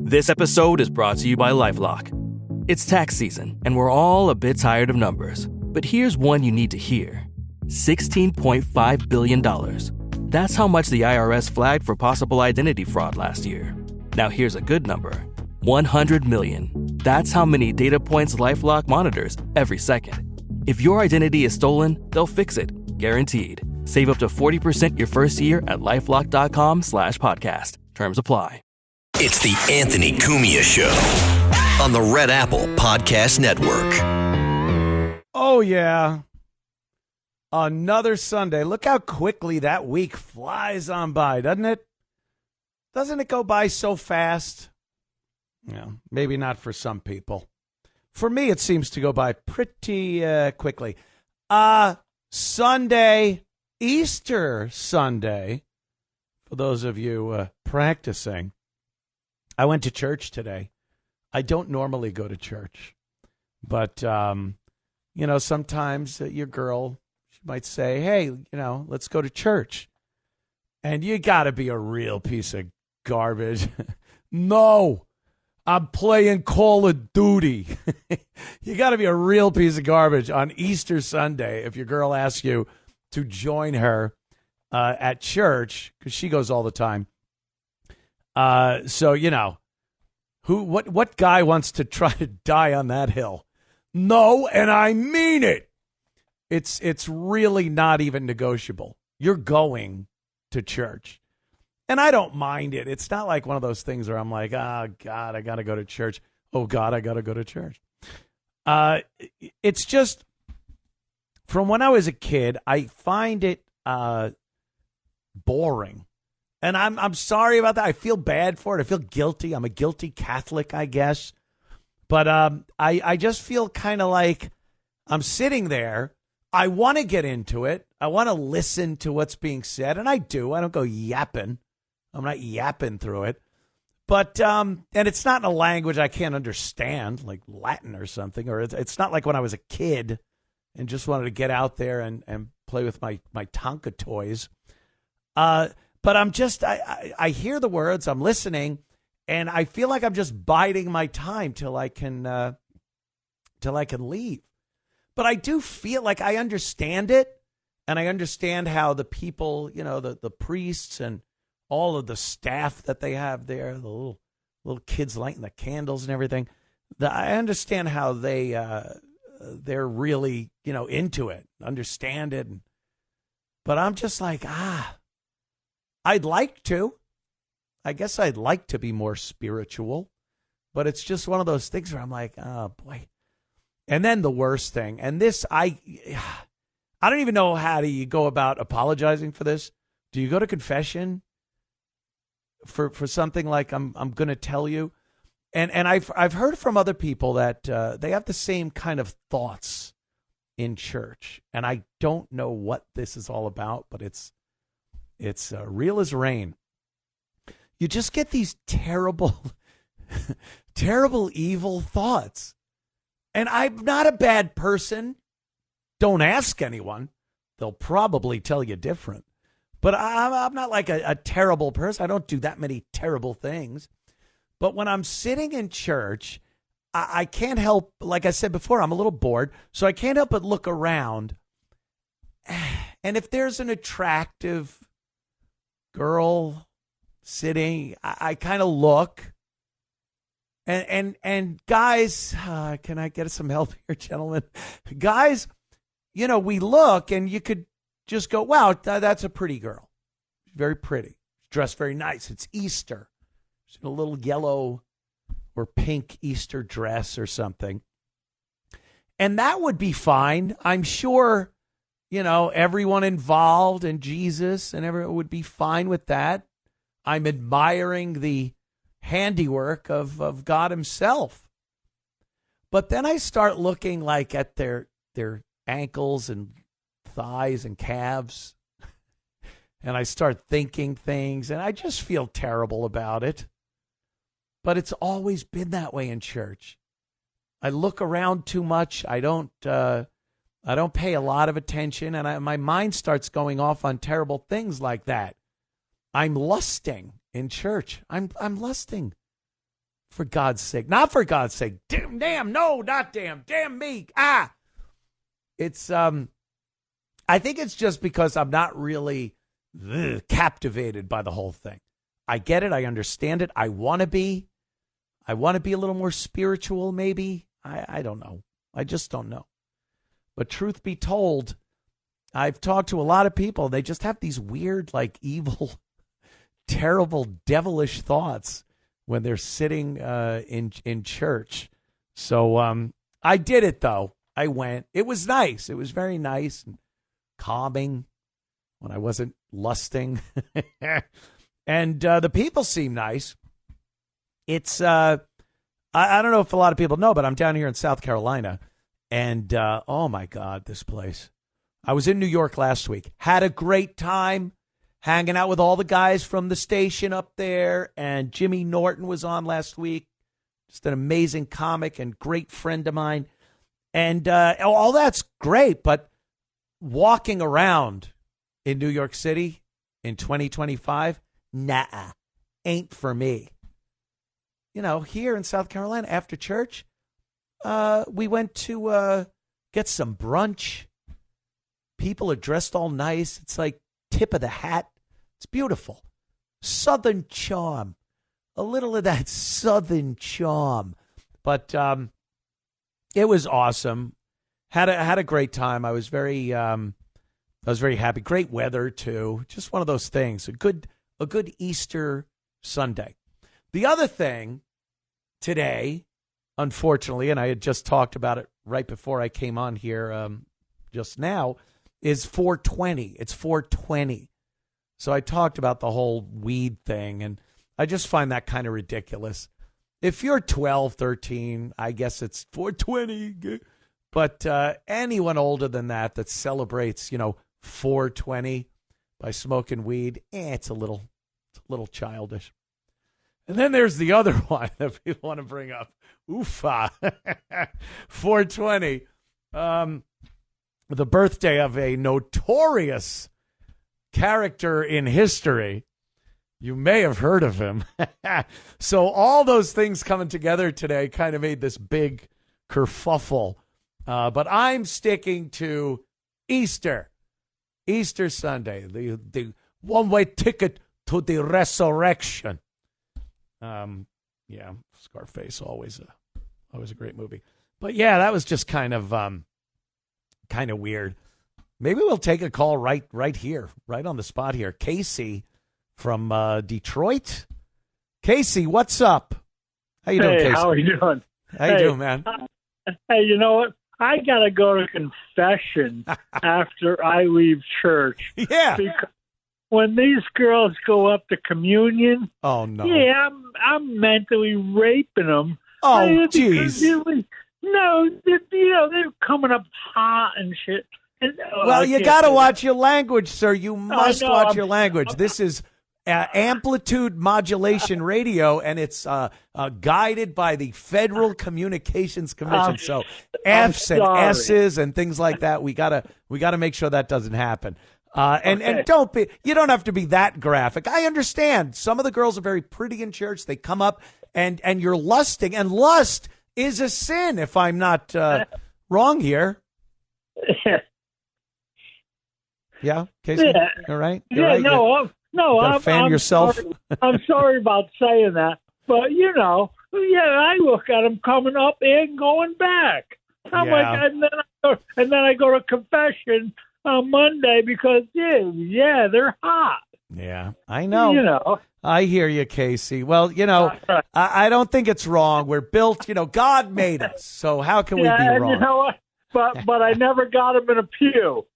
This episode is brought to you by LifeLock. It's tax season, and we're all a bit tired of numbers. But here's one you need to hear. $16.5 billion. That's how much the IRS flagged for possible identity fraud last year. Now here's a good number. 100 million. That's how many data points LifeLock monitors every second. If your identity is stolen, they'll fix it. Guaranteed. Save up to 40% your first year at LifeLock.com/podcast. Terms apply. It's the Anthony Cumia Show on the Red Apple Podcast Network. Oh, yeah. Another Sunday. Look how quickly that week flies on by, doesn't it? Doesn't it go by so fast? Yeah, maybe not for some people. For me, it seems to go by pretty quickly. Sunday, Easter Sunday, for those of you practicing. I went to church today. I don't normally go to church, but, sometimes your girl, she might say, hey, let's go to church. And you got to be a real piece of garbage. No, I'm playing Call of Duty. You got to be a real piece of garbage on Easter Sunday if your girl asks you to join her at church, because she goes all the time. What guy wants to try to die on that hill? No, and I mean it. It's really not even negotiable. You're going to church. And I don't mind it. It's not like one of those things where I'm like, oh, God, I got to go to church. Oh, God, I got to go to church. It's just, from when I was a kid, I find it boring. And I'm sorry about that. I feel bad for it. I feel guilty. I'm a guilty Catholic, I guess. But I just feel kind of like I'm sitting there. I want to get into it. I want to listen to what's being said. And I do. I don't go yapping. I'm not yapping through it. But, and it's not in a language I can't understand, like Latin or something. Or it's not like when I was a kid and just wanted to get out there and play with my Tonka toys. But I'm just, I hear the words, I'm listening, and I feel like I'm just biding my time till I can leave. But I do feel like I understand it, and I understand how the people, the priests and all of the staff that they have there, the little kids lighting the candles and everything. I understand how they're really, into it, understand it. But I'm just like, I'd like to. I guess I'd like to be more spiritual, but it's just one of those things where I'm like, oh boy. And then the worst thing, and this, I don't even know how do you go about apologizing for this. Do you go to confession for something like I'm going to tell you? And I've heard from other people that they have the same kind of thoughts in church, and I don't know what this is all about, but it's real as rain. You just get these terrible, terrible, evil thoughts. And I'm not a bad person. Don't ask anyone. They'll probably tell you different. But I'm not like a terrible person. I don't do that many terrible things. But when I'm sitting in church, I can't help, like I said before, I'm a little bored. So I can't help but look around. And if there's an attractive girl sitting, I kind of look, and guys, can I get some help here, gentlemen? Guys, we look, and you could just go, wow, that's a pretty girl. Very pretty. Dressed very nice. It's Easter. She's in a little yellow or pink Easter dress or something. And that would be fine. I'm sure, everyone involved and Jesus and everyone would be fine with that. I'm admiring the handiwork of God himself. But then I start looking like at their ankles and thighs and calves. And I start thinking things, and I just feel terrible about it. But it's always been that way in church. I look around too much. I don't pay a lot of attention, and my mind starts going off on terrible things like that. I'm lusting in church. I'm lusting. For God's sake. Not for God's sake. Damn, no, not damn me. It's, I think it's just because I'm not really captivated by the whole thing. I get it. I understand it. I want to be a little more spiritual, maybe. I don't know. I just don't know. But truth be told, I've talked to a lot of people. They just have these weird, like evil, terrible, devilish thoughts when they're sitting in church. So I did it, though. I went. It was nice. It was very nice and calming when I wasn't lusting. And the people seem nice. It's, I don't know if a lot of people know, but I'm down here in South Carolina. And, oh, my God, this place. I was in New York last week. Had a great time hanging out with all the guys from the station up there. And Jimmy Norton was on last week. Just an amazing comic and great friend of mine. And all that's great. But walking around in New York City in 2025, nah, ain't for me. You know, here in South Carolina, after church, we went to get some brunch. People are dressed all nice. It's like tip of the hat. It's beautiful. Southern charm. A little of that Southern charm. But it was awesome. Had a great time. I was very happy. Great weather too. Just one of those things. A good Easter Sunday. The other thing today, unfortunately, and I had just talked about it right before I came on here just now, is 420. It's 420. So I talked about the whole weed thing, and I just find that kind of ridiculous. If you're 12, 13, I guess it's 420. But anyone older than that celebrates, 420 by smoking weed, it's a little childish. And then there's the other one that people want to bring up. Oofa. 420. The birthday of a notorious character in history. You may have heard of him. So all those things coming together today kind of made this big kerfuffle. But I'm sticking to Easter Sunday, the one-way ticket to the resurrection. Yeah, Scarface, always a great movie. But yeah, that was just kind of weird. Maybe we'll take a call right here, right on the spot here. Casey from Detroit. Casey, what's up? How you doing, Casey? How are you doing? How you doing, man? Hey, you know what? I got to go to confession after I leave church. Yeah. Because when these girls go up to communion, oh no, yeah, I'm mentally raping them. Oh, jeez. No, they're coming up hot and shit. And, well, you got to watch your language, sir. You must watch your language. This is amplitude modulation radio, and it's guided by the Federal Communications Commission. So F's and S's and things like that, we gotta make sure that doesn't happen. And you don't have to be that graphic. I understand. Some of the girls are very pretty in church. They come up and you're lusting, and lust is a sin, if I'm not wrong here. Yeah, Casey, yeah. All right. You're right. I'm fan yourself. Sorry. I'm sorry about saying that, but I look at them coming up and going back. I'm like, and then I go to confession on Monday because they're hot. Yeah, I know. I hear you, Casey. Well, I don't think it's wrong. We're built. God made us, so how can we be wrong? You know what? But I never got him in a pew.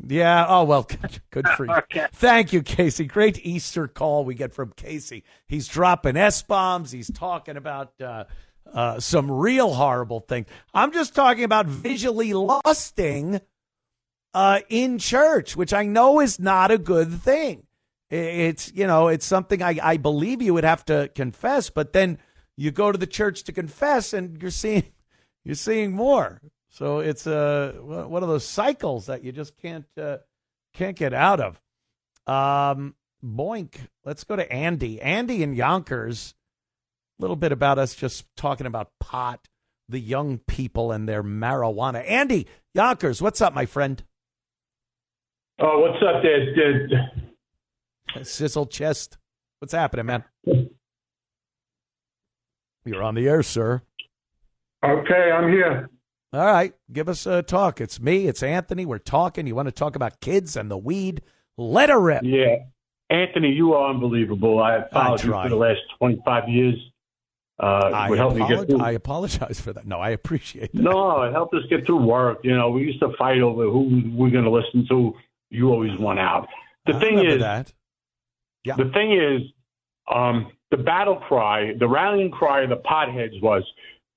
Yeah. Oh, well, good for you. Okay. Thank you, Casey. Great Easter call we get from Casey. He's dropping S-bombs. He's talking about some real horrible things. I'm just talking about visually lusting in church, which I know is not a good thing. It's something I believe you would have to confess, but then you go to the church to confess and you're seeing more. So it's one of those cycles that you just can't get out of. Boink. Let's go to Andy. Andy in Yonkers. little bit about us just talking about pot, the young people and their marijuana. Andy Yonkers, what's up, my friend? Oh, what's up there? Sizzle chest. What's happening, man? You're on the air, sir. Okay, I'm here. All right, give us a talk. It's me, it's Anthony. We're talking. You want to talk about kids and the weed? Let her rip. Yeah. Anthony, you are unbelievable. I followed you for the last 25 years. I apologize for that. No, I appreciate that. No, it helped us get through work. You know, we used to fight over who we're going to listen to. You always won out. The thing is, the battle cry, the rallying cry of the potheads was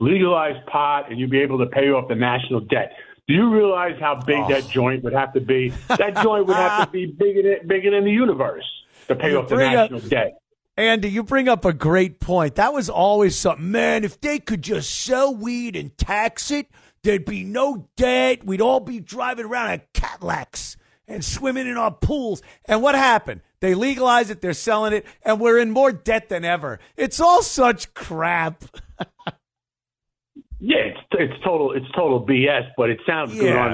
legalize pot and you'll be able to pay off the national debt. Do you realize how big that joint would have to be? That joint would have to be bigger than the universe to pay off the national debt. Andy, you bring up a great point. That was always something. Man, if they could just sell weed and tax it, there'd be no debt. We'd all be driving around in Cadillacs and swimming in our pools. And what happened? They legalized it, they're selling it, and we're in more debt than ever. It's all such crap. Yeah, it's total BS, but it sounds good on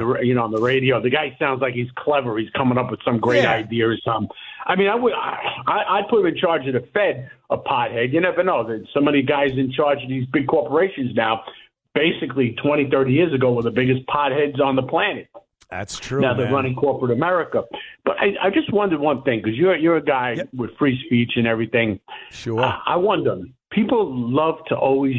the radio. The guy sounds like he's clever. He's coming up with some great idea or something. I mean, I'd put him in charge of the Fed, a pothead. You never know. There's so many guys in charge of these big corporations now. Basically, 20, 30 years ago, were the biggest potheads on the planet. That's true. Now they're running corporate America. But I just wondered one thing, because you're a guy with free speech and everything. Sure. I wonder, people love to always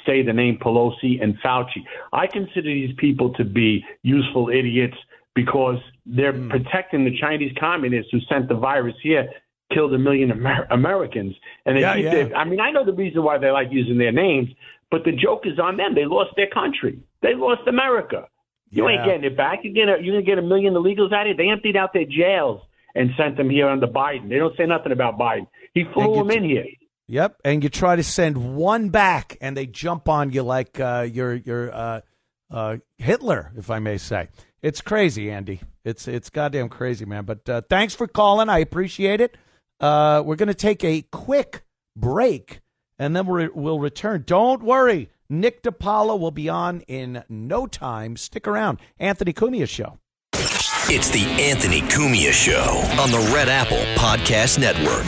say the name Pelosi and Fauci. I consider these people to be useful idiots because they're protecting the Chinese communists who sent the virus here, killed 1 million Americans. And I mean, I know the reason why they like using their names, but the joke is on them. They lost their country. They lost America. You ain't getting it back. You're going to get 1 million illegals out of here. They emptied out their jails and sent them here under Biden. They don't say nothing about Biden. He flew them in here. Yep, and you try to send one back, and they jump on you like you're Hitler, if I may say. It's crazy, Andy. It's goddamn crazy, man. But thanks for calling. I appreciate it. We're going to take a quick break, and then we'll return. Don't worry. Nick Di Paolo will be on in no time. Stick around. Anthony Cumia Show. It's the Anthony Cumia Show on the Red Apple Podcast Network.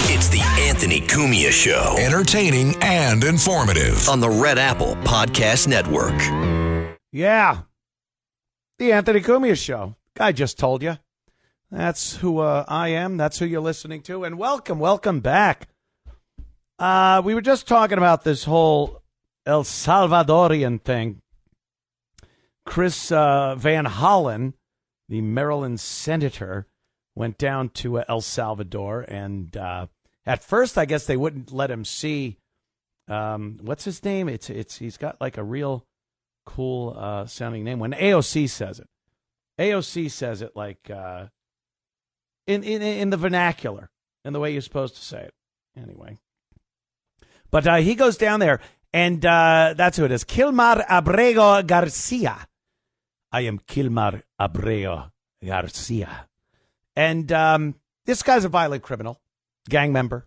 It's the Anthony Cumia Show. Entertaining and informative. On the Red Apple Podcast Network. Yeah. The Anthony Cumia Show. Guy just told you. That's who I am. That's who you're listening to. And welcome back. We were just talking about this whole El Salvadorian thing. Chris Van Hollen, the Maryland senator, went down to El Salvador, and at first, I guess they wouldn't let him see. What's his name? He's got like a real cool sounding name. When AOC says it like in the vernacular, in the way you're supposed to say it. Anyway, but he goes down there, and that's who it is. Kilmar Abrego Garcia. I am Kilmar Abrego Garcia. And this guy's a violent criminal, gang member.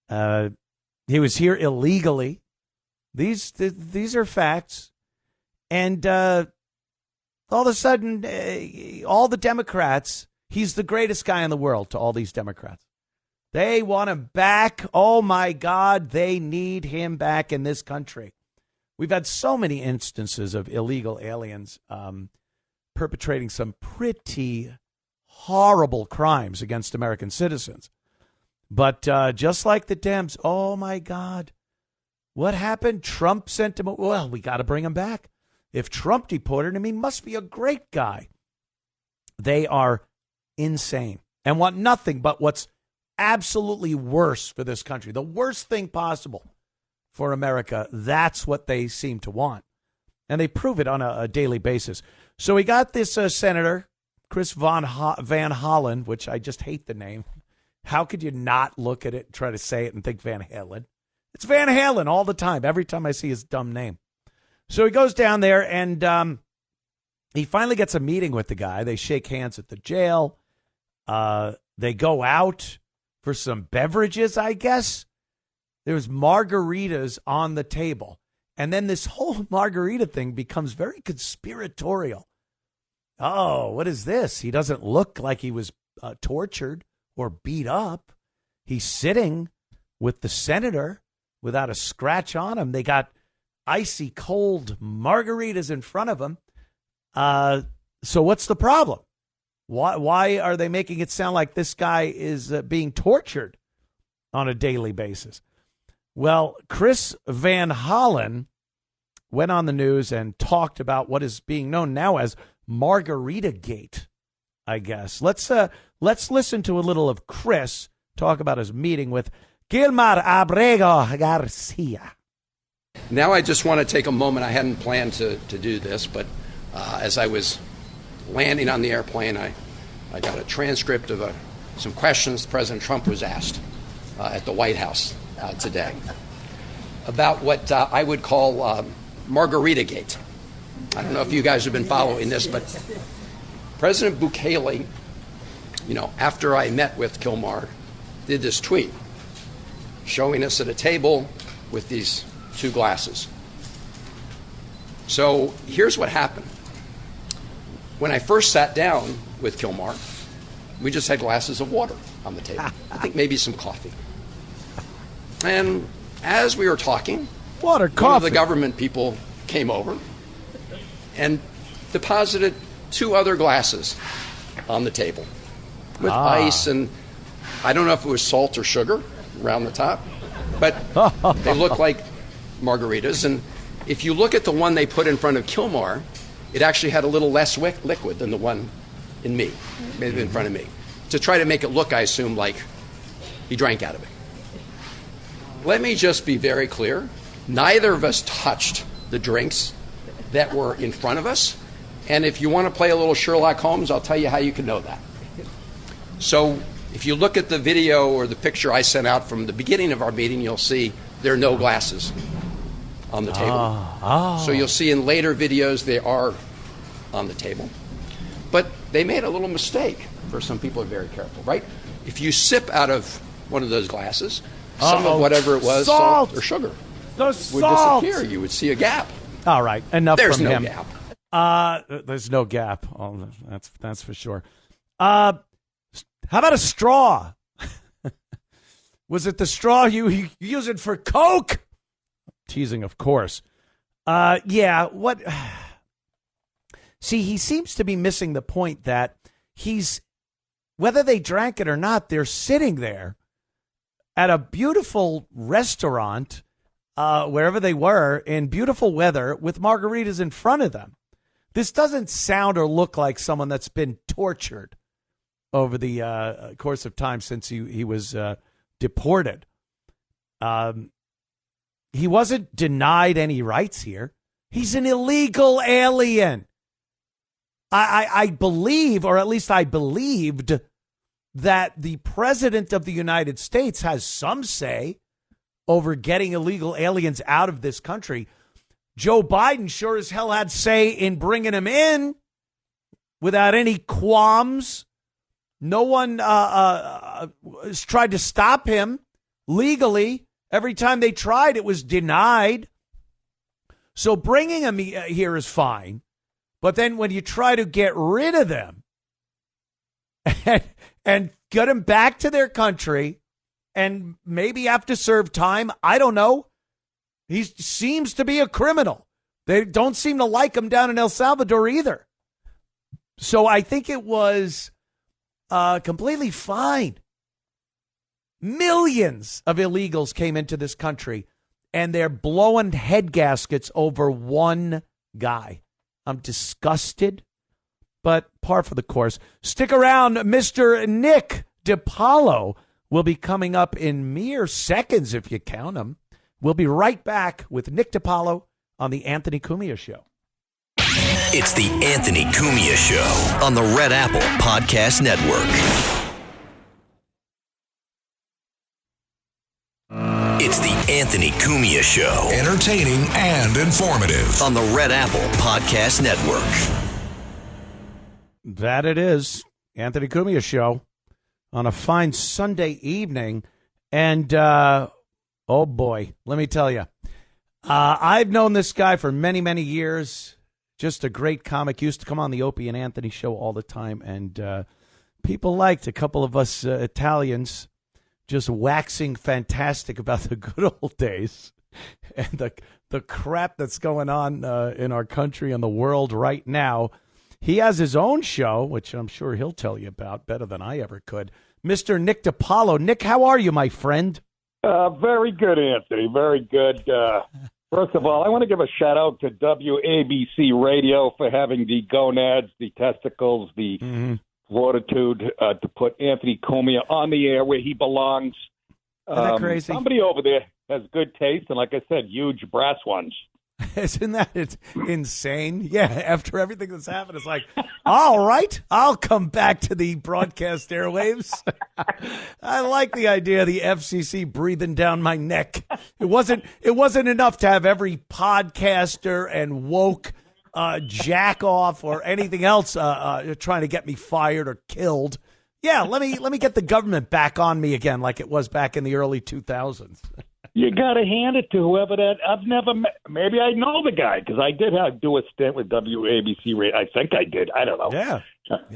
He was here illegally. These are facts. And all of a sudden, all the Democrats, he's the greatest guy in the world to all these Democrats. They want him back. Oh, my God, they need him back in this country. We've had so many instances of illegal aliens perpetrating some pretty horrible crimes against American citizens. But just like the Dems, oh, my God, what happened? Trump sent him. Well, we got to bring him back. If Trump deported him, he must be a great guy. They are insane and want nothing but what's absolutely worse for this country, the worst thing possible for America. That's what they seem to want. And they prove it on a daily basis. So we got this senator, Chris Van Hollen, which I just hate the name. How could you not look at it and try to say it and think Van Halen? It's Van Halen all the time, every time I see his dumb name. So he goes down there, and he finally gets a meeting with the guy. They shake hands at the jail. They go out for some beverages, I guess. There was margaritas on the table. And then this whole margarita thing becomes very conspiratorial. Oh, what is this? He doesn't look like he was tortured or beat up. He's sitting with the senator without a scratch on him. They got icy cold margaritas in front of him. So what's the problem? Why are they making it sound like this guy is being tortured on a daily basis? Well, Chris Van Hollen went on the news and talked about what is being known now as Margarita Gate, I guess. Let's listen to a little of Chris talk about his meeting with Gilmar Abrego Garcia. Now I just want to take a moment. I hadn't planned to do this, but as I was landing on the airplane, I got a transcript of some questions President Trump was asked at the White House today about what I would call Margarita Gate. I don't know if you guys have been following this, but President Bukele, after I met with Kilmar, did this tweet showing us at a table with these two glasses. So here's what happened. When I first sat down with Kilmar, we just had glasses of water on the table. I think maybe some coffee. And as we were talking, one of the government people came over and deposited two other glasses on the table with ice, and I don't know if it was salt or sugar around the top, but they look like margaritas. And if you look at the one they put in front of Kilmar, it actually had a little less liquid than the one in front of me, to try to make it look, I assume, like he drank out of it. Let me just be very clear. Neither of us touched the drinks that were in front of us. And if you want to play a little Sherlock Holmes, I'll tell you how you can know that. So if you look at the video or the picture I sent out from the beginning of our meeting, you'll see there are no glasses on the table. So you'll see in later videos they are on the table. But they made a little mistake. For some people are very careful, right? If you sip out of one of those glasses, some of whatever it was, salt or sugar, would disappear. You would see a gap. All right, enough There's from no him. gap. There's no gap. Oh, that's for sure. How about a straw? Was it the straw you use it for Coke? Teasing, of course. Yeah. What? See, he seems to be missing the point that whether they drank it or not, they're sitting there at a beautiful restaurant, wherever they were, in beautiful weather with margaritas in front of them. This doesn't sound or look like someone that's been tortured over the course of time since he was deported. He wasn't denied any rights here. He's an illegal alien. I believe, or at least I believed, that the president of the United States has some say over getting illegal aliens out of this country. Joe Biden sure as hell had say in bringing them in without any qualms. No one has tried to stop him legally. Every time they tried, it was denied. So bringing them here is fine. But then when you try to get rid of them and get them back to their country and maybe have to serve time, I don't know. He seems to be a criminal. They don't seem to like him down in El Salvador either. So I think it was completely fine. Millions of illegals came into this country, and they're blowing head gaskets over one guy. I'm disgusted, but par for the course. Stick around. Mr. Nick Di Paolo will be coming up in mere seconds, if you count them. We'll be right back with Nick Di Paolo on the Anthony Cumia Show. It's the Anthony Cumia Show on the Red Apple Podcast Network. It's the Anthony Cumia Show. Entertaining and informative. On the Red Apple Podcast Network. That it is. Anthony Cumia Show on a fine Sunday evening. And, oh, boy, let me tell you, I've known this guy for many, many years. Just a great comic. Used to come on the Opie and Anthony show all the time. And people liked a couple of us Italians just waxing fantastic about the good old days and the crap that's going on in our country and the world right now. He has his own show, which I'm sure he'll tell you about better than I ever could. Mr. Nick Di Paolo. Nick, how are you, my friend? Very good, Anthony. Very good. First of all, I want to give a shout-out to WABC Radio for having the gonads, the testicles, the fortitude to put Anthony Cumia on the air where he belongs. Isn't that crazy? Somebody over there has good taste, and like I said, huge brass ones. Isn't that insane? Yeah, after everything that's happened, it's like, all right, I'll come back to the broadcast airwaves. I like the idea of the FCC breathing down my neck. It wasn't enough to have every podcaster and woke jack off or anything else trying to get me fired or killed. Yeah, let me get the government back on me again like it was back in the early 2000s. You got to hand it to whoever that I've never met. Maybe I know the guy because I did do a stint with WABC Radio. I think I did. I don't know. Yeah.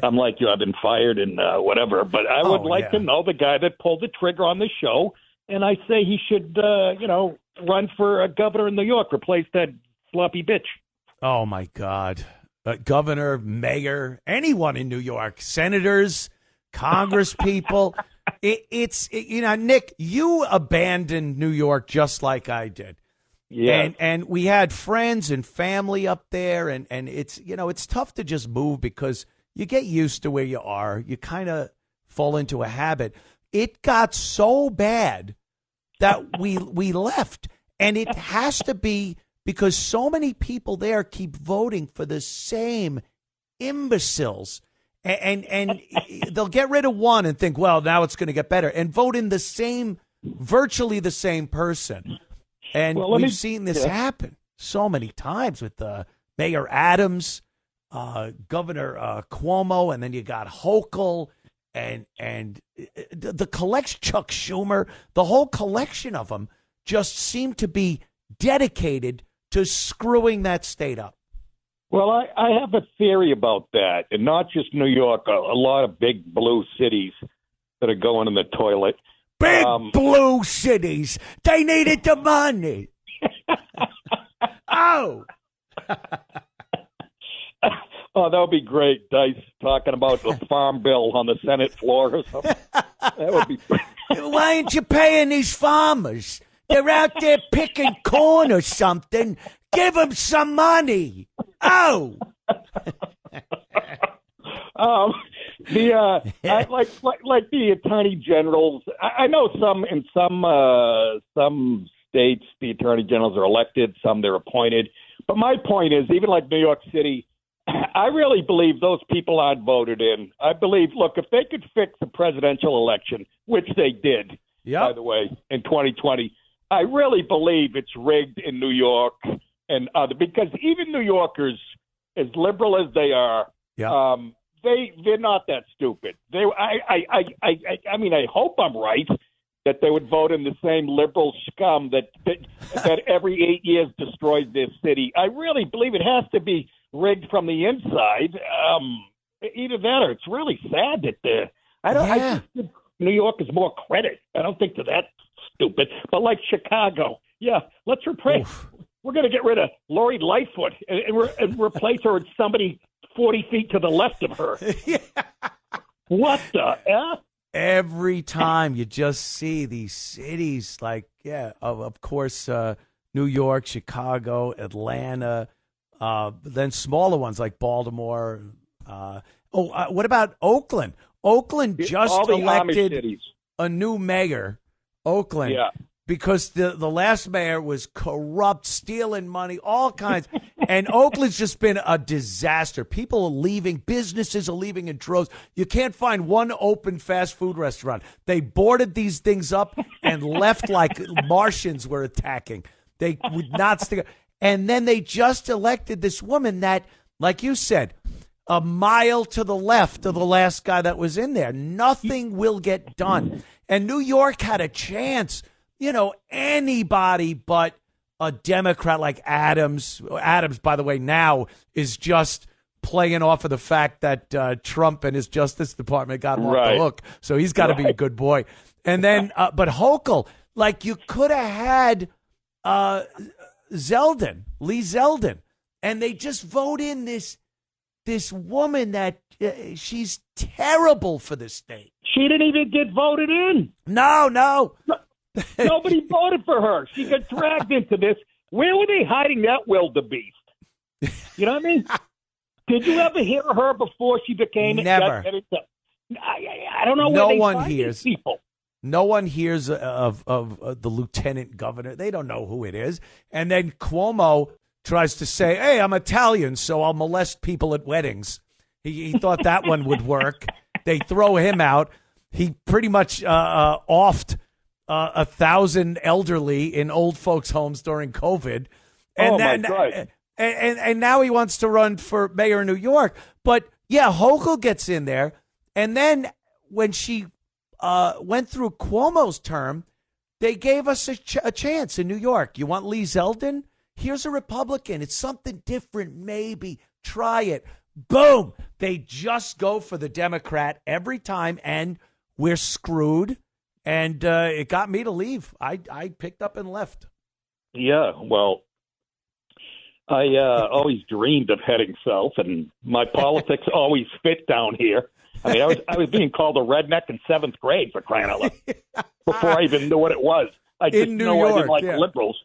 I'm like you. I've been fired and whatever. But I would like to know the guy that pulled the trigger on the show. And I say he should, run for governor in New York, replace that sloppy bitch. Oh, my God. Governor, mayor, anyone in New York, senators, Congress people. Nick, you abandoned New York just like I did. Yeah. And we had friends and family up there. And it's tough to just move because you get used to where you are. You kind of fall into a habit. It got so bad that we left. And it has to be because so many people there keep voting for the same imbeciles. And they'll get rid of one and think, well, now it's going to get better, and vote in virtually the same person. And we've seen this happen so many times with Mayor Adams, Governor Cuomo, and then you got Hochul and the collection, Chuck Schumer, the whole collection of them just seem to be dedicated to screwing that state up. Well, I have a theory about that, and not just New York, a lot of big blue cities that are going in the toilet. Big blue cities. They needed the money. Oh, that would be great, Dice, talking about the farm bill on the Senate floor or something. That would be Why aren't you paying these farmers? They're out there picking corn or something. Give them some money. Oh. Like the attorney generals. I know in some states the attorney generals are elected, some they're appointed. But my point is, even like New York City, I really believe those people aren't voted in. I believe, look, if they could fix the presidential election, which they did, by the way, in 2020, I really believe it's rigged in New York. And because even New Yorkers, as liberal as they are, they're not that stupid. I mean, I hope I'm right that they would vote in the same liberal scum that every 8 years destroys their city. I really believe it has to be rigged from the inside. Either that or it's really sad that I just give New Yorkers more credit. I don't think they're that stupid. But like Chicago, let's replace. We're going to get rid of Lori Lightfoot and replace her with somebody 40 feet to the left of her. What the F? Every time you just see these cities like, of course, New York, Chicago, Atlanta, then smaller ones like Baltimore. What about Oakland? Oakland just elected a new mayor, Oakland. Yeah. Because the last mayor was corrupt, stealing money, all kinds. And Oakland's just been a disaster. People are leaving. Businesses are leaving in droves. You can't find one open fast food restaurant. They boarded these things up and left like Martians were attacking. They would not stick. And then they just elected this woman that, like you said, a mile to the left of the last guy that was in there. Nothing will get done. And New York had a chance. Anybody but a Democrat like Adams. Adams, by the way, now is just playing off of the fact that Trump and his Justice Department got him off the hook. So he's got to be a good boy. And then, but Hochul, like you could have had Lee Zeldin, and they just vote in this woman that she's terrible for the state. She didn't even get voted in. No. Nobody voted for her. She got dragged into this. Where were they hiding that wildebeest? You know what I mean? Did you ever hear her before she became Never. I don't know where they find these people. No one hears of the lieutenant governor. They don't know who it is. And then Cuomo tries to say, hey, I'm Italian, so I'll molest people at weddings. He thought that one would work. They throw him out. He pretty much offed 1,000 elderly in old folks' homes during COVID. And my God. And now he wants to run for mayor of New York. But, yeah, Hochul gets in there. And then when she went through Cuomo's term, they gave us a chance in New York. You want Lee Zeldin? Here's a Republican. It's something different, maybe. Try it. Boom. They just go for the Democrat every time, and we're screwed. And it got me to leave. I picked up and left. Yeah, well, I always dreamed of heading south, and my politics always fit down here. I mean, I was being called a redneck in 7th grade, for crying out loud, before I even knew what it was. I didn't know I didn't like liberals.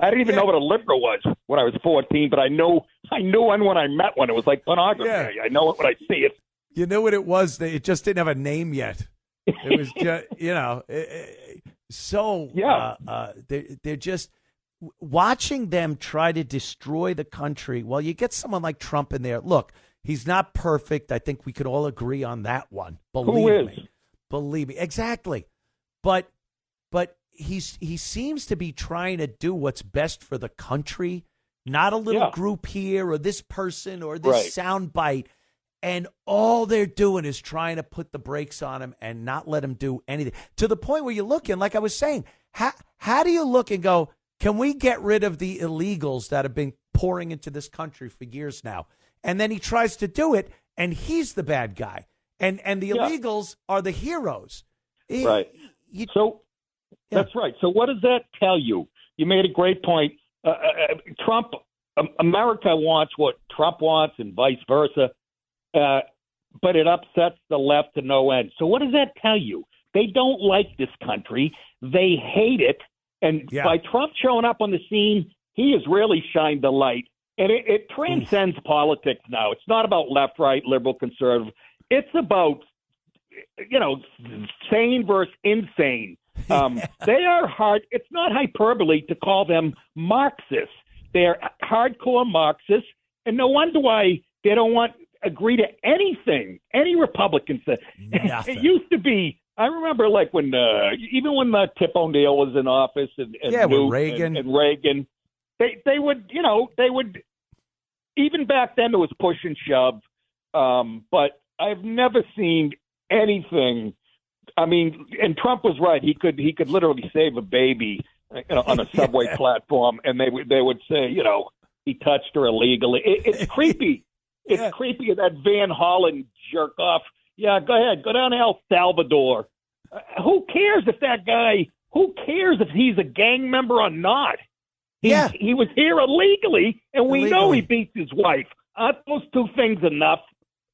I didn't even know what a liberal was when I was 14, but I knew one when I met one. It was like pornography. Yeah. I know it when I see it. You knew what it was. It just didn't have a name yet. It was just, they're just watching them try to destroy the country. Well, you get someone like Trump in there. Look, he's not perfect. I think we could all agree on that one. Believe me. Exactly. But he seems to be trying to do what's best for the country, not a little group here or this person or this soundbite. And all they're doing is trying to put the brakes on him and not let him do anything. To the point where you're looking, like I was saying, how do you look and go, can we get rid of the illegals that have been pouring into this country for years now? And then he tries to do it, and he's the bad guy. And the illegals are the heroes. Right. That's right. So what does that tell you? You made a great point. Trump, America wants what Trump wants and vice versa. But it upsets the left to no end. So what does that tell you? They don't like this country. They hate it. And by Trump showing up on the scene, he has really shined the light. And it transcends politics now. It's not about left, right, liberal, conservative. It's about, sane versus insane. They are hard. It's not hyperbole to call them Marxists. They're hardcore Marxists. And no wonder why they don't agree to anything any Republican said. It used to be, I remember like when even when Tip O'Neill was in office and with Reagan and Reagan, they would even back then there was push and shove, but I've never seen anything. I mean, and Trump was right. He could literally save a baby on a subway platform, and they would say he touched her illegally. It's creepy. It's creepy that Van Hollen jerk off. Yeah, go ahead. Go down to El Salvador. Who cares if that guy – who cares if he's a gang member or not? He was here illegally, and we know he beats his wife. Aren't those two things enough?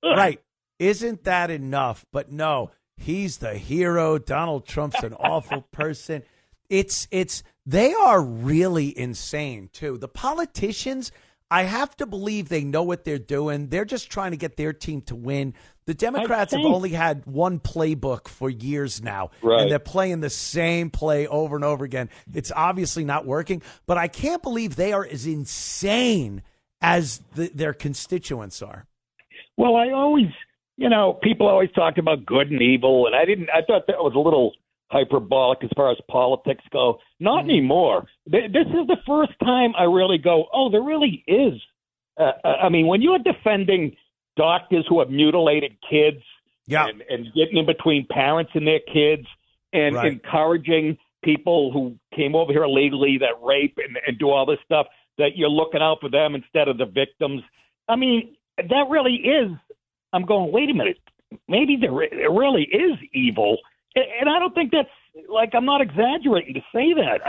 Ugh. Right. Isn't that enough? But no, he's the hero. Donald Trump's an awful person. They are really insane, too. The politicians – I have to believe they know what they're doing. They're just trying to get their team to win. The Democrats have only had one playbook for years now, and they're playing the same play over and over again. It's obviously not working, but I can't believe they are as insane as their constituents are. Well, I always, people always talked about good and evil, and I thought that was a little hyperbolic as far as politics go. Not anymore. This is the first time I really go, oh, there really is. I mean, when you're defending doctors who have mutilated kids Yeah. and getting in between parents and their kids and encouraging people who came over here illegally that rape and do all this stuff, that you're looking out for them instead of the victims. I mean, that really is. I'm going, wait a minute. Maybe it really is evil. And I don't think that's I'm not exaggerating to say that.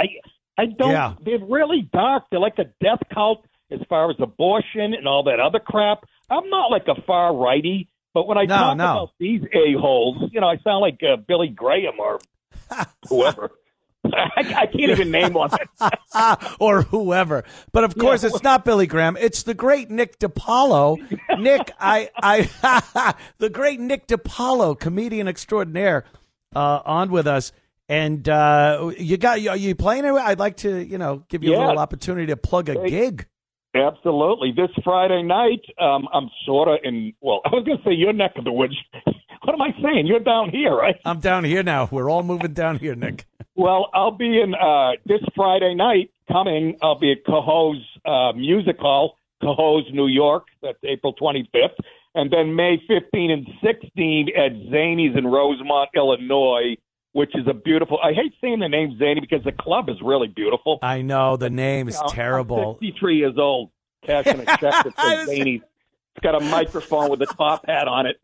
I don't. Yeah. They're really dark. They're like a death cult as far as abortion and all that other crap. I'm not like a far righty, but when I talk about these a-holes, I sound like Billy Graham or whoever. I can't even name one. Or whoever. But of course, it's not Billy Graham. It's the great Nick Di Paolo. Nick, the great Nick Di Paolo, comedian extraordinaire, on with us. And are you playing it? I'd like to, give you a little opportunity to plug a gig. Absolutely. This Friday night, I'm sort of I was going to say your neck of the woods. What am I saying? You're down here, right? I'm down here now. We're all moving down here, Nick. Well, I'll be in this Friday night coming. I'll be at Cohoes Music Hall, Cohoes, New York. That's April 25th. And then May 15 and 16 at Zany's in Rosemont, Illinois, which is a beautiful – I hate saying the name Zany because the club is really beautiful. I know. The name is terrible. I'm 63 years old, cashing a check that says Zany's. It's got a microphone with a top hat on it.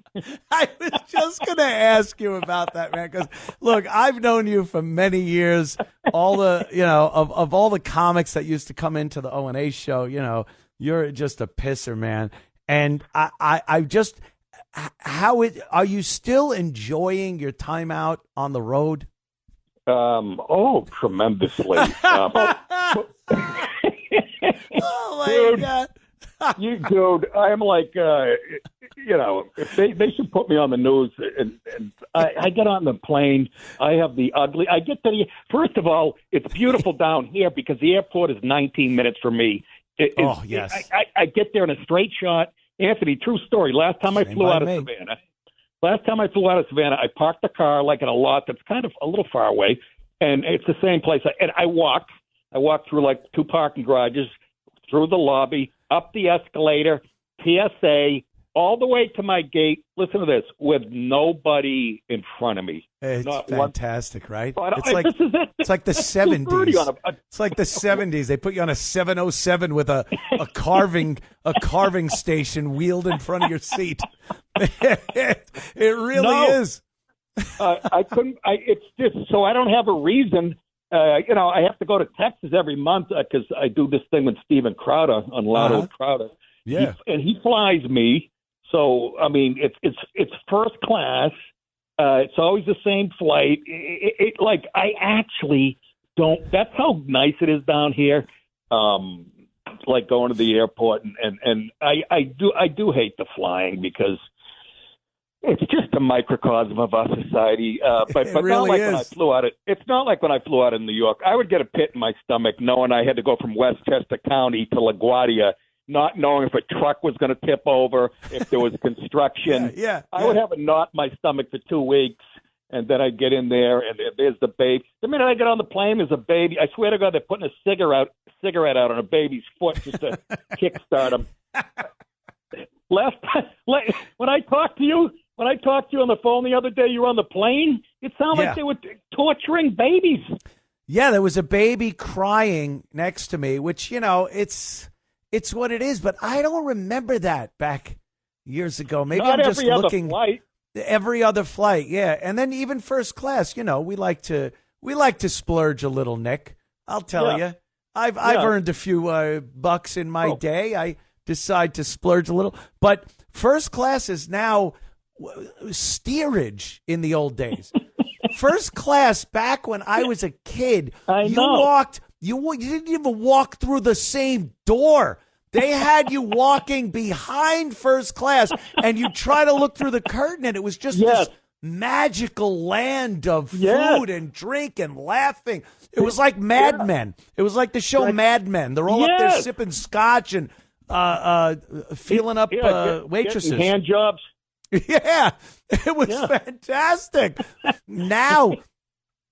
I was just going to ask you about that, man, because, look, I've known you for many years. All the, of all the comics that used to come into the O&A show, you're just a pisser, man. And I just – are you still enjoying your time out on the road? Tremendously. Oh, my God. Dude, I'm like, if they should put me on the news. And I get on the plane. I have the ugly. I get to first of all, it's beautiful down here because the airport is 19 minutes from me. Yes. I get there in a straight shot. Anthony, true story. Last time I flew out of Savannah, I parked the car like in a lot that's kind of a little far away, and it's the same place. And I walk through like 2 parking garages, through the lobby, up the escalator, TSA, all the way to my gate. Listen to this, with nobody in front of me. It's fantastic, right? This is it. It's like the 70s. It's like the 70s. They put you on a 707 with a carving station wheeled in front of your seat. It really is. I couldn't. It's just so I don't have a reason. I have to go to Texas every month because I do this thing with Steven Crowder on Loud Old Crowder. Yeah, and he flies me. So I mean, it's first class. It's always the same flight. I actually don't. That's how nice it is down here. Like going to the airport, and I do hate the flying because it's just a microcosm of our society. But really not like is. when I flew out. It's not like when I flew out of New York. I would get a pit in my stomach knowing I had to go from Westchester County to LaGuardia, not knowing if a truck was going to tip over, if there was construction. I would have a knot in my stomach for 2 weeks, and then I'd get in there, and there's the baby. The minute I get on the plane, there's a baby. I swear to God, they're putting a cigarette out on a baby's foot just to kickstart him. Last time, when I talked to you on the phone the other day, you were on the plane, it sounded like they were torturing babies. Yeah, there was a baby crying next to me, which, it's what it is, but I don't remember that back years ago. Maybe Not I'm just every looking other flight. Every other flight, yeah. And then even first class, we like to splurge a little, Nick. I'll tell you. I've earned a few bucks in my day. I decide to splurge a little. But first class is now steerage in the old days. First class, back when I was a kid, you didn't even walk through the same door. They had you walking behind first class, and you try to look through the curtain, and it was just this magical land of food and drink and laughing. It was like Mad Men. It was like the show Mad Men. They're all up there sipping scotch and feeling up waitresses. Hand jobs. Yeah, it was fantastic. Now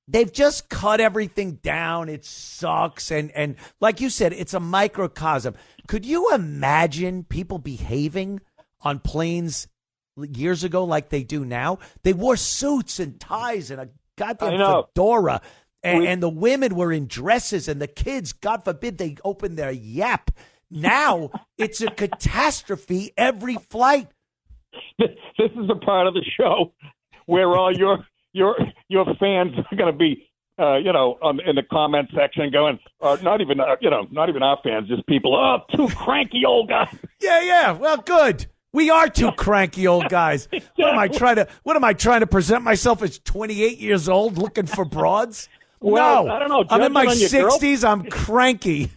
they've just cut everything down. It sucks. And like you said, it's a microcosm. Could you imagine people behaving on planes years ago like they do now. They wore suits and ties and a goddamn fedora. And the women were in dresses, and the kids, God forbid, they open their yap. Now it's a catastrophe every flight. This is the part of the show where all your fans are going to be, in the comment section going, not even our fans, just people, two cranky old guys. Yeah. Well, good. We are two cranky old guys. What am I trying to present myself as 28 years old looking for broads? Well, no, I don't know. I'm in my 60s. I'm cranky.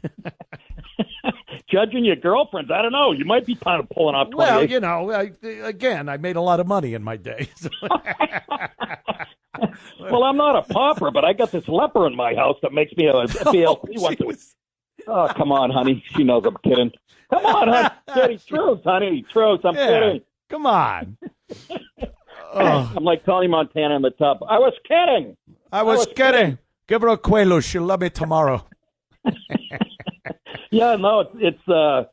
Judging your girlfriends, I don't know. You might be kind of pulling off 28. Well, I made a lot of money in my day. So. Well, I'm not a pauper, but I got this leper in my house that makes me a BLT once a week. Oh, come on, honey. She knows I'm kidding. Come on, honey. Kidding. Truth, honey. Truth. I'm kidding. Come on. I'm like Tony Montana in the top. I was kidding. I was kidding. Give her a Quaalude. She'll love me tomorrow. Yeah, no, it's so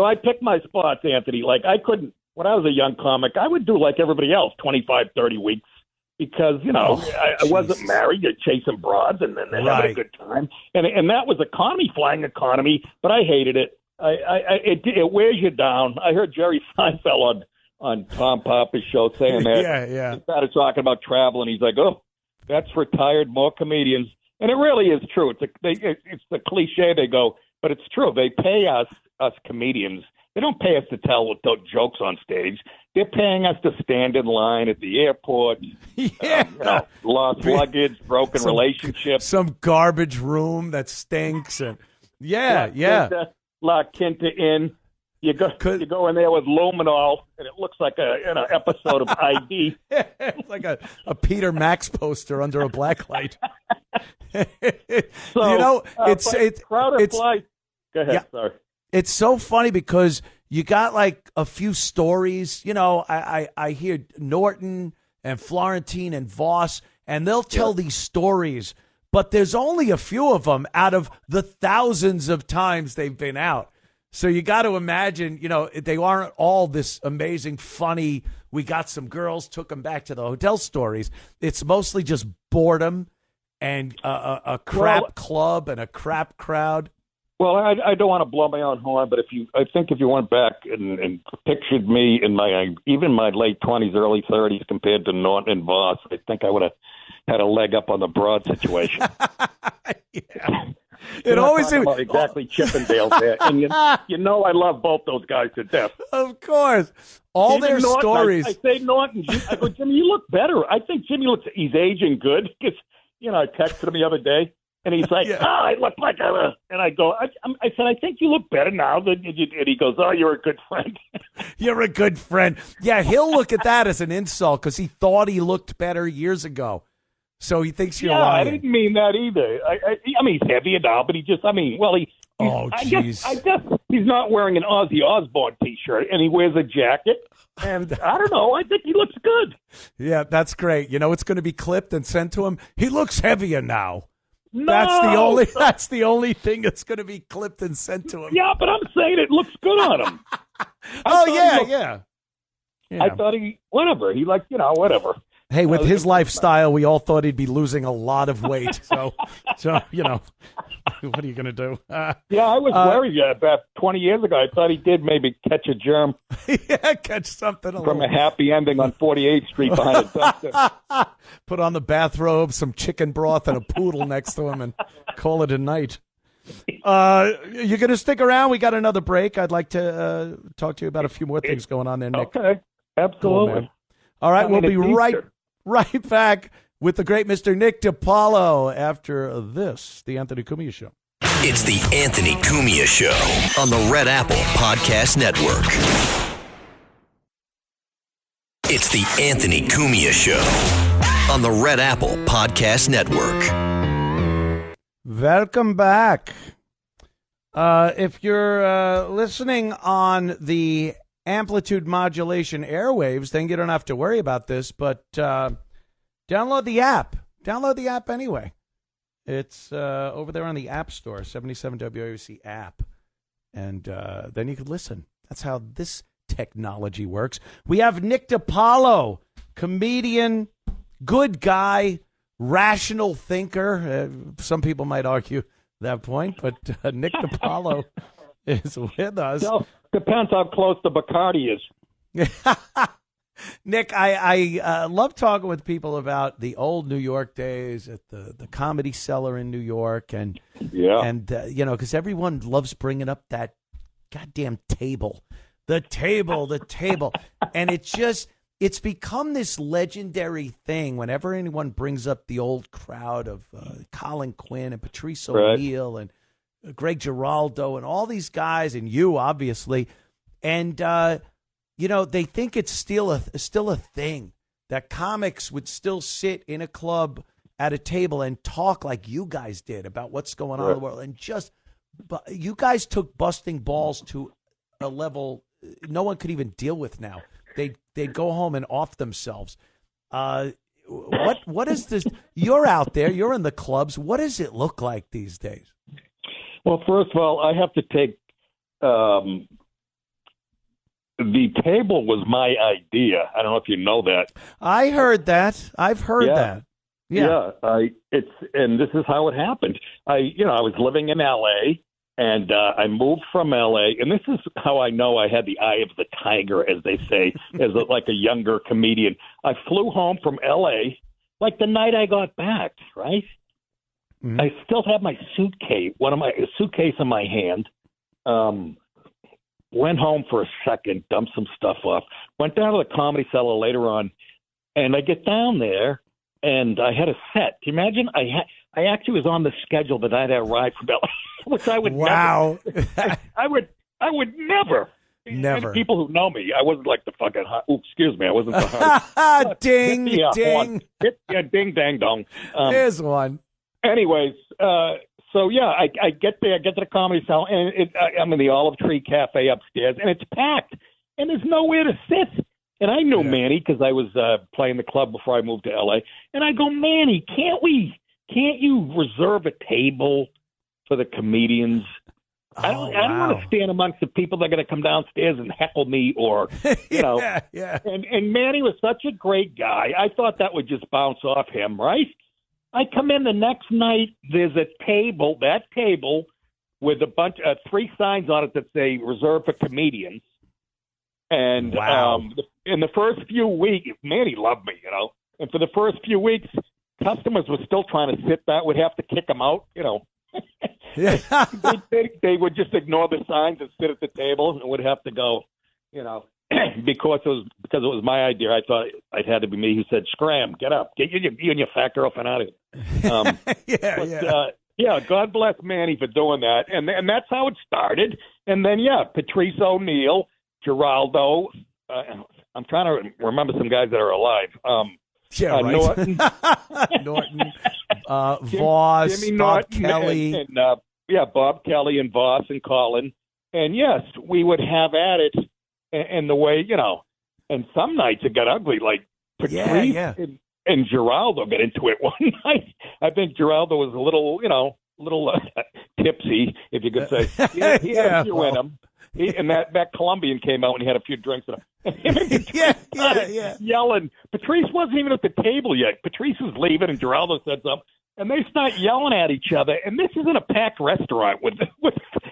I picked my spots, Anthony. Like, I couldn't, when I was a young comic, I would do like everybody else, 25, 30 weeks, because, I wasn't married, you're chasing broads, and then having a good time. And that was flying economy, but I hated it. It wears you down. I heard Jerry Seinfeld on Tom Papa's show saying that. Yeah. He started talking about travel, and he's like, oh, that's retired, more comedians. And it really is true. It's the cliche they go, but it's true. They pay us comedians. They don't pay us to tell jokes on stage. They're paying us to stand in line at the airport. Lost luggage, broken relationships. Some garbage room that stinks. And La Quinta Inn. You go in there with luminol, and it looks like an episode of ID. It's like a Peter Max poster under a black light. It's crowded flight. Go ahead, sorry. It's so funny because you got like a few stories. I hear Norton and Florentine and Voss, and they'll tell these stories, but there's only a few of them out of the thousands of times they've been out. So you got to imagine, they aren't all this amazing, funny, we got some girls, took them back to the hotel stories. It's mostly just boredom and a crap club and a crap crowd. Well, I don't want to blow my own horn, but if you went back and pictured me in even my late 20s, early 30s compared to Norton and Voss, I think I would have had a leg up on the broad situation. Yeah. It always is exactly Chippendale there, and I love both those guys to death. Of course, all their Norton, stories. I say Norton. I go, Jimmy, you look better. I think Jimmy he's aging good because I texted him the other day, and he's like, I look like and I go, I said, I think you look better now than you did. And he goes, you're a good friend. You're a good friend. Yeah, he'll look at that as an insult because he thought he looked better years ago. So he thinks you're lying. I didn't mean that either. I mean, he's heavier now, but I guess he's not wearing an Ozzy Osbourne T-shirt, and he wears a jacket. And I don't know. I think he looks good. Yeah, that's great. It's going to be clipped and sent to him. He looks heavier now. No, that's the only thing that's going to be clipped and sent to him. Yeah, but I'm saying it looks good on him. Yeah. I thought whatever. He whatever. Hey, with his lifestyle, we all thought he'd be losing a lot of weight. So what are you going to do? I was worried about 20 years ago. I thought he did maybe catch a germ. Catch something from a happy ending on 48th Street behind a dumpster. Put on the bathrobe, some chicken broth, and a poodle next to him, and call it a night. You're going to stick around? We got another break. I'd like to talk to you about a few more things going on there, Nick. Okay, absolutely. Cool, all right, we'll be right back with the great Mr. Nick Di Paolo after this, the Anthony Cumia Show. It's the Anthony Cumia Show on the Red Apple Podcast Network. It's the Anthony Cumia Show on the Red Apple Podcast Network. Welcome back. If you're listening on the amplitude modulation airwaves, then you don't have to worry about this, but download the app. Download the app anyway. It's over there on the App Store, 77 WABC app. And then you can listen. That's how this technology works. We have Nick DiPaolo, comedian, good guy, rational thinker. Some people might argue that point, but Nick DiPaolo is with us. So, depends how close the Bacardi is. Nick, I love talking with people about the old New York days at the Comedy Cellar in New York, and because everyone loves bringing up that goddamn table, the table, and it's become this legendary thing. Whenever anyone brings up the old crowd of Colin Quinn and Patrice O'Neill and Greg Giraldo and all these guys, and you obviously, and they think it's still a thing that comics would still sit in a club at a table and talk like you guys did about what's going on in the world. And but you guys took busting balls to a level no one could even deal with now. They'd go home and off themselves. What is this? You're out there. You're in the clubs. What does it look like these days? Well, first of all, I have to take the table was my idea. I don't know if you know that. I heard that. I've heard that. Yeah. And this is how it happened. I was living in L.A. and I moved from L.A. and this is how I know I had the eye of the tiger, as they say, like a younger comedian. I flew home from L.A. like the night I got back. Right. Mm-hmm. I still have my suitcase in my hand. Went home for a second, dumped some stuff off, went down to the Comedy Cellar later on, and I get down there, and I had a set. Can you imagine? I actually was on the schedule the night I arrived from LA, which I would never. I would never. Never. And people who know me, I wasn't like the fucking hot. Excuse me, I wasn't the hot. Ding, ding. Ding, dang, dong. Here's one. Anyways, so, I get there, I get to the Comedy Cellar, and I'm in the Olive Tree Cafe upstairs, and it's packed, and there's nowhere to sit. And I knew Manny because I was playing the club before I moved to L.A., and I go, Manny, can't you reserve a table for the comedians? I don't want to stand amongst the people that are going to come downstairs and heckle me or, Yeah. And Manny was such a great guy. I thought that would just bounce off him, right? I come in the next night, there's a table, with a bunch of 3 signs on it that say reserved for comedians. And in the first few weeks, Manny loved me, and for the first few weeks, customers were still trying to sit back. We'd have to kick them out, Yeah. they would just ignore the signs and sit at the table and would have to go, because it was my idea. I thought it had to be me who said, "Scram, get up, get you and your fat girlfriend out of here." God bless Manny for doing that, and that's how it started. And then Patrice O'Neill, Giraldo. I'm trying to remember some guys that are alive. Norton, Voss, Jimmy Bob Norton, Kelly, and Bob Kelly and Voss and Colin. And yes, we would have at it. And the way, and some nights it got ugly, like Patrice and Giraldo got into it one night. I think Giraldo was a little tipsy, if you could say. He had a few in him. And that Colombian came out and he had a few drinks in him. Yelling. Patrice wasn't even at the table yet. Patrice was leaving and Giraldo said something. And they start yelling at each other. And this isn't a packed restaurant with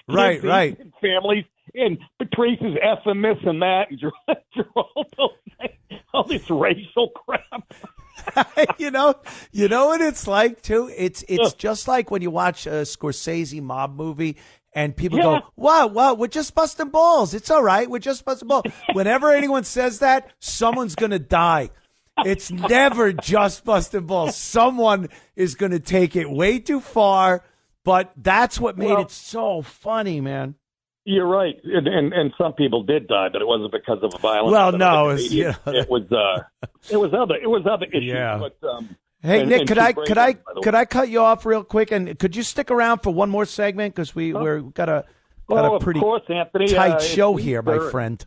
right. And families. And Patrice is effing this and that. And Giraldo, all this racial crap. You know what it's like, too? It's just like when you watch a Scorsese mob movie and people go, wow, we're just busting balls. It's all right. We're just busting balls. Whenever anyone says that, someone's going to die. It's never just busting balls. Someone is going to take it way too far, but that's what made it so funny, man. You're right, and some people did die, but it wasn't because of violence. Well, no, it was other issues. Yeah. But, hey, Nick, could I cut you off real quick, and could you stick around for one more segment because we've got a pretty tight show here, my friend.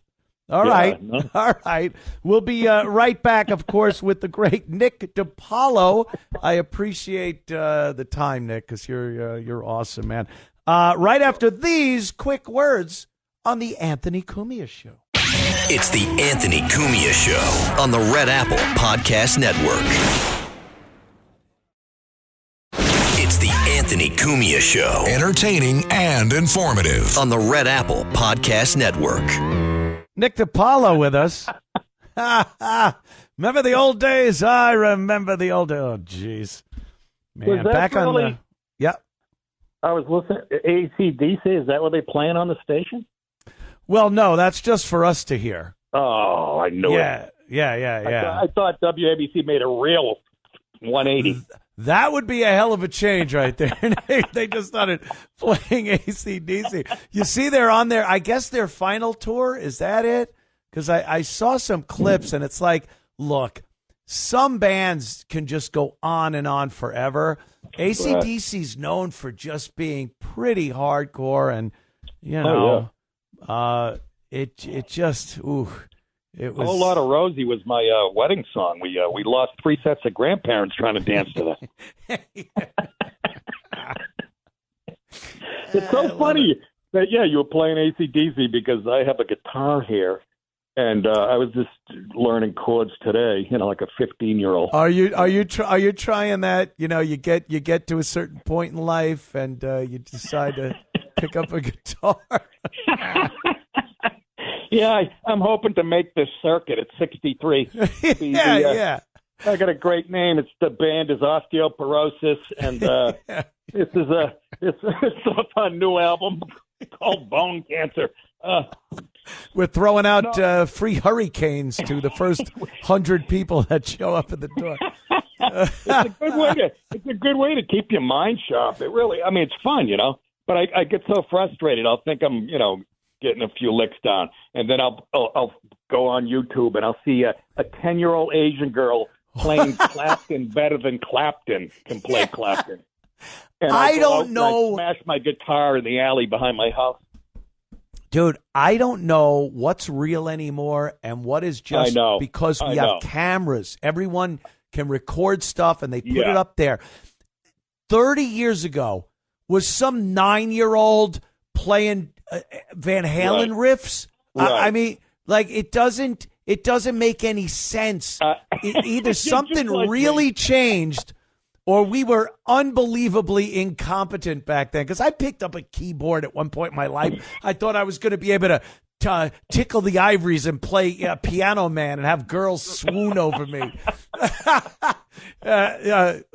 All right. We'll be right back, of course, with the great Nick DiPaolo. I appreciate the time, Nick, because you're awesome, man. Right after these quick words on the Anthony Cumia Show. It's the Anthony Cumia Show on the Red Apple Podcast Network. It's the Anthony Cumia Show. Entertaining and informative. On the Red Apple Podcast Network. Nick Di Paolo with us. Remember the old days? I remember the old days. Oh, jeez. Man, back on the... Yeah. I was listening to AC/DC. Is that what they playing on the station? Well, no, that's just for us to hear. Oh, I knew it. Yeah. I thought WABC made a real 180. That would be a hell of a change right there. They just started playing AC/DC. You see they're on their, I guess their final tour. Is that it? Because I saw some clips, and it's like, look, some bands can just go on and on forever. AC/DC's known for just being pretty hardcore, and, you know, it just, it was... A Whole Lot of Rosie was my wedding song. We lost 3 sets of grandparents trying to dance to that. It's so funny that, you were playing AC/DC because I have a guitar here, and I was just learning chords today, like a 15-year-old. Are you trying that? You get to a certain point in life, and you decide to pick up a guitar. Yeah, I'm hoping to make this circuit at 63. Yeah. I got a great name. The band is Osteoporosis, and it's off a new album called Bone Cancer. We're throwing out free hurricanes to the first 100 people that show up at the door. It's a good way to keep your mind sharp. It really, it's fun, But I get so frustrated. I'll think I'm, getting a few licks down, and then I'll go on YouTube and I'll see a 10-year-old Asian girl playing Clapton better than Clapton can play Clapton. And I don't know. I smash my guitar in the alley behind my house. Dude, I don't know what's real anymore and what is just because we have cameras. Everyone can record stuff and they put it up there. 30 years ago, was some 9-year-old playing Van Halen riffs? Right. It doesn't make any sense. Either something really changed, or we were unbelievably incompetent back then. Because I picked up a keyboard at one point in my life. I thought I was going to be able to tickle the ivories and play Piano Man and have girls swoon over me.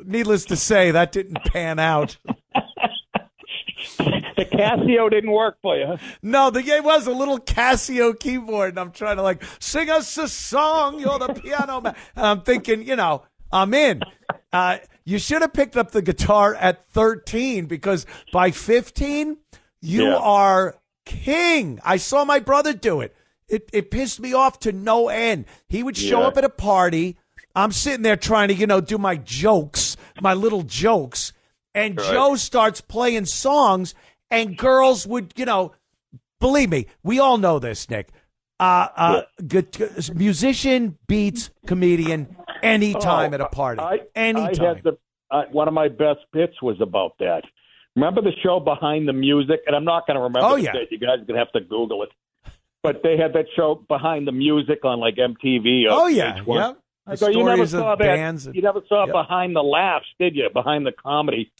Needless to say, that didn't pan out. The Casio didn't work for you. No, it was a little Casio keyboard, and I'm trying to sing us a song. You're the piano man, and I'm thinking, I'm in. You should have picked up the guitar at 13 because by 15 you are king. I saw my brother do it. It pissed me off to no end. He would show up at a party. I'm sitting there trying to do my jokes, my little jokes. And Joe starts playing songs, and girls would, believe me, we all know this, Nick. Musician beats comedian anytime at a party. Anytime. One of my best bits was about that. Remember the show Behind the Music? And I'm not going to remember the bit. You guys are going to have to Google it. But they had that show Behind the Music on MTV. Yep. So you never saw that. Bands you never saw Behind the Laughs, did you? Behind the comedy.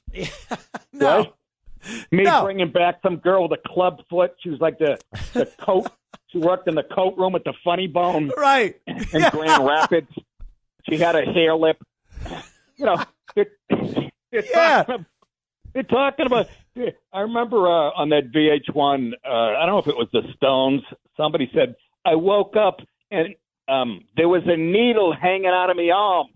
No. Right? Bringing back some girl with a club foot. She was like the coat. She worked in the coat room at the Funny Bone. Right. In Grand Rapids. She had a hair lip. They're talking about. I remember on that VH1. I don't know if it was the Stones. Somebody said, "I woke up and there was a needle hanging out of my arm."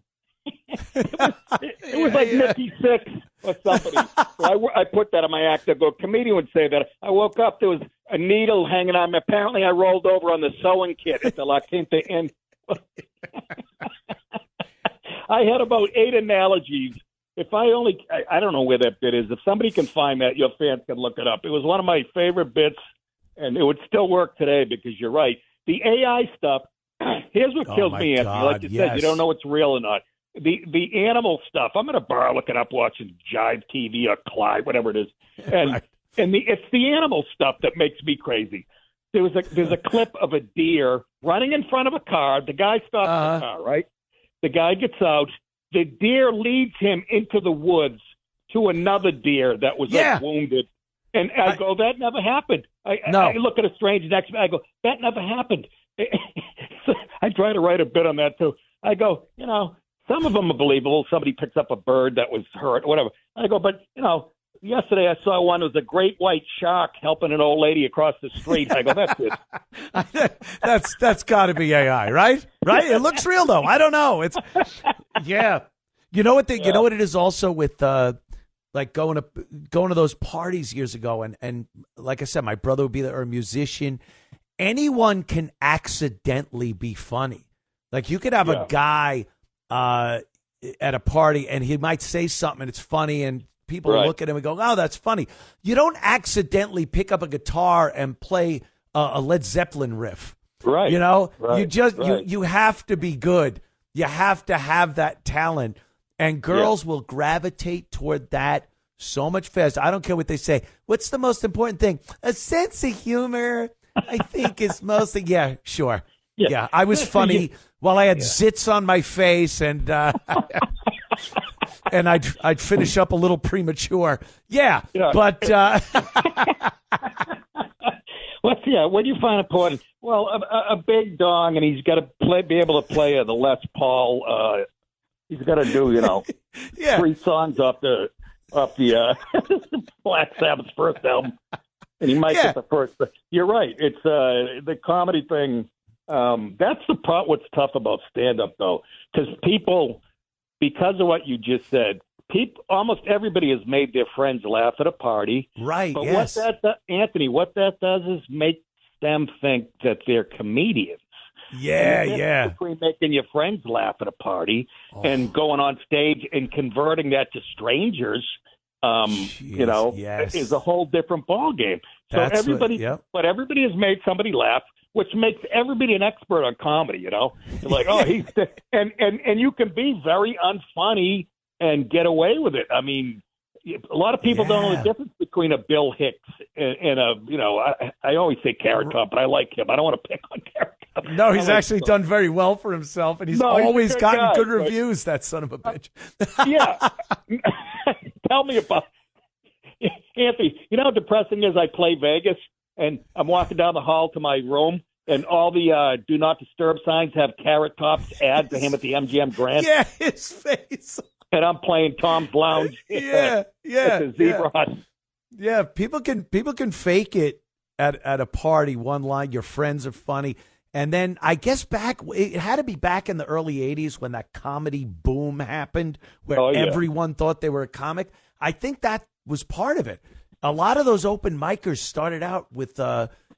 it was like Nicky Six or somebody. So I put that on my act. A comedian would say that. I woke up, there was a needle hanging on me. Apparently, I rolled over on the sewing kit at the La Quinta Inn. I had about 8 analogies. If I don't know where that bit is. If somebody can find that, your fans can look it up. It was one of my favorite bits, and it would still work today because you're right. The AI stuff, here's what kills me, Anthony. Like you said, you don't know what's real or not. The animal stuff, I'm in a bar looking up watching Jive TV or Clyde, whatever it is. And it's the animal stuff that makes me crazy. There's a clip of a deer running in front of a car. The guy stops the car, right? The guy gets out. The deer leads him into the woods to another deer that was wounded. And I go, that never happened. I look at a stranger next to me. I go, that never happened. So I try to write a bit on that, too. I go, some of them are believable. Somebody picks up a bird that was hurt, whatever. I go, but, yesterday I saw one. It was a great white shark helping an old lady across the street. I go, that's it. that's got to be AI, right? Right? It looks real, though. I don't know. It's You know what? You know what it is also with like going to those parties years ago, and like I said, my brother would be there, or a musician. Anyone can accidentally be funny. Like you could have a guy at a party, and he might say something, and it's funny, and people look at him and go, "Oh, that's funny." You don't accidentally pick up a guitar and play a Led Zeppelin riff, right? You just you have to be good. You have to have that talent, and girls will gravitate toward that so much faster. I don't care what they say. What's the most important thing? A sense of humor, I think, is mostly sure. Yeah, I was funny while I had zits on my face, and and I'd finish up a little premature. But what do you find important? Well, a big dong, and he's got to be able to play the Les Paul. He's got to do 3 songs off the Black Sabbath's first album, and he might get the first. But you're right. It's the comedy thing. That's the part. What's tough about stand-up, though, because of what you just said, almost everybody has made their friends laugh at a party. Right. But yes. Anthony, what that does is make them think that they're comedians. Yeah. Between making your friends laugh at a party and going on stage and converting that to strangers, is a whole different ballgame. So everybody has made somebody laugh, which makes everybody an expert on comedy. You're like, he's and you can be very unfunny and get away with it. I mean, a lot of people don't know the difference between a Bill Hicks and I always say Carrot Top, but I like him. I don't want to pick on Carrot Top. No, he's actually done very well for himself, and he's always gotten good reviews, that son of a bitch. Tell me about Anthony. You know how depressing it is? I play Vegas, and I'm walking down the hall to my room, and all the do not disturb signs have Carrot Top's ad to him at the MGM Grand. Yeah, his face. And I'm playing Tom's Lounge. At the Zebra Hut. Yeah, people can fake it at a party. One line, your friends are funny. And then I guess it had to be back in the early 80s when that comedy boom happened, where everyone thought they were a comic. I think that was part of it. A lot of those open micers started out with,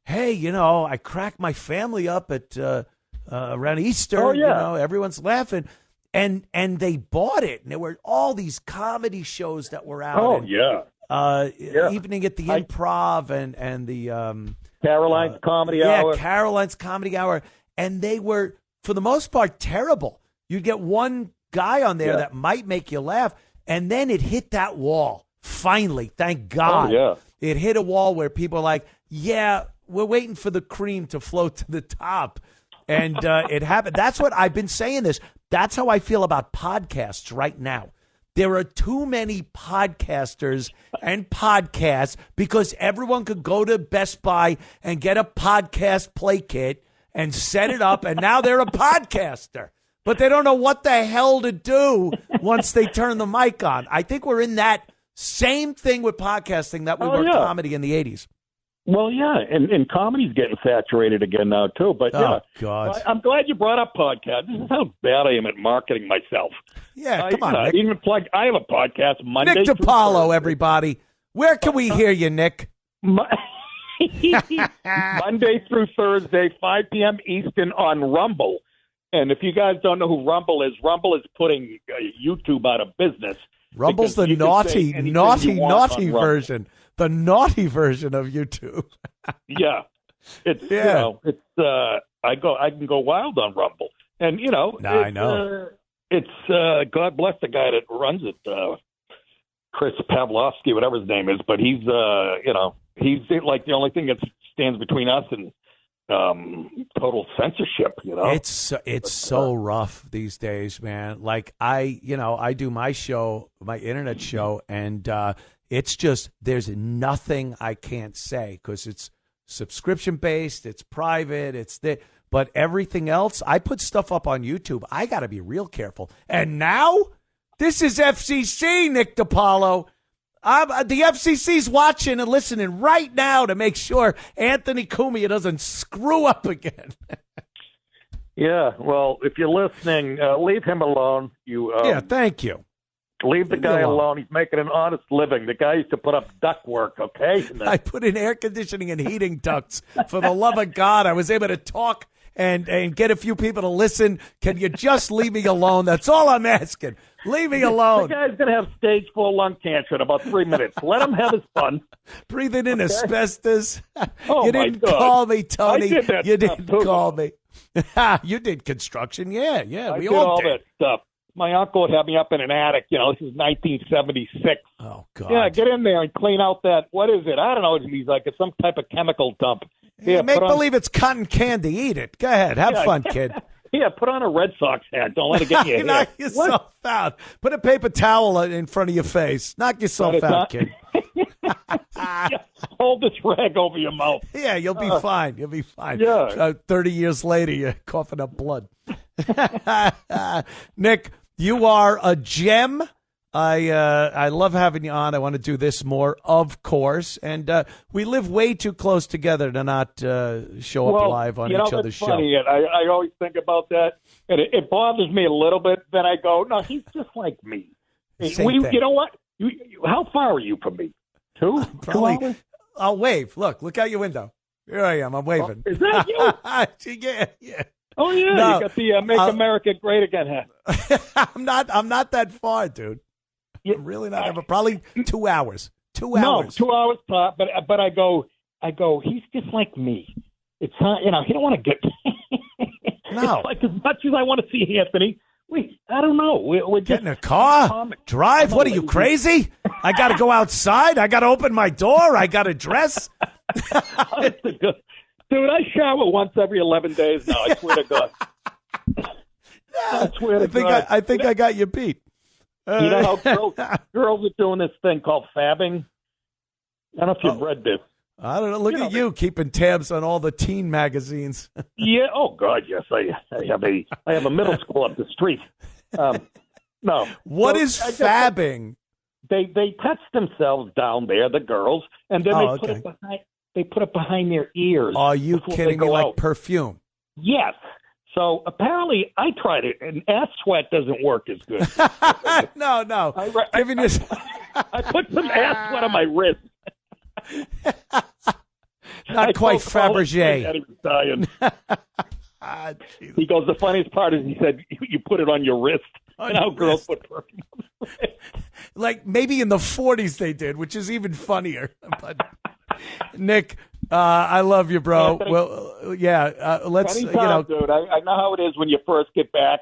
hey, I cracked my family up at around Easter. Everyone's laughing. And they bought it. And there were all these comedy shows that were out. Evening at the Improv and the Caroline's Comedy Hour. Yeah, Caroline's Comedy Hour. And they were, for the most part, terrible. You'd get one guy on there that might make you laugh, and then it hit that wall. Finally, thank God. It hit a wall where people are like, we're waiting for the cream to float to the top. And it happened. That's what I've been saying this. That's how I feel about podcasts right now. There are too many podcasters and podcasts because everyone could go to Best Buy and get a podcast play kit and set it up, and now they're a podcaster. But they don't know what the hell to do once they turn the mic on. I think we're in that same thing with podcasting that we were comedy in the 80s. Well, and comedy's getting saturated again now, too. But, God. I'm glad you brought up podcast. This is how bad I am at marketing myself. Yeah, come on, Nick. Even I have a podcast Monday Nick DiPaolo, everybody. Where can we hear you, Nick? Monday through Thursday, 5 p.m. Eastern on Rumble. And if you guys don't know who Rumble is putting YouTube out of business. Rumble's the naughty version. The naughty version of YouTube. I can go wild on Rumble, and I know it's God bless the guy that runs it, Chris Pavlovsky, whatever his name is, but he's like the only thing that stands between us and total censorship. It's so rough these days, man. Like I do my show, my internet show, and it's just there's nothing I can't say because it's subscription based, it's private, but everything else, I put stuff up on YouTube. I got to be real careful. And now, this is FCC, Nick DiPaolo. The FCC's watching and listening right now to make sure Anthony Cumia doesn't screw up again. Yeah, well, if you're listening, leave him alone. Thank you. Leave the guy alone. He's making an honest living. The guy used to put up duct work, okay? I put in air conditioning and heating ducts. For the love of God, I was able to talk and get a few people to listen. Can you just leave me alone? That's all I'm asking. Leave me alone. The guy's going to have stage 4 lung cancer in about 3 minutes. Let him have his fun. Breathing in asbestos. Oh, you didn't call me, Tony. You didn't call me. You did construction. Yeah. I We did all all did. that stuff. My uncle would have me up in an attic. This is 1976. Oh, God. Yeah, get in there and clean out that, what is it? I don't know. He's like it's some type of chemical dump. Yeah, make believe it's cotton candy. Eat it. Go ahead. Have fun, kid. Yeah, put on a Red Sox hat. Don't let it get you. Knock yourself out. Put a paper towel in front of your face. Knock yourself out, kid. Hold this rag over your mouth. Yeah, you'll be fine. You'll be fine. Yeah. 30 years later, you're coughing up blood. Nick, you are a gem. I love having you on. I want to do this more, of course. And we live way too close together to not show up live on each other's show. Funny. I always think about that. And it bothers me a little bit. Then I go, no, he's just like me. Same thing. You know what? How far are you from me? 2? Probably. 2 hours? I'll wave. Look out your window. Here I am. I'm waving. Oh, is that you? Yeah. Oh, yeah. No, you got the Make America Great Again hat. I'm not that far, dude. I'm really not. Probably 2 hours. 2 hours. No, 2 hours top. But I go. He's just like me. It's not. He don't want to get. No. It's like as much as I want to see Anthony. I don't know. We're Get in a car, drive. What are you, crazy? I got to go outside. I got to open my door. I got to dress. Dude, I shower once every 11 days now. I swear to God. I think I got you beat. You know how girls are doing this thing called fabbing? I don't know if you've read this. I don't know. Look at you keeping tabs on all the teen magazines. Yeah. Oh God, yes. I have a middle school up the street. No. What is fabbing? They touch themselves down there, the girls, and then they put it behind their ears. Are you kidding me? Like perfume? Yes. So apparently, I tried it, and ass sweat doesn't work as good. No. I put some ass sweat on my wrist. Not quite Fabergé. He goes, the funniest part is he said, you put it on your wrist. And how girls put perfume on their wrist. Like maybe in the 40s they did, which is even funnier. But Nick, I love you, bro. Anthony, well, yeah, let's, anytime, dude. I know how it is when you first get back.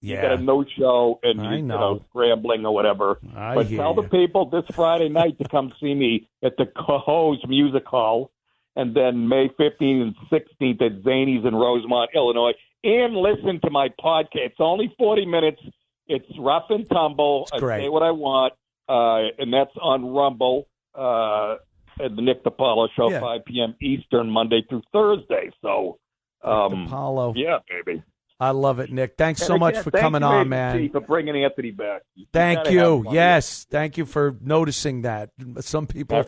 Yeah. You got a no show and you scrambling or whatever. But tell the people this Friday night to come see me at the Cohoes Music Hall, and then May 15th and 16th at Zany's in Rosemont, Illinois. And listen to my podcast. It's only 40 minutes. It's rough and tumble. I say what I want, and that's on Rumble at the Nick DiPaolo Show, 5 p.m. Eastern, Monday through Thursday. So, DiPaolo. Yeah, baby. I love it, Nick. Thanks so much for coming on, man. Thank you for bringing Anthony back. Thank you. Yes. Thank you for noticing that. Some people,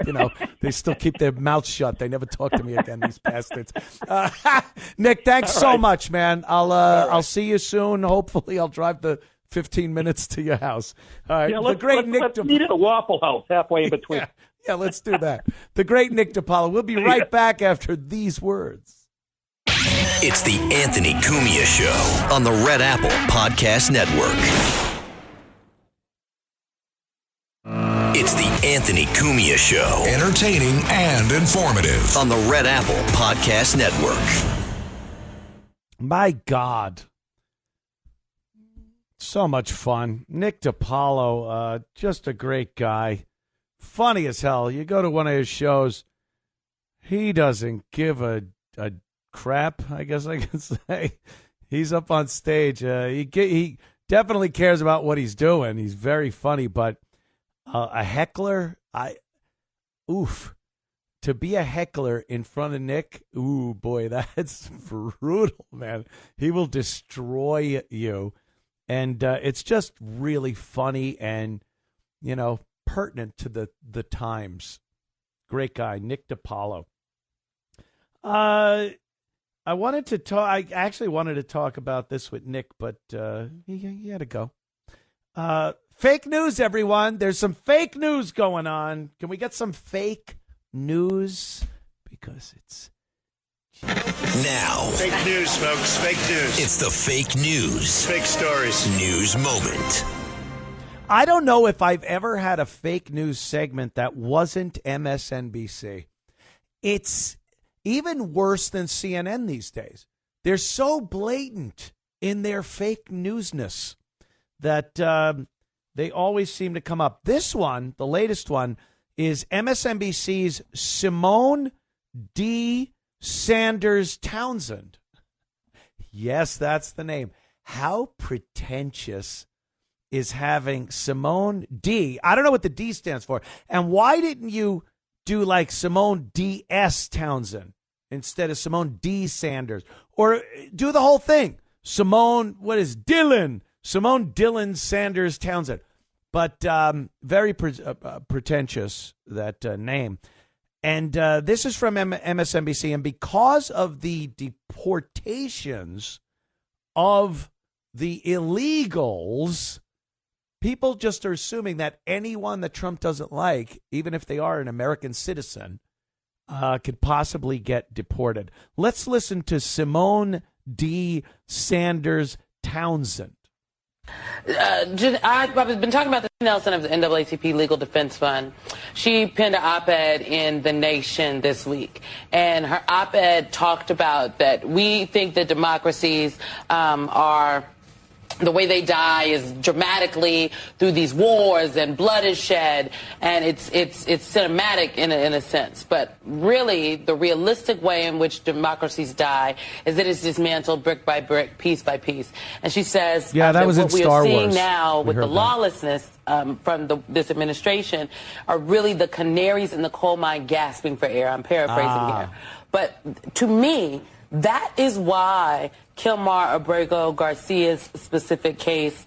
they still keep their mouths shut. They never talk to me again, these bastards. Nick, thanks so much, man. I'll see you soon. Hopefully I'll drive the 15 minutes to your house. All right. Yeah, let's meet at a Waffle House halfway in between. Yeah, let's do that. The great Nick DiPaolo. We'll be right back after these words. It's the Anthony Cumia Show on the Red Apple Podcast Network. It's the Anthony Cumia Show. Entertaining and informative. On the Red Apple Podcast Network. My God. So much fun. Nick DiPaolo, just a great guy. Funny as hell. You go to one of his shows, he doesn't give a crap, I guess I can say. He's up on stage. He definitely cares about what he's doing. He's very funny, but a heckler, to be a heckler in front of Nick, ooh, boy, that's brutal, man. He will destroy you. And it's just really funny and, pertinent to the times. Great guy, Nick Di Paolo. I actually wanted to talk about this with Nick, but he had to go. Fake news, everyone. There's some fake news going on. Can we get some fake news? Because it's now. Fake news, folks. Fake news. It's the fake news. Fake stories. News moment. I don't know if I've ever had a fake news segment that wasn't MSNBC. It's even worse than CNN these days. They're so blatant in their fake newsness that they always seem to come up. This one, the latest one, is MSNBC's Simone D. Sanders Townsend. Yes, that's the name. How pretentious is having Simone D. I don't know what the D stands for. And why didn't you do like Simone D.S. Townsend instead of Simone D. Sanders? Or do the whole thing. Simone Dillon Sanders Townsend. But very pretentious, that name. And this is from MSNBC. And because of the deportations of the illegals, people just are assuming that anyone that Trump doesn't like, even if they are an American citizen, could possibly get deported. Let's listen to Simone D. Sanders Townsend. I've been talking about the Nelson of the NAACP Legal Defense Fund. She penned an op-ed in The Nation this week, and her op-ed talked about that we think that democracies are... The way they die is dramatically through these wars and blood is shed, and it's cinematic in a sense. But really, the realistic way in which democracies die is that it's dismantled brick by brick, piece by piece. And she says, that was what in we Star are seeing Wars. now with the that. lawlessness from this administration are really the canaries in the coal mine gasping for air. I'm paraphrasing here. But to me, that is why Kilmar Abrego Garcia's specific case,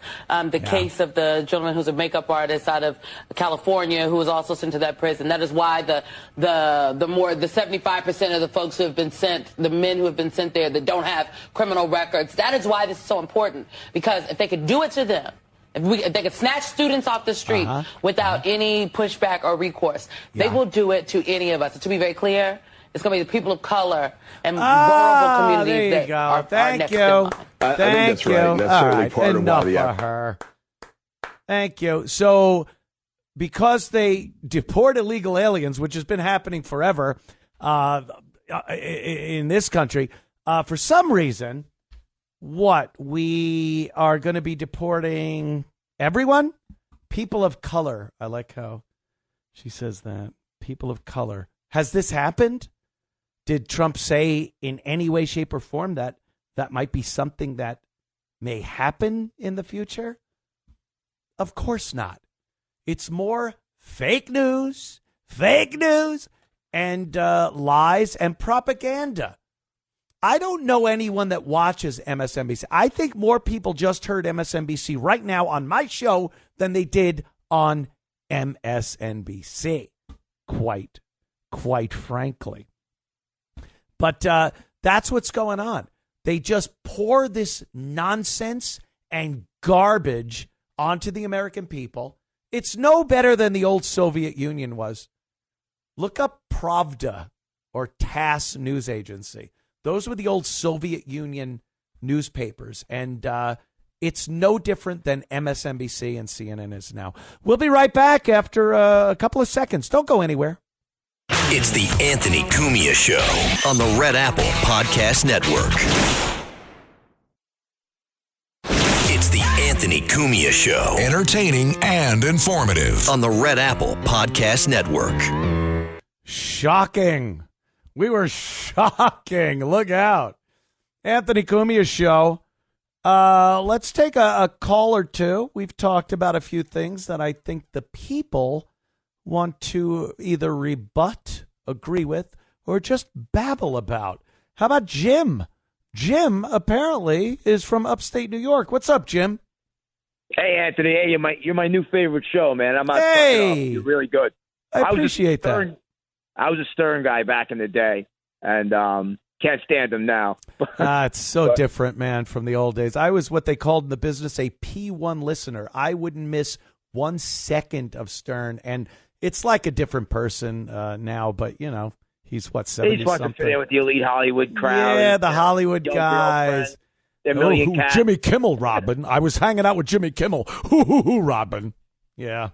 case of the gentleman who's a makeup artist out of California who was also sent to that prison. That is why the 75% of the folks who have been sent, the men who have been sent there that don't have criminal records, that is why this is so important. Because if they could do it to them, if they could snatch students off the street without any pushback or recourse, they will do it to any of us. And to be very clear, it's going to be the people of color and vulnerable communities that are next in line. I think that's right. And that's certainly part of why the her. Thank you. So, because they deport illegal aliens, which has been happening forever in this country, for some reason, we are going to be deporting everyone? People of color. I like how she says that. People of color. Has this happened? Did Trump say in any way, shape, or form that that might be something that may happen in the future? Of course not. It's more fake news, and lies and propaganda. I don't know anyone that watches MSNBC. I think more people just heard MSNBC right now on my show than they did on MSNBC, quite frankly. But that's what's going on. They just pour this nonsense and garbage onto the American people. It's no better than the old Soviet Union was. Look up Pravda or TASS news agency. Those were the old Soviet Union newspapers. And it's no different than MSNBC and CNN is now. We'll be right back after a couple of seconds. Don't go anywhere. It's the Anthony Cumia Show on the Red Apple Podcast Network. It's the Anthony Cumia Show. Entertaining and informative. On the Red Apple Podcast Network. Shocking. We were shocking. Look out. Anthony Cumia show. Let's take a call or two. We've talked about a few things that I think the people want to either rebut, agree with, or just babble about. How about Jim? Jim apparently is from upstate New York. What's up, Jim? Hey, Anthony. Hey, you're my new favorite show, man. I'm not Hey. fucking off. You're really good. I appreciate that. I was a Stern guy back in the day, and can't stand him now. It's so different, man, from the old days. I was what they called in the business a P1 listener. I wouldn't miss 1 second of Stern, and it's like a different person now, but, you know, he's what, 70-something? He's supposed to fit in with the elite Hollywood crowd. Yeah, the Hollywood guys. Jimmy Kimmel, Robin. I was hanging out with Jimmy Kimmel. Hoo, Robin. Yeah.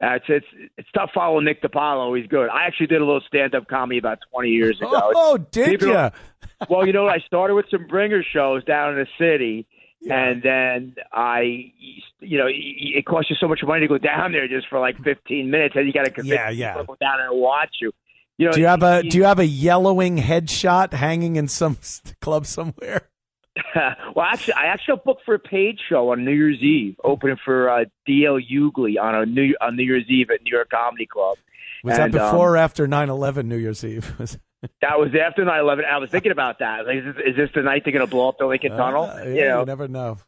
It's tough following Nick Di Paolo. He's good. I actually did a little stand-up comedy about 20 years ago. Oh, did you? Well, you know, I started with some bringer shows down in the city, and then it costs you so much money to go down there just for like 15 minutes, and you got to convince people to go down there and watch you. You know, do you have a yellowing headshot hanging in some club somewhere? Well, actually, I booked for a paid show on New Year's Eve, opening for D.L. Hughley on New Year's Eve at New York Comedy Club. Was that before or after 9/11 New Year's Eve? That was after 9/11. I was thinking about that. Like, is this the night they're going to blow up the Lincoln Tunnel? You never know.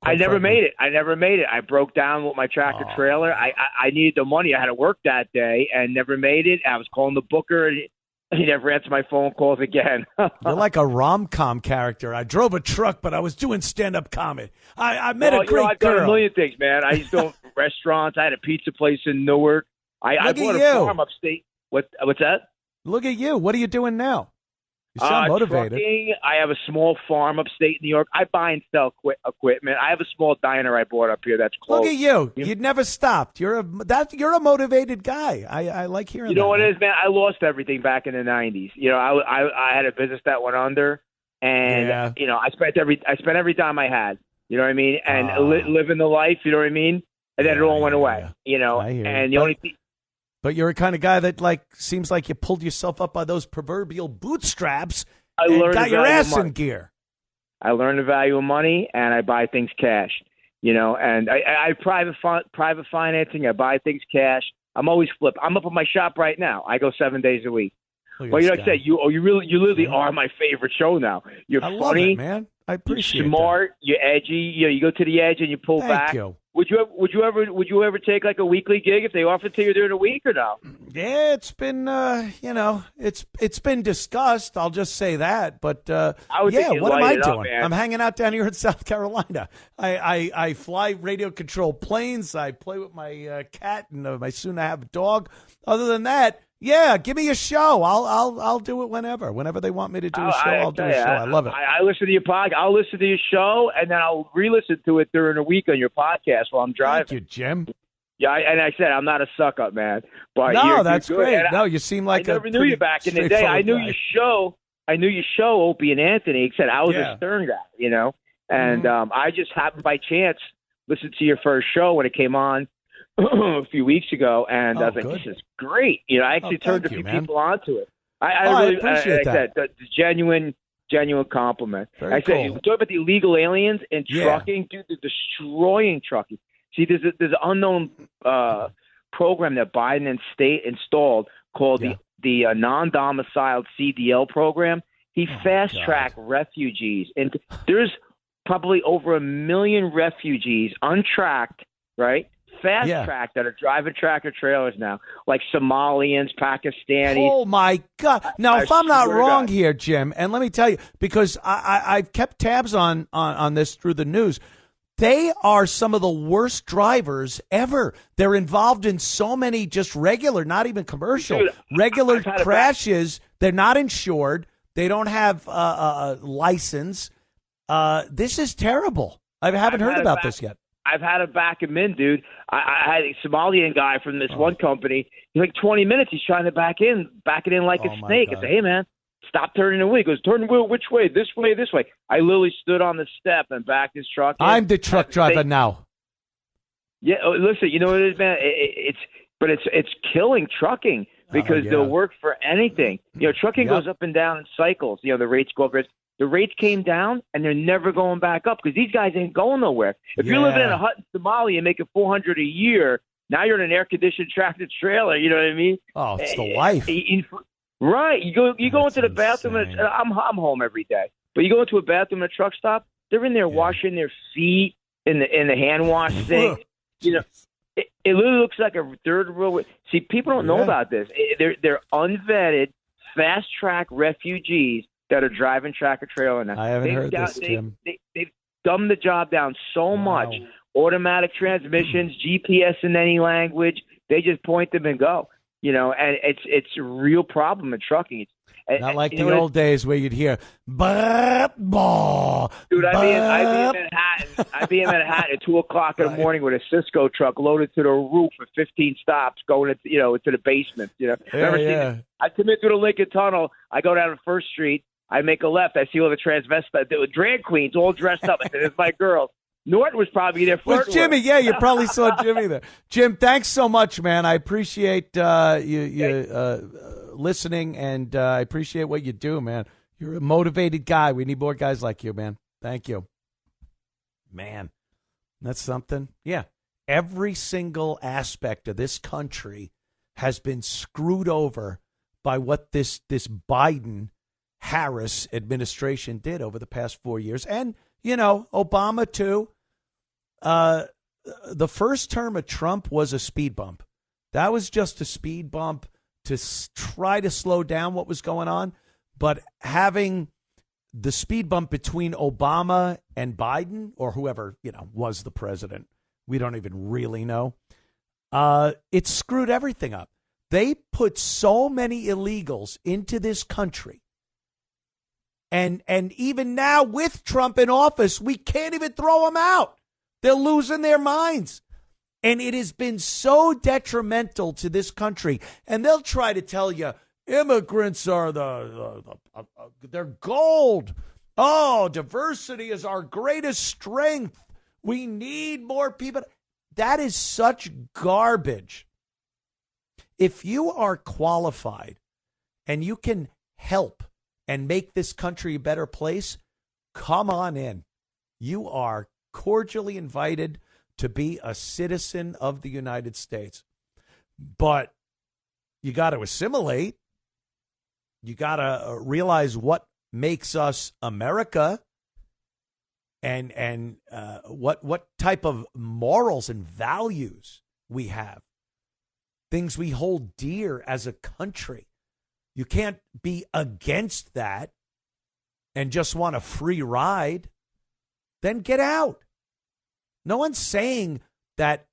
I never made it. I broke down with my tractor trailer. I needed the money. I had to work that day and never made it. I was calling the booker, and he never answered my phone calls again. You're like a rom-com character. I drove a truck, but I was doing stand-up comedy. I met a great I've girl. done a million things, man. I used to go to restaurants. I had a pizza place in Newark. I bought a farm upstate. What's that? Look at you. What are you doing now? You sound motivated. Trucking. I have a small farm upstate New York. I buy and sell equipment. I have a small diner I bought up here that's closed. Look at you. You'd never stopped. You're a motivated guy. I like hearing that. You know what it is, man? I lost everything back in the 90s. You know, I had a business that went under, and you know, I spent every dime I had. You know what I mean? And living the life. You know what I mean? And then it all went away. You know, and the only thing. But you're a kind of guy that seems like you pulled yourself up by those proverbial bootstraps and got your ass in gear. I learned the value of money, and I buy things cash. You know, and I private financing. I buy things cash. I'm always flip. I'm up at my shop right now. I go 7 days a week. Well, like I said, you literally are my favorite show now. You're funny, love it, man. I appreciate you're smart. You're edgy. You know, you go to the edge and you pull back. Thank you. Would you ever take like a weekly gig if they offered to you during the week or no? Yeah, it's been it's been discussed. I'll just say that. But what am I doing? I'm hanging out down here in South Carolina. I fly radio controlled planes. I play with my cat and my soon to have dog. Other than that, yeah, give me a show. I'll do it whenever they want me to do a show. I'll do a show. I love it. I listen to your podcast. I'll listen to your show, and then I'll re-listen to it during the week on your podcast while I'm driving. Thank you, Jim. Yeah, and I said I'm not a suck up, man. But no, that's you're great. And No, you seem like I never knew you back in the day. I knew your show. Opie and Anthony. Except I was a Stern guy, you know, and I just happened by chance listen to your first show when it came on a few weeks ago, and I was like, "This is great." You know, I actually turned a few people onto it. I really appreciate that. The genuine compliment. Very said, cool. you talk about the illegal aliens and trucking, dude. They're destroying trucking. See, there's an unknown program that Biden and state installed called the non-domiciled CDL program. He fast-tracked refugees, and there's probably over 1 million refugees untracked, right? Fast-tracked that are driving tractor trailers now, like Somalians, Pakistanis. Oh, my God. Now, if I'm not wrong here, Jim, and let me tell you, because I've kept tabs on this through the news, they are some of the worst drivers ever. They're involved in so many just regular, not even commercial, regular crashes. They're not insured. They don't have a license. This is terrible. I haven't heard about this yet. I've had to back him in, dude. I had a Somalian guy from this one company. He's like 20 minutes. He's trying to back it in like a snake. I say, hey, man, stop turning the wheel. He goes, turn the wheel which way? This way, this way. I literally stood on the step and backed his truck in. I'm the truck driver now. Yeah, listen, you know what it is, man? It's killing trucking. because they'll work for anything. Trucking goes up and down in cycles. The rates go up. The rates came down, and they're never going back up because these guys ain't going nowhere. If you're living in a hut in Somalia and making $400 a year, now you're in an air-conditioned tractor trailer. You know what I mean? Oh, it's the life. Right. You go into the bathroom, and I'm home every day. But you go into a bathroom at a truck stop, they're in there washing their feet in the hand wash thing. It literally looks like a third world. See, people don't know about this. They're unvetted, fast-track refugees that are driving tractor trailer now. I haven't heard this, Jim. They've dumbed the job down so much. Automatic transmissions, GPS in any language. They just point them and go. And it's a real problem in trucking. Not like the old days where you'd hear, bah, bah, dude, I'd be in Manhattan at 2 o'clock in the morning with a Cisco truck loaded to the roof for 15 stops going into the basement. I come in through the Lincoln Tunnel. I go down to First Street. I make a left. I see all the transvestites, the drag queens all dressed up. I said, it's my girls. Norton was probably there flirting with Jimmy. Yeah, you probably saw Jimmy there. Jim, thanks so much, man. I appreciate you listening, and I appreciate what you do, man. You're a motivated guy. We need more guys like you, man. Thank you. Man, that's something. Yeah, every single aspect of this country has been screwed over by what this Biden-Harris administration did over the past 4 years. And, Obama, too. The first term of Trump was a speed bump. That was just a speed bump to try to slow down what was going on. But having the speed bump between Obama and Biden, or whoever, was the president, we don't even really know, it screwed everything up. They put so many illegals into this country. And even now with Trump in office, we can't even throw them out. They're losing their minds. And it has been so detrimental to this country. And they'll try to tell you immigrants are they're gold. Oh, diversity is our greatest strength. We need more people. That is such garbage. If you are qualified and you can help and make this country a better place, come on in. You are cordially invited to be a citizen of the United States. But you got to assimilate. You got to realize what makes us America and what type of morals and values we have, things we hold dear as a country. You can't be against that and just want a free ride. Then get out. No one's saying that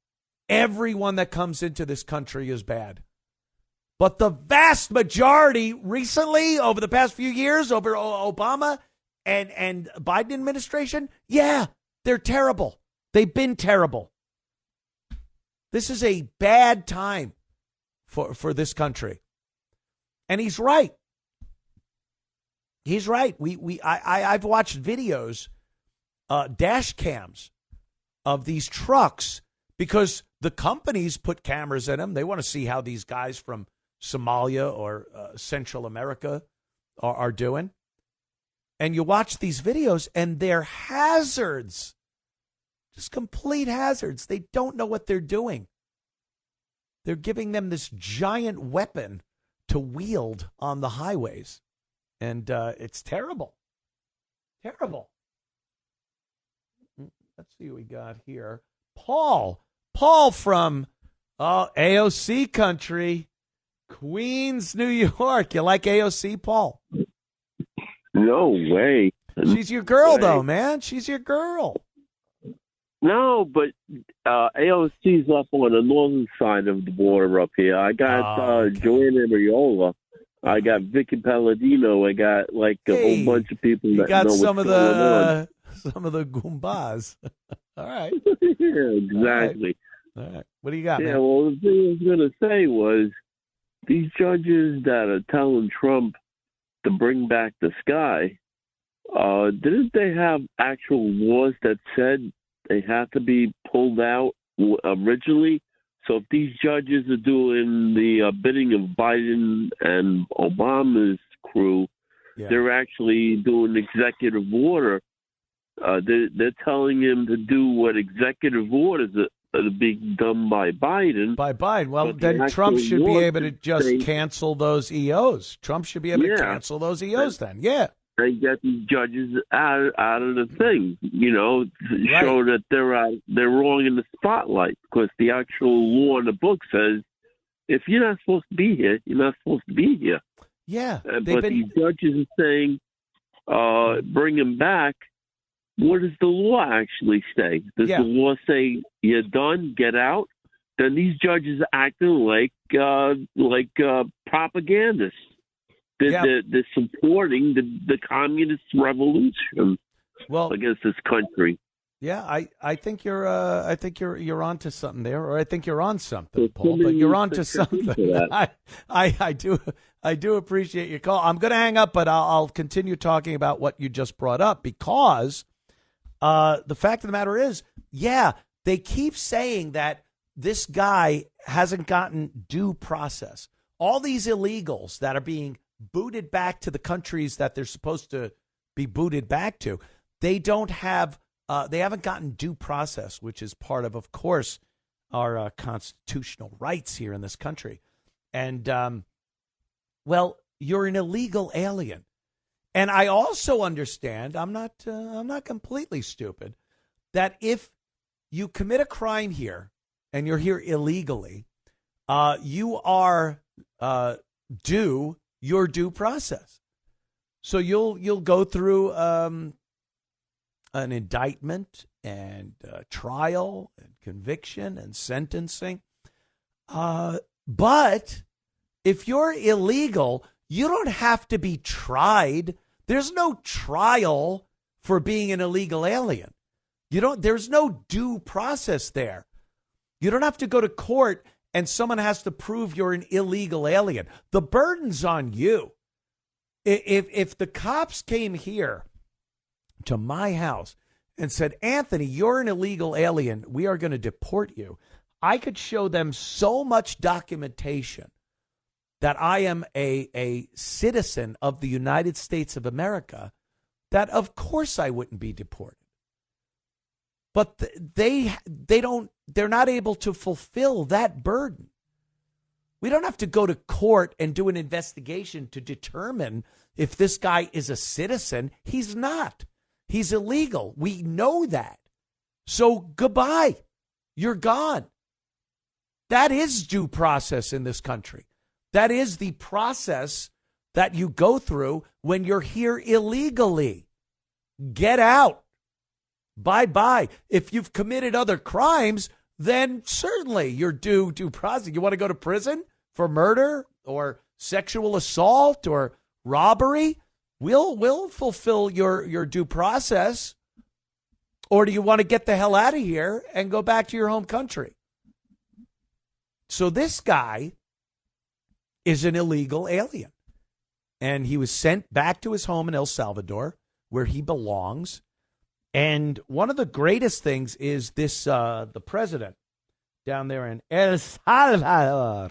everyone that comes into this country is bad. But the vast majority recently, over the past few years, over Obama and Biden administration, they're terrible. They've been terrible. This is a bad time for this country. And he's right. He's right. I've watched videos, dash cams of these trucks because the companies put cameras in them. They want to see how these guys from Somalia or Central America are doing. And you watch these videos and they're hazards, just complete hazards. They don't know what they're doing. They're giving them this giant weapon to wield on the highways. And it's terrible. Terrible. Let's see what we got here. Paul from AOC country, Queens, New York. You like AOC, Paul? No way. She's your girl, though, man. She's your girl. No, but AOC's up on the northern side of the border up here. I got Joanna Mariola. I got Vicky Palladino. I got a whole bunch of people that know what's going on. Some of the Goombas. All right. Yeah, exactly. All right. What do you got, man? Yeah, well, the thing I was going to say was these judges that are telling Trump to bring back the sky, didn't they have actual laws that said they have to be pulled out originally So if these judges are doing the bidding of Biden and Obama's crew, they're actually doing executive order. They're telling him to do what executive orders are being done by Biden. Well, then Trump should be able to just cancel those EOs. Trump should be able to cancel those EOs then. Yeah. They get these judges out of the thing, show that they're wrong in the spotlight, because the actual law in the book says if you're not supposed to be here, you're not supposed to be here. Yeah. But these judges are saying, bring him back. What does the law actually say? Does the law say you're done, get out? Then these judges are acting like propagandists. They're supporting the communist revolution against this country. Yeah, I think you're onto something there, or I think you're on something, Paul. But you're onto something. I do appreciate your call. I'm going to hang up, but I'll continue talking about what you just brought up, because the fact of the matter is, they keep saying that this guy hasn't gotten due process. All these illegals that are being booted back to the countries that they're supposed to be booted back to, they haven't gotten due process, which is part of course, our constitutional rights here in this country. And, you're an illegal alien. And I also understand, I'm not completely stupid, that if you commit a crime here and you're here illegally, you are due your due process. So you'll go through an indictment and trial and conviction and sentencing. But if you're illegal, you don't have to be tried. There's no trial for being an illegal alien. There's no due process there. You don't have to go to court and someone has to prove you're an illegal alien. The burden's on you. If the cops came here to my house and said, Anthony, you're an illegal alien, we are going to deport you, I could show them so much documentation that I am a citizen of the United States of America that of course I wouldn't be deported. But they're not able to fulfill that burden. We don't have to go to court and do an investigation to determine if this guy is a citizen. He's not. He's illegal. We know that. So goodbye. You're gone. That is due process in this country. That is the process that you go through when you're here illegally. Get out. Bye-bye. If you've committed other crimes, then certainly you're due process. You want to go to prison for murder or sexual assault or robbery? We'll fulfill your due process. Or do you want to get the hell out of here and go back to your home country? So this guy is an illegal alien. And he was sent back to his home in El Salvador, where he belongs. And one of the greatest things is this, the president down there in El Salvador.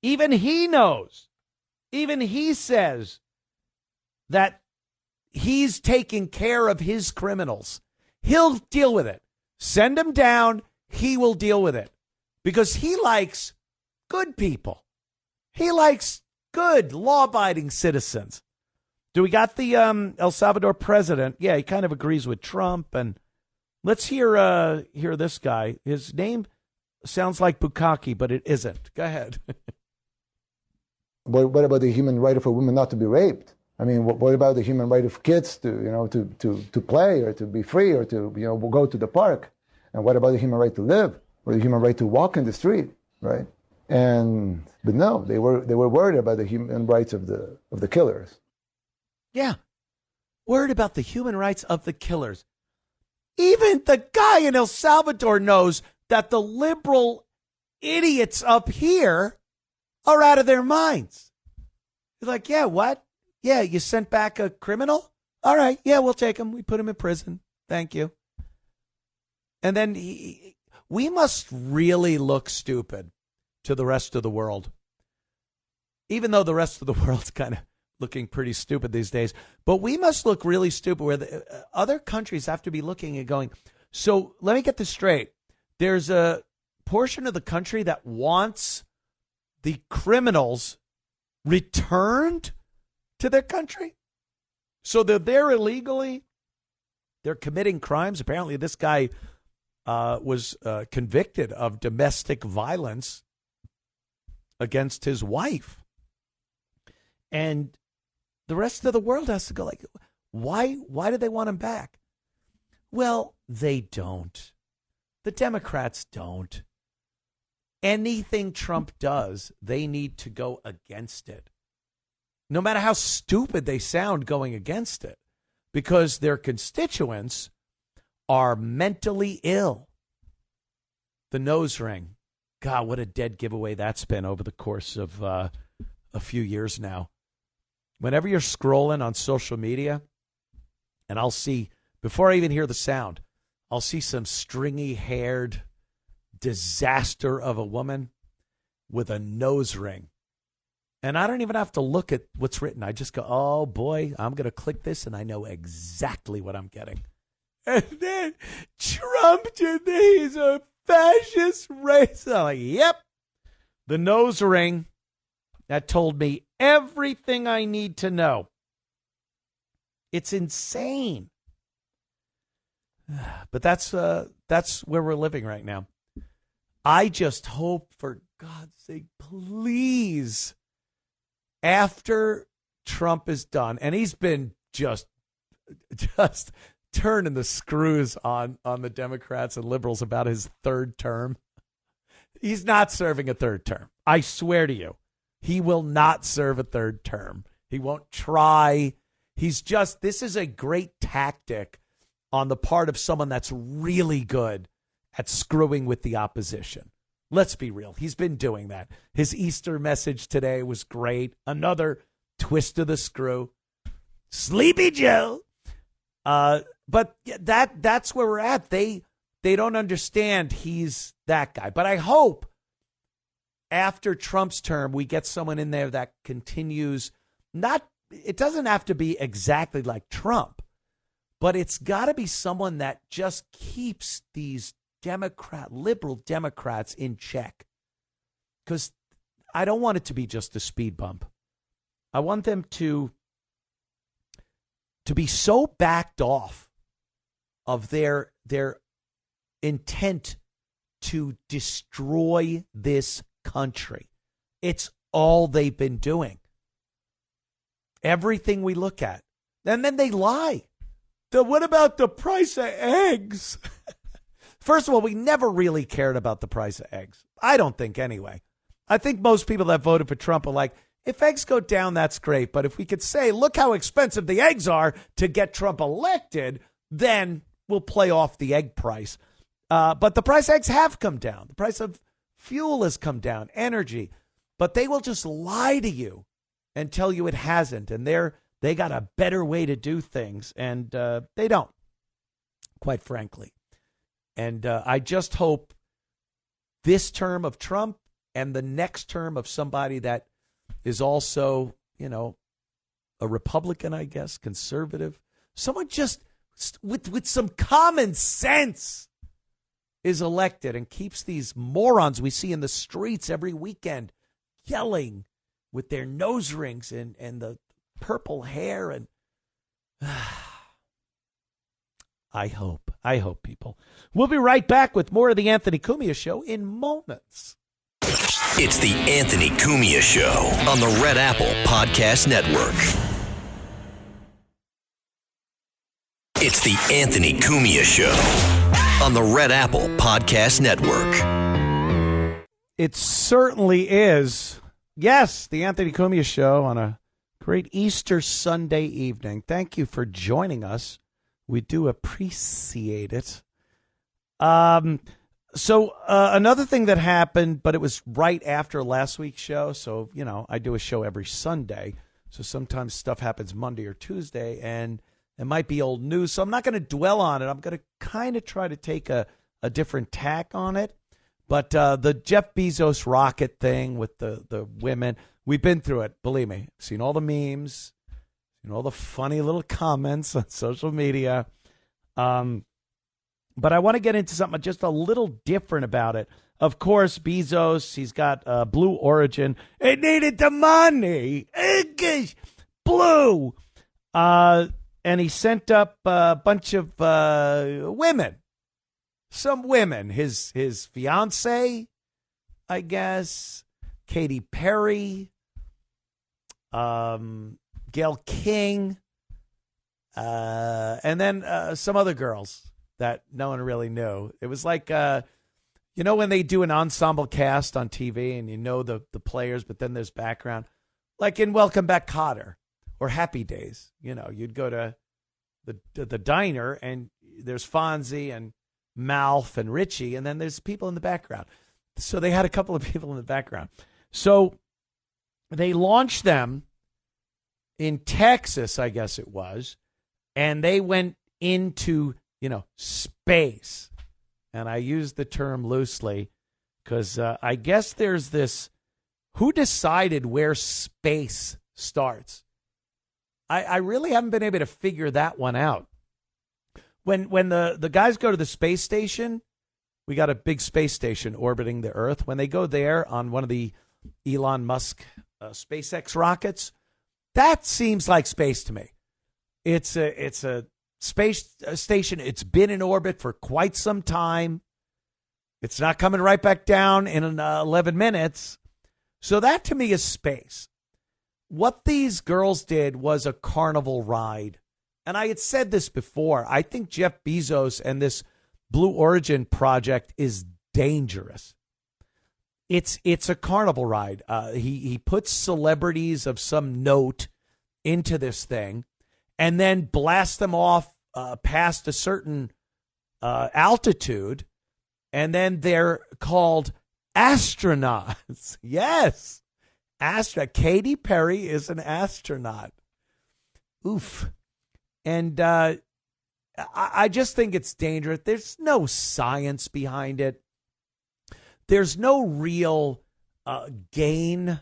Even he knows, even he says that he's taking care of his criminals. He'll deal with it. Send him down. He will deal with it because he likes good people. He likes good law-abiding citizens. Do we got the El Salvador president? Yeah, he kind of agrees with Trump. And let's hear this guy. His name sounds like Bukaki, but it isn't. Go ahead. What about the human right for women not to be raped? I mean, what about the human right of kids to play or to be free or to go to the park? And what about the human right to live or the human right to walk in the street, right? But no, they were worried about the human rights of the killers. Yeah, worried about the human rights of the killers. Even the guy in El Salvador knows that the liberal idiots up here are out of their minds. He's like, yeah, what? Yeah, you sent back a criminal? All right, yeah, we'll take him. We put him in prison. Thank you. And then we must really look stupid to the rest of the world, even though the rest of the world's kind of looking pretty stupid these days. But we must look really stupid where the other countries have to be looking and going, so let me get this straight. There's a portion of the country that wants the criminals returned to their country. So they're there illegally. They're committing crimes. Apparently this guy was convicted of domestic violence against his wife. And the rest of the world has to go like, why do they want him back? Well, they don't. The Democrats don't. Anything Trump does, they need to go against it. No matter how stupid they sound going against it, because their constituents are mentally ill. The nose ring. God, what a dead giveaway that's been over the course of a few years now. Whenever you're scrolling on social media, and I'll see, before I even hear the sound, I'll see some stringy-haired disaster of a woman with a nose ring. And I don't even have to look at what's written. I just go, oh, boy, I'm going to click this, and I know exactly what I'm getting. And then Trump today is a fascist racist. I'm like, yep. The nose ring that told me everything I need to know. It's insane. But that's where we're living right now. I just hope, for God's sake, please, after Trump is done, and he's been just turning the screws on the Democrats and liberals about his third term. He's not serving a third term. I swear to you, he will not serve a third term. He won't try. This is a great tactic on the part of someone that's really good at screwing with the opposition. Let's be real. He's been doing that. His Easter message today was great. Another twist of the screw. Sleepy Joe. But that's where we're at. They don't understand he's that guy. But I hope after Trump's term, we get someone in there that continues. It doesn't have to be exactly like Trump, but it's got to be someone that just keeps these liberal Democrats in check. Because I don't want it to be just a speed bump. I want them to be so backed off of their intent to destroy this country. It's all they've been doing. Everything we look at. And then they lie. What about the price of eggs? First of all, we never really cared about the price of eggs. I don't think anyway. I think most people that voted for Trump are like, if eggs go down, that's great. But if we could say, look how expensive the eggs are to get Trump elected, then we'll play off the egg price. But the price of eggs have come down. The price of fuel has come down, energy. But they will just lie to you and tell you it hasn't. And they got a better way to do things. And they don't, quite frankly. And I just hope this term of Trump and the next term of somebody that is also, a Republican, I guess, conservative, someone just with some common sense is elected and keeps these morons we see in the streets every weekend yelling with their nose rings and the purple hair. And I hope, people. We'll be right back with more of the Anthony Cumia Show in moments. It's the Anthony Cumia Show on the Red Apple Podcast Network. It's the Anthony Cumia Show on the Red Apple Podcast Network. It certainly is. Yes, the Anthony Cumia Show on a great Easter Sunday evening. Thank you for joining us. We do appreciate it. So another thing that happened, but it was right after last week's show. So, I do a show every Sunday. So sometimes stuff happens Monday or Tuesday, and it might be old news. So I'm not going to dwell on it. I'm going to kind of try to take a a different tack on it. But the Jeff Bezos rocket thing with the women, we've been through it. Believe me, seen all the memes, seen all the funny little comments on social media. But I want to get into something just a little different about it. Of course, Bezos, he's got Blue Origin. It needed the money. Blue. And he sent up a bunch of women. Some women. His fiancée, I guess. Katy Perry. Gayle King. And then some other girls that no one really knew. It was like, when they do an ensemble cast on TV and the players, but then there's background. Like in Welcome Back, Kotter or Happy Days. You'd go to the diner and there's Fonzie and Malf and Richie, and then there's people in the background. So they had a couple of people in the background. So they launched them in Texas, I guess it was, and they went into space. And I use the term loosely because I guess there's this, who decided where space starts? I really haven't been able to figure that one out. When the guys go to the space station, we got a big space station orbiting the Earth. When they go there on one of the Elon Musk SpaceX rockets, that seems like space to me. It's a space station. It's been in orbit for quite some time. It's not coming right back down in 11 minutes. So that to me is space. What these girls did was a carnival ride. And I had said this before. I think Jeff Bezos and this Blue Origin project is dangerous. It's a carnival ride. He puts celebrities of some note into this thing and then blasts them off past a certain altitude. And then they're called astronauts. Yes. Katy Perry is an astronaut. Oof. And I just think it's dangerous. There's no science behind it. There's no real gain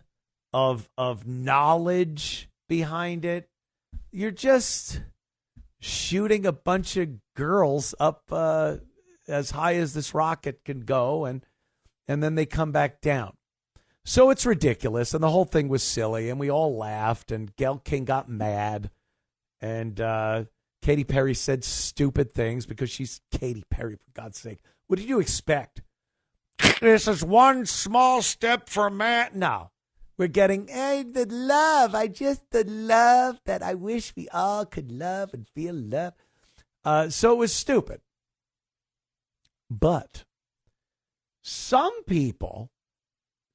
of knowledge behind it. You're just shooting a bunch of girls up as high as this rocket can go, and then they come back down. So it's ridiculous, and the whole thing was silly, and we all laughed, and Gayle King got mad, and Katy Perry said stupid things because she's Katy Perry, for God's sake. What did you expect? This is one small step for man. No, we're getting the love. The love that I wish we all could love and feel love. So it was stupid. But some people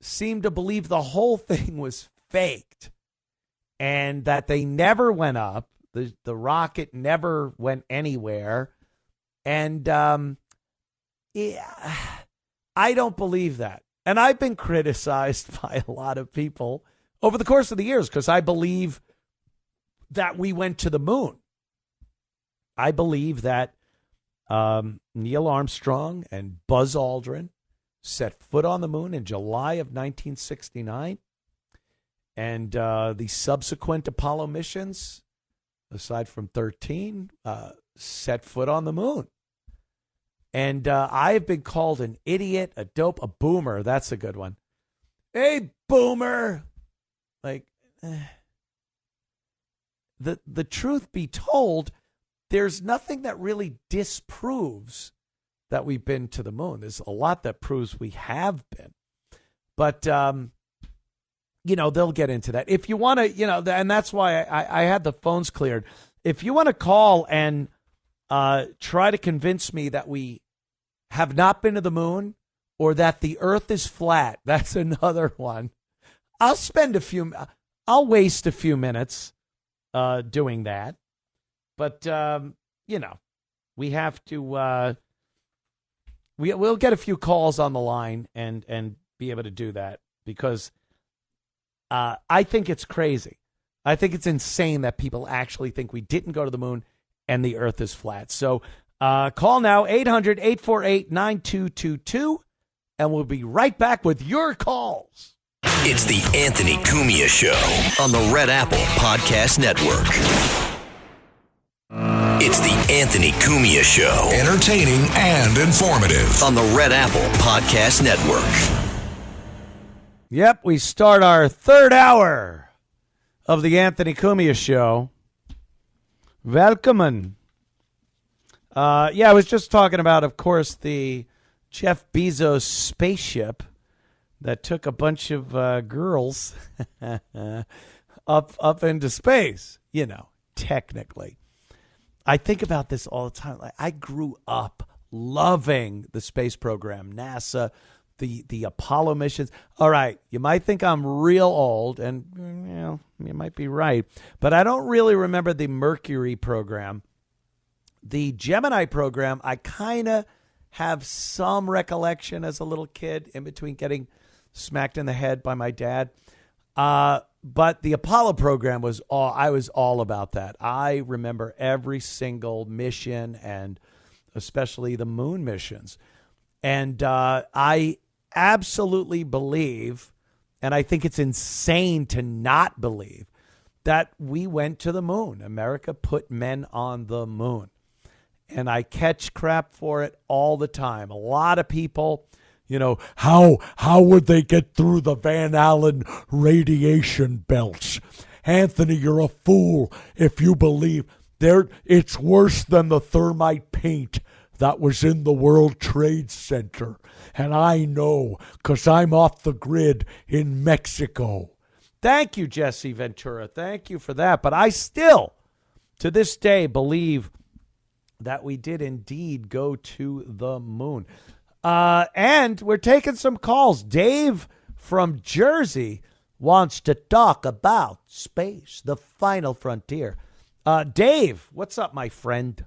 seem to believe the whole thing was faked and that they never went up. The rocket never went anywhere. And I don't believe that. And I've been criticized by a lot of people over the course of the years because I believe that we went to the moon. I believe that Neil Armstrong and Buzz Aldrin set foot on the moon in July of 1969. And the subsequent Apollo missions, aside from 13, set foot on the moon. And I've been called an idiot, a dope, a boomer. That's a good one. Hey, boomer. Like, the truth be told, there's nothing that really disproves that we've been to the moon. There's a lot that proves we have been. But, they'll get into that. If you want to, and that's why I had the phones cleared. If you want to call and try to convince me that we have not been to the moon or that the earth is flat, that's another one. I'll waste a few minutes doing that. But, we have to, we'll get a few calls on the line and be able to do that because I think it's crazy. I think it's insane that people actually think we didn't go to the moon and the earth is flat. So Call now, 800-848-9222, and we'll be right back with your calls. It's the Anthony Cumia Show on the Red Apple Podcast Network. It's the Anthony Cumia Show. Entertaining and informative. On the Red Apple Podcast Network. Yep, we start our third hour of the Anthony Cumia Show. Welcome. I was just talking about, of course, the Jeff Bezos spaceship that took a bunch of girls up into space, technically. I think about this all the time. Like, I grew up loving the space program, NASA, the Apollo missions. All right, you might think I'm real old, and you might be right, but I don't really remember the Mercury program. The Gemini program, I kind of have some recollection as a little kid in between getting smacked in the head by my dad. But the Apollo program I was all about that. I remember every single mission, and especially the moon missions. And I absolutely believe, and I think it's insane to not believe, that we went to the moon. America put men on the moon. And I catch crap for it all the time. A lot of people, how would they get through the Van Allen radiation belts? Anthony, you're a fool if you believe it's worse than the thermite paint that was in the World Trade Center. And I know, because I'm off the grid in Mexico. Thank you, Jesse Ventura. Thank you for that. But I still, to this day, believe that we did indeed go to the moon. And we're taking some calls. Dave from Jersey wants to talk about space, the final frontier. Dave, what's up, my friend?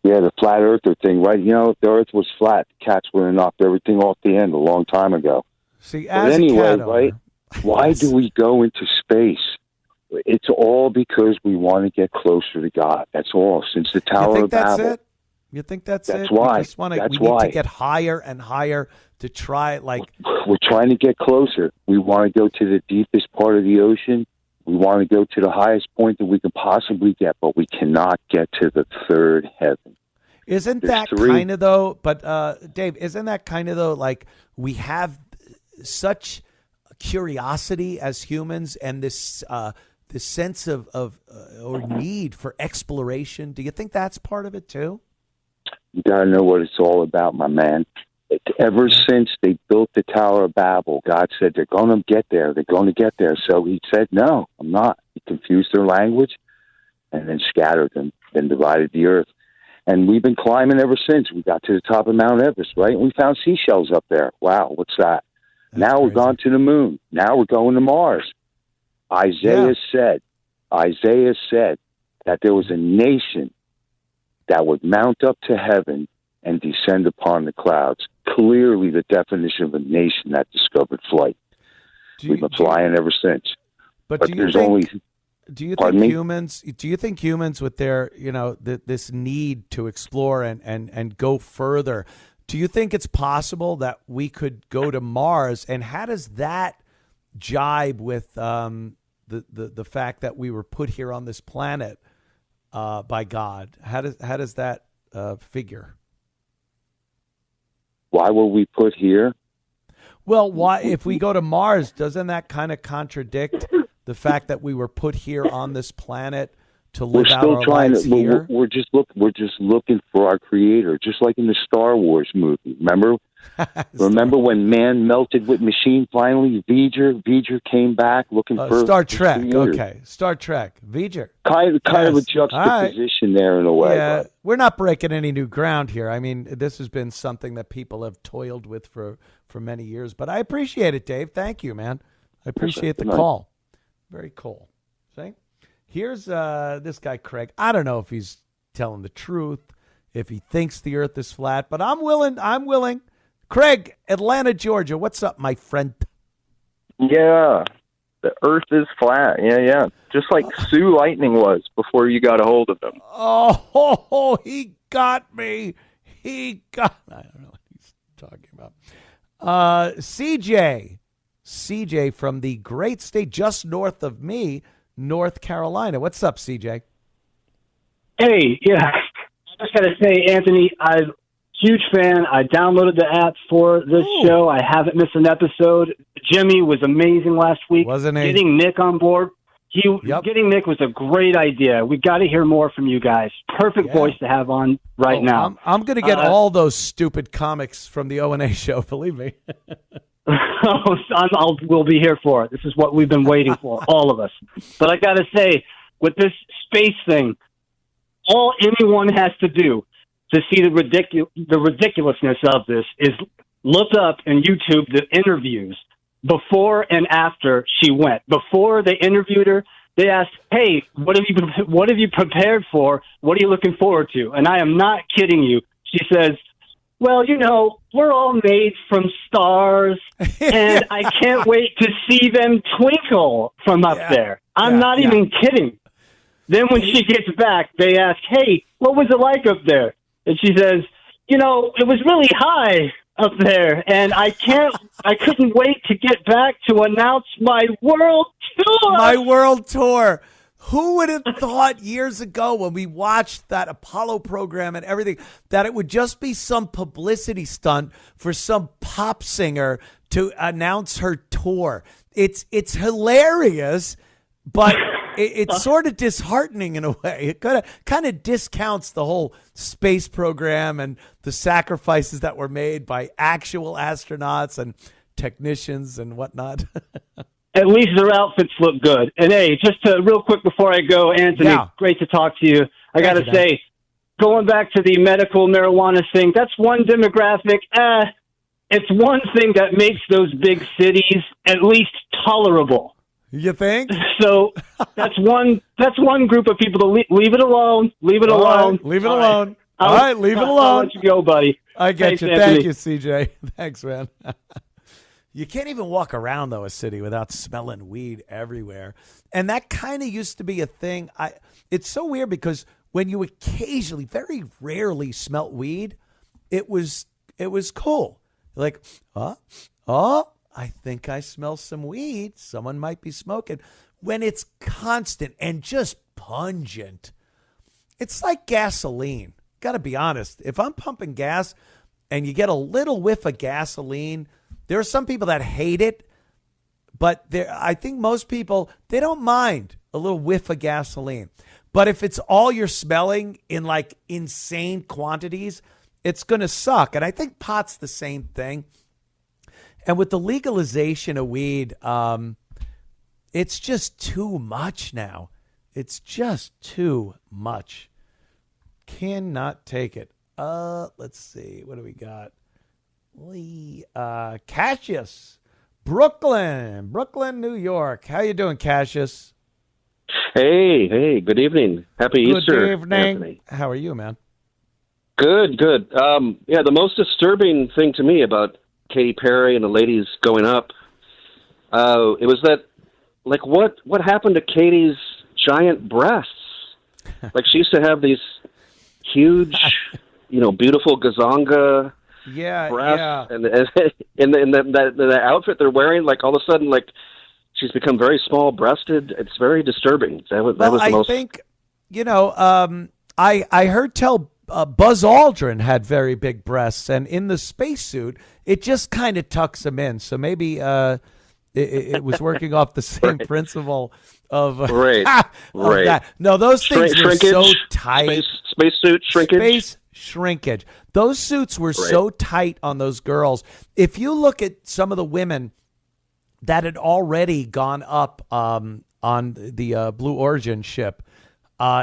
Yeah, the flat earther thing, right? If the earth was flat, the cats would have knocked everything off the end a long time ago. See, but as anyway, a cat right? Why do we go into space? It's all because we want to get closer to God. That's all. Since the Tower of Babel. That's it? You think that's it? Why. We need to get higher and higher to try, We're trying to get closer. We want to go to the deepest part of the ocean. We want to go to the highest point that we can possibly get, but we cannot get to the third heaven. Isn't that kind of, though, but Dave, isn't that kind of, though, like we have such curiosity as humans and this sense of or need for exploration? Do you think that's part of it too? You got to know what it's all about, my man. Ever since they built the Tower of Babel, God said they're going to get there. They're going to get there. So he said, no, I'm not. He confused their language and then scattered them, then divided the earth. And we've been climbing ever since. We got to the top of Mount Everest, right? And we found seashells up there. Wow, what's that? Now we've gone to the moon. Now we're going to Mars. Isaiah said that there was a nation that would mount up to heaven and descend upon the clouds. Clearly the definition of a nation that discovered flight. We've been flying ever since. But do you think humans with their, this need to explore and go further, do you think it's possible that we could go to Mars? And how does that jibe with the fact that we were put here on this planet by God? How does that figure? Why were we put here? Well, why, if we go to Mars, doesn't that kind of contradict the fact that we were put here on this planet to live out our lives here? We're just looking for our Creator, just like in the Star Wars movie. Remember when man melted with machine? Finally, V'ger came back looking for Star Trek. Okay, Star Trek. V'ger. Kind of a juxtaposition there in a way. Yeah, we're not breaking any new ground here. I mean, this has been something that people have toiled with for many years. But I appreciate it, Dave. Thank you, man. I appreciate the call. Very cool. See? Here's this guy, Craig. I don't know if he's telling the truth, if he thinks the earth is flat, but I'm willing. Craig, Atlanta, Georgia. What's up, my friend? Yeah, the earth is flat. Yeah. Just like Sue Lightning was before you got a hold of him. Oh, he got me. I don't know what he's talking about. CJ from the great state just north of me, North Carolina. What's up, CJ? Hey, yeah. I just got to say, Anthony, I'm a huge fan. I downloaded the app for this show. I haven't missed an episode. Jimmy was amazing last week. Wasn't he? Getting Nick on board. Getting Nick was a great idea. We got to hear more from you guys. Perfect voice to have on now. I'm going to get all those stupid comics from the O&A show, believe me. We'll be here for it. This is what we've been waiting for, all of us. But I got to say, with this space thing, all anyone has to do to see the ridiculousness of this is look up in YouTube the interviews before and after she went. Before they interviewed her, they asked, "Hey, what have you prepared for? What are you looking forward to?" And I am not kidding you. She says, "Well, we're all made from stars, and I can't wait to see them twinkle from up there." I'm not even kidding. Then when she gets back, they ask, "Hey, what was it like up there?" And she says, "It was really high up there, and I couldn't wait to get back to announce my world tour." My world tour. Who would have thought years ago when we watched that Apollo program and everything that it would just be some publicity stunt for some pop singer to announce her tour? It's hilarious, but it's sort of disheartening in a way. It kind of discounts the whole space program and the sacrifices that were made by actual astronauts and technicians and whatnot. At least their outfits look good. And hey, just real quick before I go, Anthony, great to talk to you. I got to say, going back to the medical marijuana thing, that's one demographic. It's one thing that makes those big cities at least tolerable. You think? So that's one group of people to leave it alone. Leave it alone. Leave it alone. All right, leave it alone. I'll let you go, buddy. I get Thanks, you. Anthony. Thank you, CJ. Thanks, man. You can't even walk around, though, a city without smelling weed everywhere. And that kind of used to be a thing. It's so weird because when you occasionally, very rarely smelt weed, it was cool. Like, I think I smell some weed. Someone might be smoking. When it's constant and just pungent, it's like gasoline. Got to be honest. If I'm pumping gas and you get a little whiff of gasoline, there are some people that hate it, but I think most people, they don't mind a little whiff of gasoline. But if it's all you're smelling in like insane quantities, it's going to suck. And I think pot's the same thing. And with the legalization of weed, it's just too much now. It's just too much. Cannot take it. Let's see. What do we got? Cassius, Brooklyn, New York. How you doing, Cassius? Hey. Good evening. Happy Easter. Good evening. Anthony. How are you, man? Good. The most disturbing thing to me about Katy Perry and the ladies going up, it was that, like, what happened to Katy's giant breasts? Like, she used to have these huge, beautiful gazonga breasts, and the outfit they're wearing, like, all of a sudden, like, she's become very small-breasted. It's very disturbing. That was the most. I think, I heard tell. Buzz Aldrin had very big breasts, and in the spacesuit, it just kind of tucks them in. So maybe it was working off the same principle of that. No, those things were so tight. Spacesuit shrinkage. Space shrinkage. Those suits were so tight on those girls. If you look at some of the women that had already gone up on the Blue Origin ship,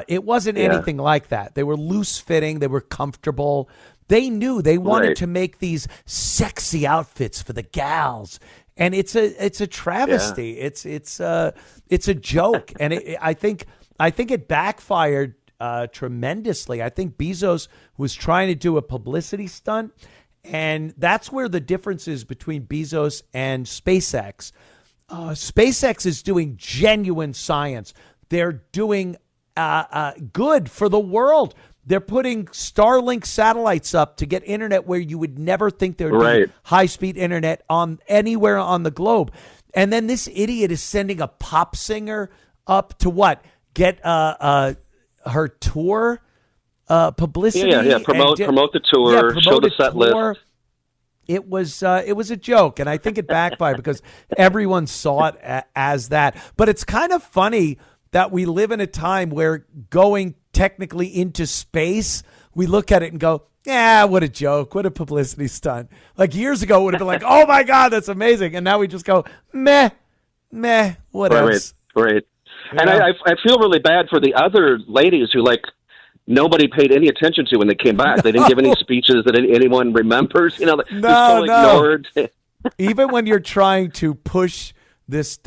it wasn't anything like that. They were loose fitting. They were comfortable. They knew they wanted to make these sexy outfits for the gals, and it's a travesty. Yeah. It's a joke, and I think it backfired tremendously. I think Bezos was trying to do a publicity stunt, and that's where the difference is between Bezos and SpaceX. SpaceX is doing genuine science. They're doing good for the world. They're putting Starlink satellites up to get internet where you would never think there would be high-speed internet on anywhere on the globe. And then this idiot is sending a pop singer up to what? Get her tour publicity? Yeah. Promote the tour, show the set list. It was a joke, and I think it backfired because everyone saw it as that. But it's kind of funny that we live in a time where going technically into space, we look at it and go, yeah, what a joke, what a publicity stunt. Like years ago, it would have been like, oh my God, that's amazing. And now we just go, meh, what else? Right. And I feel really bad for the other ladies who, like, nobody paid any attention to when they came back. They didn't give any speeches that anyone remembers. You know, totally ignored. Even when you're trying to push this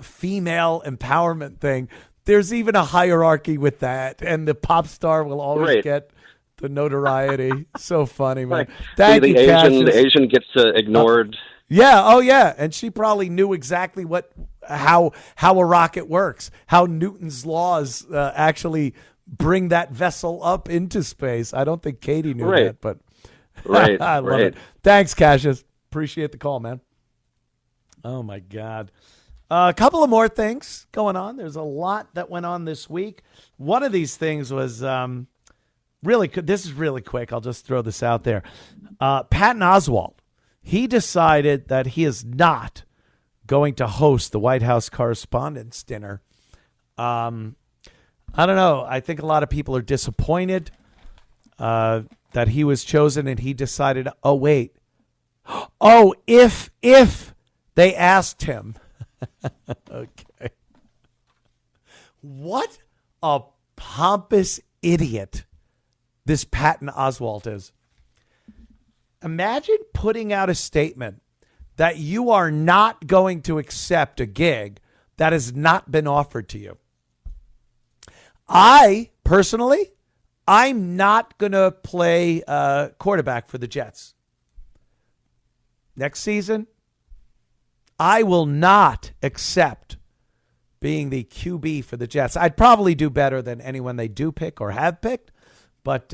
female empowerment thing, there's even a hierarchy with that, and the pop star will always get the notoriety. So funny, man. Thank you, Cassius. The Asian gets ignored. Yeah, and she probably knew exactly how a rocket works, how Newton's laws actually bring that vessel up into space. I don't think Katie knew that, but I love it. Thanks, Cassius. Appreciate the call, man. Oh my God. A couple of more things going on. There's a lot that went on this week. One of these things was this is really quick. I'll just throw this out there. Patton Oswalt, he decided that he is not going to host the White House Correspondents' Dinner. I don't know. I think a lot of people are disappointed that he was chosen, and he decided, if they asked him. Okay. What a pompous idiot this Patton Oswalt is. Imagine putting out a statement that you are not going to accept a gig that has not been offered to you. Personally, I'm not going to play quarterback for the Jets. Next season, I will not accept being the QB for the Jets. I'd probably do better than anyone they do pick or have picked. But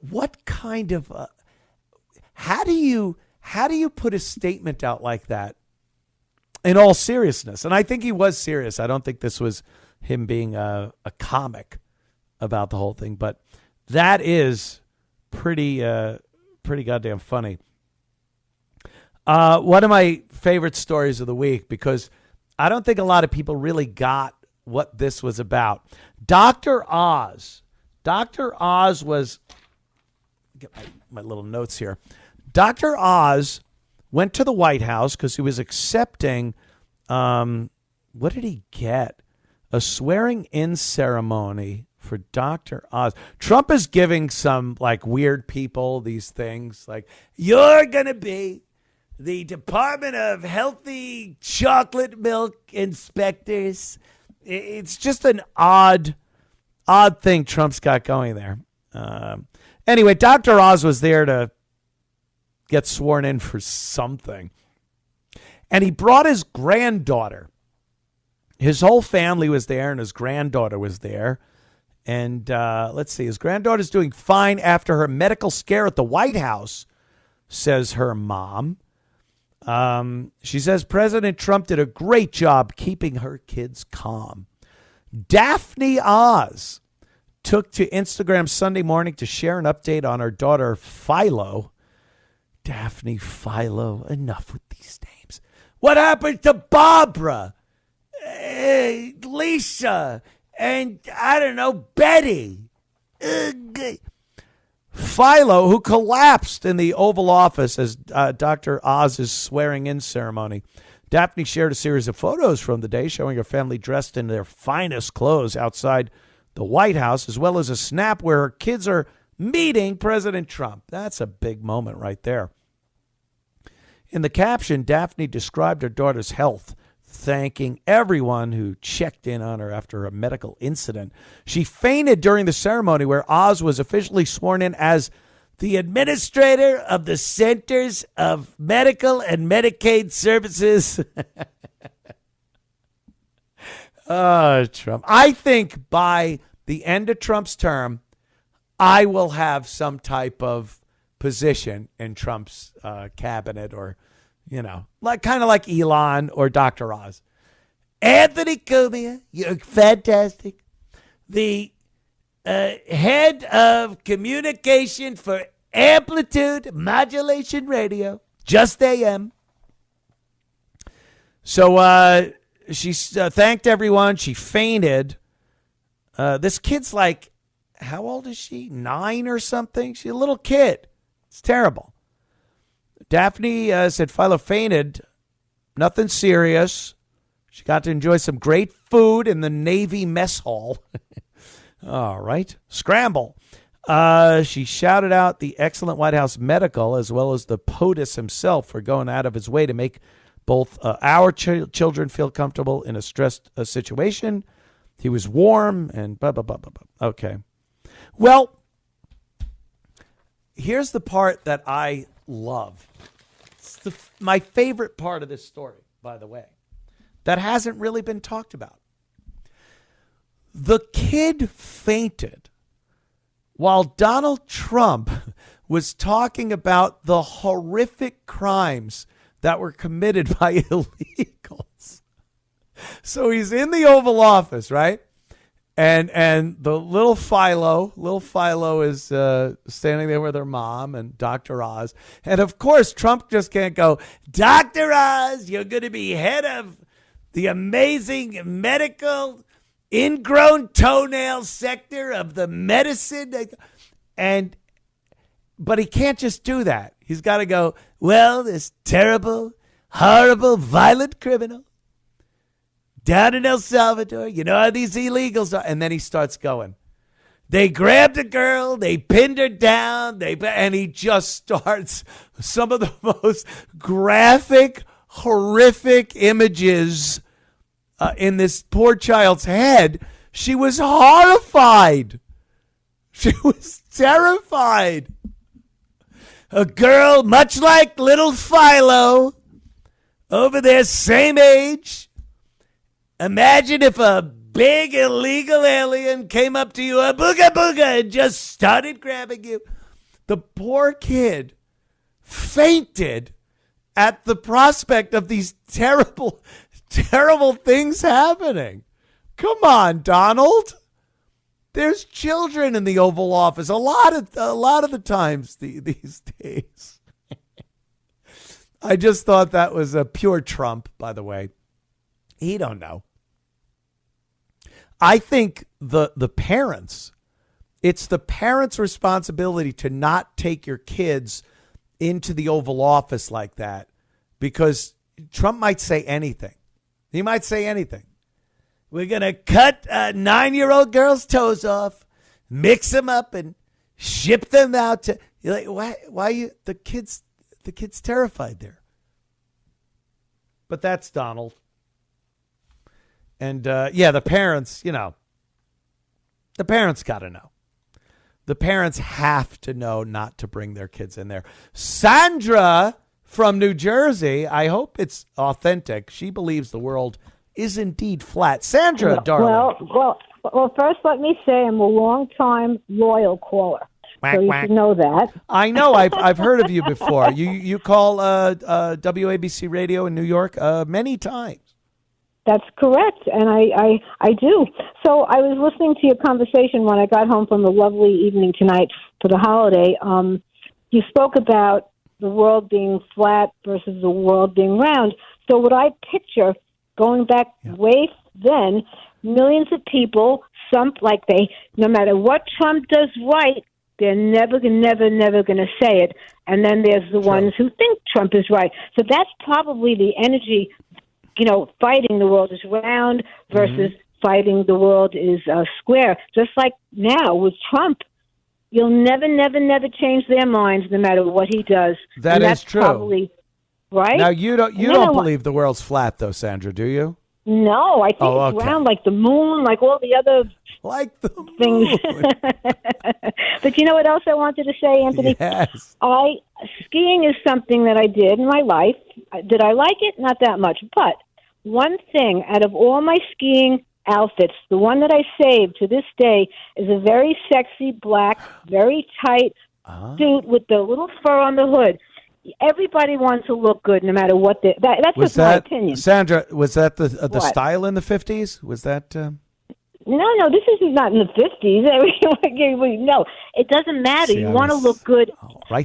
what kind of how do you put a statement out like that in all seriousness? And I think he was serious. I don't think this was him being a comic about the whole thing. But that is pretty goddamn funny. One of my favorite stories of the week, because I don't think a lot of people really got what this was about. Dr. Oz was, get my little notes here. Dr. Oz went to the White House because he was accepting, what did he get? A swearing-in ceremony for Dr. Oz. Trump is giving some like weird people these things like, you're going to be the Department of Healthy Chocolate Milk Inspectors. It's just an odd thing Trump's got going there. Anyway, Dr. Oz was there to get sworn in for something. And he brought his granddaughter. His whole family was there, and his granddaughter was there. And let's see, his granddaughter's doing fine after her medical scare at the White House, says her mom. She says President Trump did a great job keeping her kids calm. Daphne Oz took to Instagram Sunday morning to share an update on her daughter Philo. Daphne, Philo, enough with these names. What happened to Barbara, Lisa, and I don't know, Betty? Philo, who collapsed in the Oval Office as Dr. Oz's swearing-in ceremony. Daphne shared a series of photos from the day showing her family dressed in their finest clothes outside the White House, as well as a snap where her kids are meeting President Trump. That's a big moment right there. In the caption, Daphne described her daughter's health, thanking everyone who checked in on her after a medical incident. She fainted during the ceremony where Oz was officially sworn in as the administrator of the Centers of Medical and Medicaid Services. Trump. I think by the end of Trump's term, I will have some type of position in Trump's cabinet, or, like kind of like Elon or Dr. Oz. Anthony Cumia, you're fantastic. The head of communication for Amplitude Modulation Radio, Just AM. So she thanked everyone. She fainted. This kid's like, how old is she? 9 or something? She's a little kid. It's terrible. Daphne said Philo fainted. Nothing serious. She got to enjoy some great food in the Navy mess hall. All right. Scramble. She shouted out the excellent White House medical as well as the POTUS himself for going out of his way to make both our children feel comfortable in a stressed situation. He was warm and blah, blah, blah, blah, blah. Okay. Well, here's the part that I love. It's my favorite part of this story, by the way, that hasn't really been talked about. The kid fainted while Donald Trump was talking about the horrific crimes that were committed by illegals. So he's in the Oval Office, right? And the little Philo is standing there with her mom and Dr. Oz. And of course, Trump just can't go, Dr. Oz, you're going to be head of the amazing medical ingrown toenail sector of the medicine. But he can't just do that. He's got to go, well, this terrible, horrible, violent criminal down in El Salvador, you know how these illegals are. And then he starts going. They grabbed a girl, they pinned her down, and he just starts some of the most graphic, horrific images in this poor child's head. She was horrified. She was terrified. A girl, much like little Philo, over there, same age. Imagine if a big illegal alien came up to you, a booga booga, and just started grabbing you. The poor kid fainted at the prospect of these terrible, terrible things happening. Come on, Donald. There's children in the Oval Office a lot of the times these days. I just thought that was a pure Trump, by the way. He don't know. I think the parents, it's the parents' responsibility to not take your kids into the Oval Office like that, because Trump might say anything. He might say anything. We're going to cut a 9-year-old girl's toes off, mix them up, and ship them out to. You're like, why are you the kid's terrified there? But that's Donald. And the parents, the parents got to know. The parents have to know not to bring their kids in there. Sandra from New Jersey, I hope it's authentic. She believes the world is indeed flat. Sandra, darling. Well, first let me say I'm a long-time loyal caller. Quack, so you quack. should know that. I know. I've heard of you before. You call WABC Radio in New York many times. That's correct, and I do. So I was listening to your conversation when I got home from a lovely evening tonight for the holiday. You spoke about the world being flat versus the world being round. So what I picture, going back way then, millions of people, no matter what Trump does right, they're never going to say it. And then there's the ones who think Trump is right. So that's probably the energy. Fighting the world is round versus fighting the world is square. Just like now with Trump, you'll never change their minds no matter what he does. That's true. Probably, right? Now you don't believe the world's flat though, Sandra, do you? No, I think it's round like the moon, like all the other things. But you know what else I wanted to say, Anthony? Yes. Skiing is something that I did in my life. Did I like it? Not that much. But one thing, out of all my skiing outfits. The one that I saved to this day is a very sexy black, very tight suit with the little fur on the hood. Everybody wants to look good, no matter what. That's just my opinion. Sandra, was that the style in the 50s? Was that? No, this is not in the 50s. No, it doesn't matter. You want to look good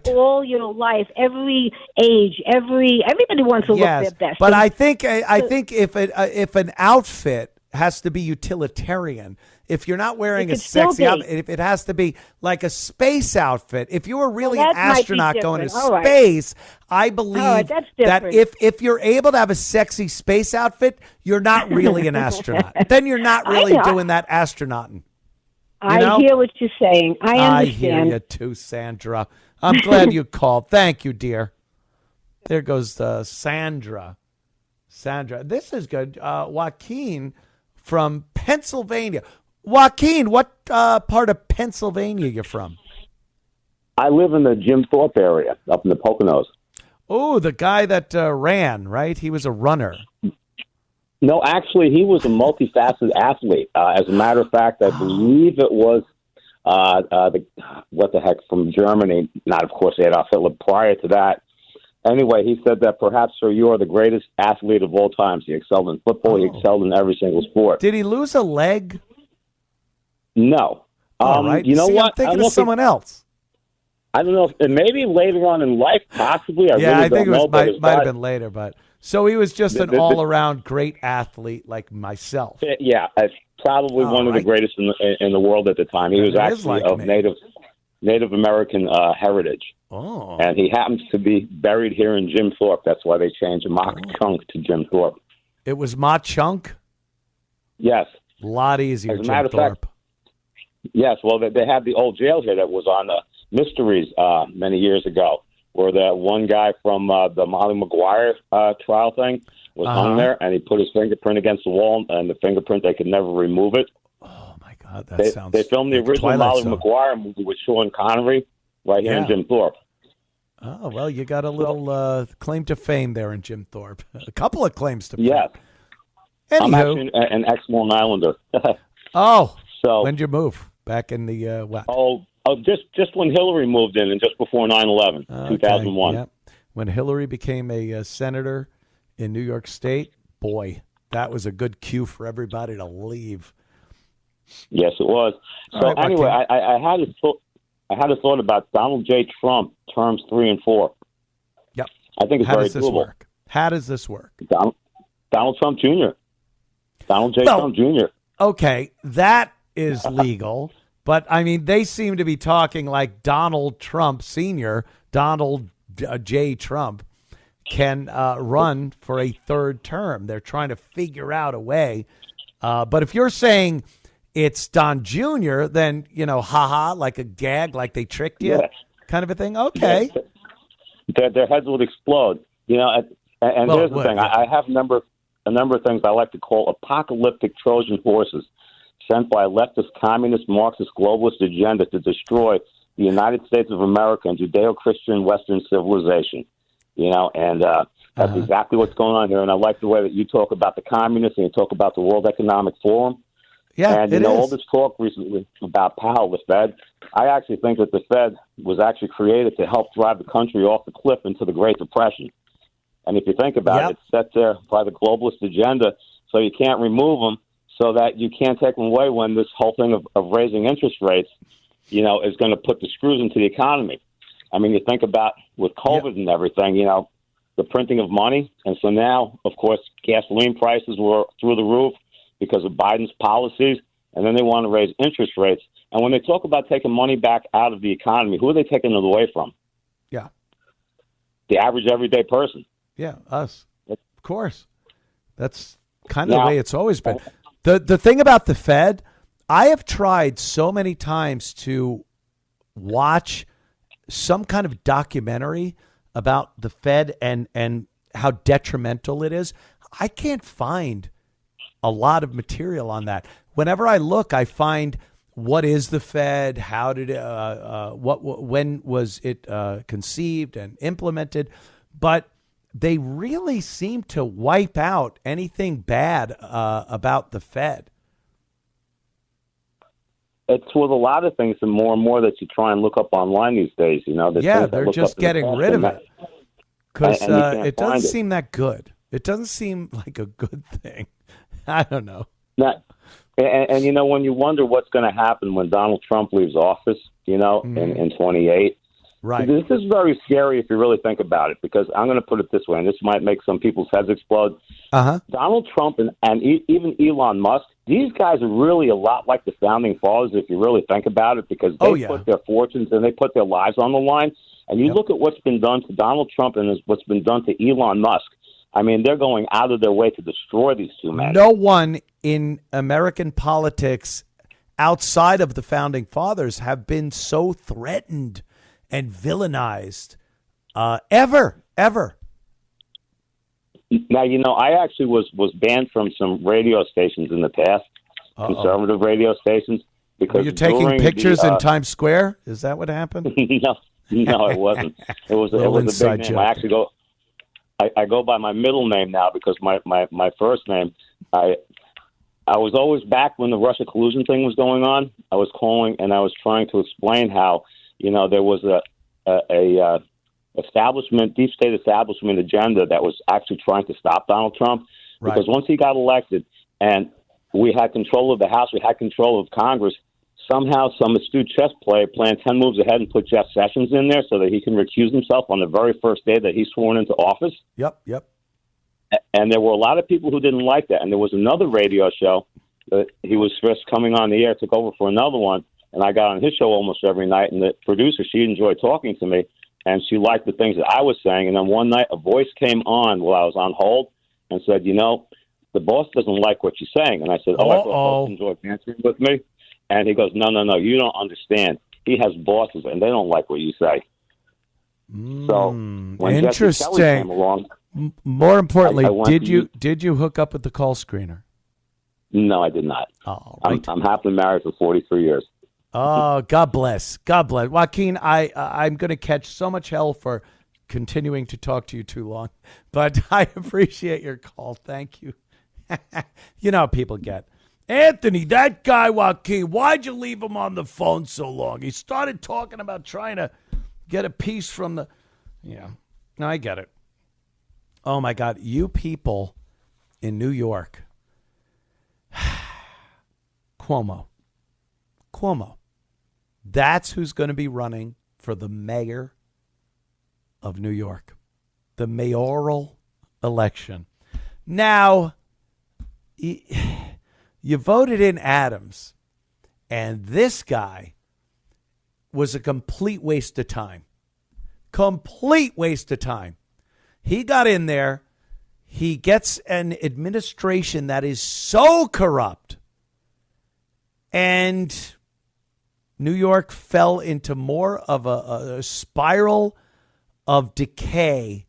all your life, every age, everybody wants to look their best. But I think if an outfit has to be utilitarian, if you're not wearing a sexy outfit, if it has to be like a space outfit, if you were really an astronaut going to space, I believe that if you're able to have a sexy space outfit, you're not really an astronaut. Then you're not really doing that astronauting. I hear what you're saying. I understand. I hear you too, Sandra. I'm glad you called. Thank you, dear. There goes Sandra. This is good. Joaquin from Pennsylvania. Joaquin, what part of Pennsylvania you from? I live in the Jim Thorpe area, up in the Poconos. Oh, the guy that ran, right? He was a runner. No, actually, he was a multifaceted athlete. As a matter of fact, I believe it was from Germany. Not, of course, Adolf Hitler. Prior to that, anyway, he said that perhaps, sir, you are the greatest athlete of all times. He excelled in football. He excelled in every single sport. Did he lose a leg? No. All right. You know what? I'm thinking of someone else. I don't know. Maybe later on in life, possibly. I think it might have been later. But so he was just an all-around great athlete like myself. Yeah, probably one of the greatest in the world at the time. He was actually of Native American heritage. Oh. And he happens to be buried here in Jim Thorpe. That's why they changed Mach Chunk to Jim Thorpe. It was Mach Chunk? Yes. A lot easier, As a matter Jim of Thorpe. fact, yes, well, they had the old jail here that was on Mysteries many years ago, where the one guy from the Molly Maguire trial thing was hung there, and he put his fingerprint against the wall, and the fingerprint, they could never remove it. Oh, my God, They filmed the original Molly Maguire movie with Sean Connery right here in Jim Thorpe. Oh, well, you got a little claim to fame there in Jim Thorpe. A couple of claims to fame. Yes. Anywho. I'm actually an ex-Long Islander. So when'd you move? Back in the what? Oh, just when Hillary moved in and just before 9/11, 2001. Yep. When Hillary became a senator in New York State, boy, that was a good cue for everybody to leave. Yes, it was. So anyway, I had a thought about Donald J. Trump terms 3 and 4. Yep. I think it's very doable. How does this work? Donald Trump Jr. Donald J. Trump Jr. Okay, that is legal, but I mean, they seem to be talking like Donald Trump Sr., Donald J. Trump, can run for a third term. They're trying to figure out a way. But if you're saying it's Don Jr., then, like a gag, like they tricked you, kind of a thing. Okay. Their heads would explode. And here's the thing. I have a number of things I like to call apocalyptic Trojan horses sent by leftist, communist, Marxist, globalist agenda to destroy the United States of America and Judeo-Christian Western civilization. That's exactly what's going on here. And I like the way that you talk about the communists and you talk about the World Economic Forum. Yeah, and all this talk recently about Powell, the Fed, I actually think that the Fed was actually created to help drive the country off the cliff into the Great Depression. And if you think about it, it's set there by the globalist agenda, so you can't remove them, so that you can't take them away when this whole thing of raising interest rates, is going to put the screws into the economy. I mean, you think about with COVID and everything, the printing of money. And so now, of course, gasoline prices were through the roof because of Biden's policies, and then they want to raise interest rates. And when they talk about taking money back out of the economy, who are they taking it away from? Yeah. The average everyday person. Yeah, us. Of course. That's kind of the way it's always been. The thing about the Fed, I have tried so many times to watch some kind of documentary about the Fed and how detrimental it is. I can't find a lot of material on that. Whenever I look, I find what is the Fed, how did when was it conceived and implemented, but they really seem to wipe out anything bad about the Fed. it's with a lot of things, and more that you try and look up online these days. You know, they're just getting rid of it because it doesn't seem that good. It doesn't seem like a good thing. I don't know. And you know, when you wonder what's going to happen when Donald Trump leaves office, you know, in 28. Right. This is very scary if you really think about it, because I'm going to put it this way, and this might make some people's heads explode. Donald Trump and even Elon Musk, these guys are really a lot like the founding fathers if you really think about it, because they put their fortunes and they put their lives on the line. And you look at what's been done to Donald Trump and what's been done to Elon Musk. I mean, they're going out of their way to destroy these two men. No one in American politics outside of the founding fathers have been so threatened and villainized ever. Now, you know, I actually was banned from some radio stations in the past, conservative radio stations. Because were you taking pictures in Times Square? Is that what happened? No, it wasn't. It was a big name. I actually I go by my middle name now because my first name, I was always back when the Russia collusion thing was going on. I was calling and I was trying to explain how, you know, there was a deep state establishment agenda that was actually trying to stop Donald Trump. Right. Because once he got elected and we had control of the House, we had control of Congress, somehow some astute chess player planned 10 moves ahead and put Jeff Sessions in there so that he can recuse himself on the very first day that he's sworn into office. Yep. And there were a lot of people who didn't like that. And there was another radio show that he was first coming on the air, took over for another one, and I got on his show almost every night. And the producer, she enjoyed talking to me, and she liked the things that I was saying. And then one night a voice came on while I was on hold and said, you know, the boss doesn't like what you're saying. And I said, I thought you enjoyed answering with me. And he goes, no, you don't understand. He has bosses, and they don't like what you say. So when Jesse Kelly came along, more importantly, did you hook up with the call screener? No, I did not. Oh, right. I'm happily married for 43 years. Oh, God bless, Joaquin. I'm going to catch so much hell for continuing to talk to you too long, but I appreciate your call. Thank you. You know how people get. Anthony, that guy Joaquin, why'd you leave him on the phone so long? He started talking about trying to get a piece from the... Yeah, no, I get it. Oh, my God. You people in New York. Cuomo. That's who's going to be running for the mayor of New York. The mayoral election. Now... You voted in Adams, and this guy was a complete waste of time. He got in there. He gets an administration that is so corrupt. And New York fell into more of a spiral of decay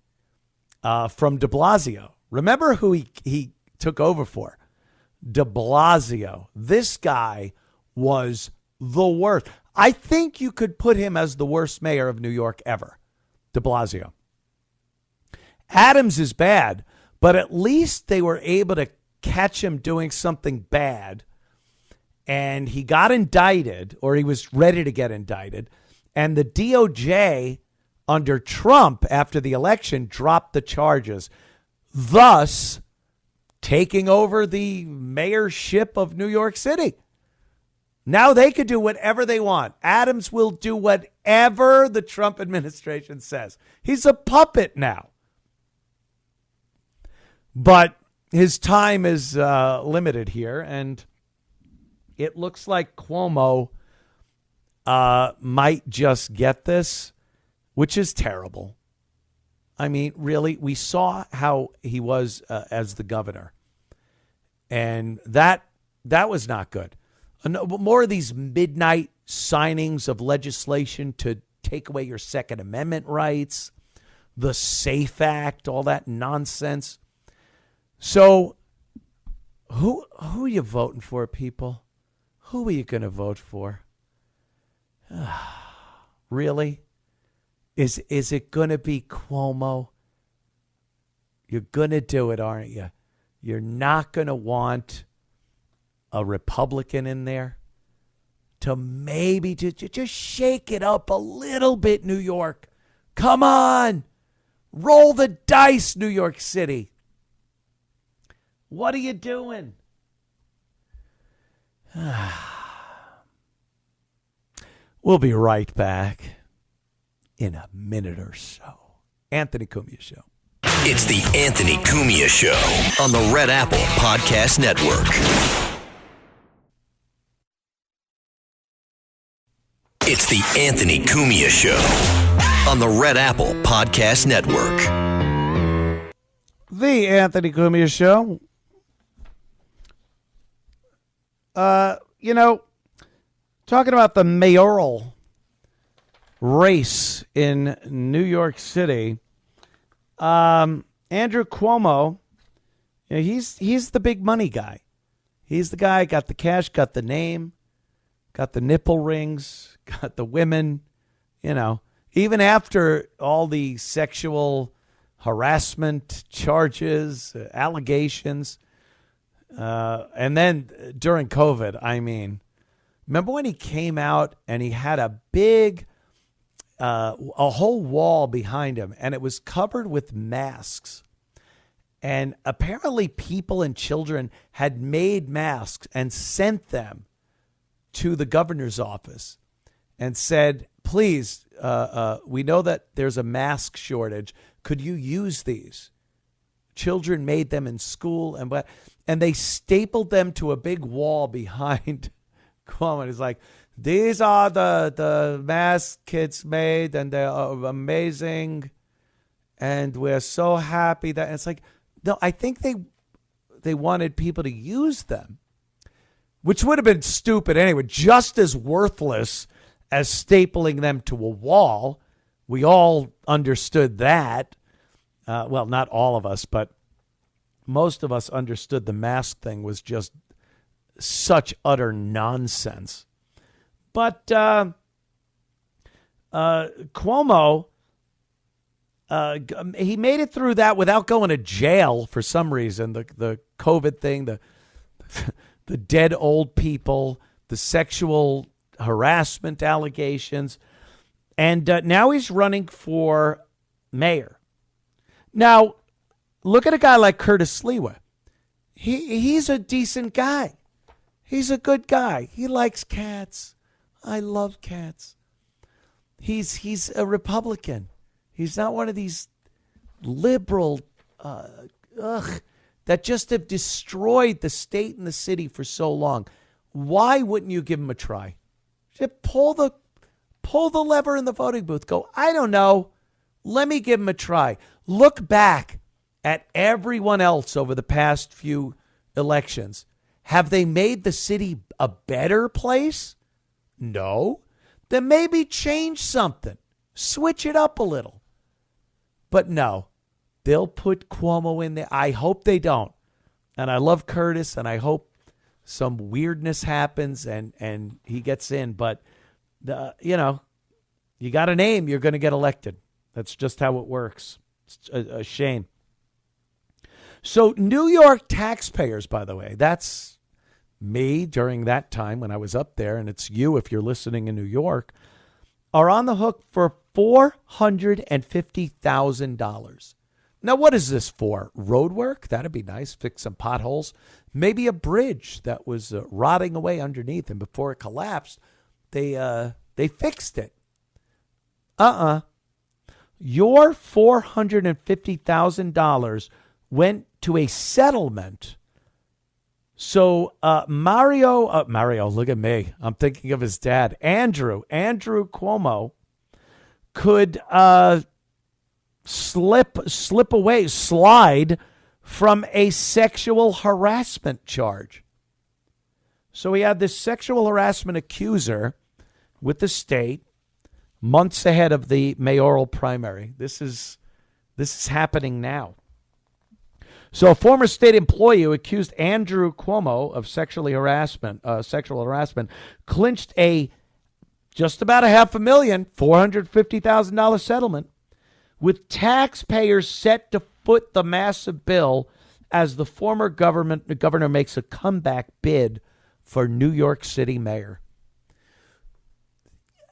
from de Blasio. Remember who he took over for? De Blasio. This guy was the worst. I think you could put him as the worst mayor of New York ever. De Blasio. Adams is bad, but at least they were able to catch him doing something bad. And he got indicted, or he was ready to get indicted. And the DOJ under Trump after the election dropped the charges. Thus, taking over the mayorship of New York City. Now they could do whatever they want. Adams will do whatever the Trump administration says. He's a puppet now. But his time is limited here, and it looks like Cuomo might just get this, which is terrible. I mean, really, we saw how he was as the governor. And that was not good. More of these midnight signings of legislation to take away your Second Amendment rights, the SAFE Act, all that nonsense. So who are you voting for, people? Who are you going to vote for? Really? Is it going to be Cuomo? You're going to do it, aren't you? You're not going to want a Republican in there to maybe to just shake it up a little bit, New York. Come on. Roll the dice, New York City. What are you doing? We'll be right back in a minute or so. Anthony Cumia Show. It's the Anthony Cumia Show on the Red Apple Podcast Network. It's the Anthony Cumia Show on the Red Apple Podcast Network. The Anthony Cumia Show. Talking about the mayoral race in New York City, Andrew Cuomo, he's the big money guy. He's the guy, got the cash, got the name, got the nipple rings, got the women, even after all the sexual harassment charges, allegations, and then during COVID, remember when he came out and he had a big, a whole wall behind him, and it was covered with masks. And apparently people and children had made masks and sent them to the governor's office and said, please, we know that there's a mask shortage. Could you use these? Children made them in school, and they stapled them to a big wall behind Cuomo. He's like, these are the masks kids made, and they're amazing, and we're so happy that. And it's like, no, I think they wanted people to use them, which would have been stupid anyway, just as worthless as stapling them to a wall. We all understood that. Well, not all of us, but most of us understood the mask thing was just such utter nonsense. But Cuomo, he made it through that without going to jail for some reason. The COVID thing, the dead old people, the sexual harassment allegations. And now he's running for mayor. Now, look at a guy like Curtis Sliwa. He's a decent guy. He's a good guy. He likes cats. I love cats. He's a Republican. He's not one of these liberal that just have destroyed the state and the city for so long. Why wouldn't you give him a try? Just pull the lever in the voting booth. Go, I don't know. Let me give him a try. Look back at everyone else over the past few elections. Have they made the city a better place? No. Then maybe change something. Switch it up a little. But no, they'll put Cuomo in there. I hope they don't. And I love Curtis, and I hope some weirdness happens and he gets in. But, you got a name, you're going to get elected. That's just how it works. It's a shame. So New York taxpayers, by the way, that's me during that time when I was up there, and it's you if you're listening in New York, are on the hook for $450,000. Now, what is this for? Road work? That'd be nice. Fix some potholes. Maybe a bridge that was rotting away underneath, and before it collapsed, they fixed it. Your $450,000 went to a settlement. So Mario, look at me. I'm thinking of his dad, Andrew Cuomo, could slide from a sexual harassment charge. So he had this sexual harassment accuser with the state months ahead of the mayoral primary. This is happening now. So a former state employee who accused Andrew Cuomo of sexual harassment, clinched a just about $500,000, $450,000 settlement with taxpayers set to foot the massive bill as the former governor makes a comeback bid for New York City mayor.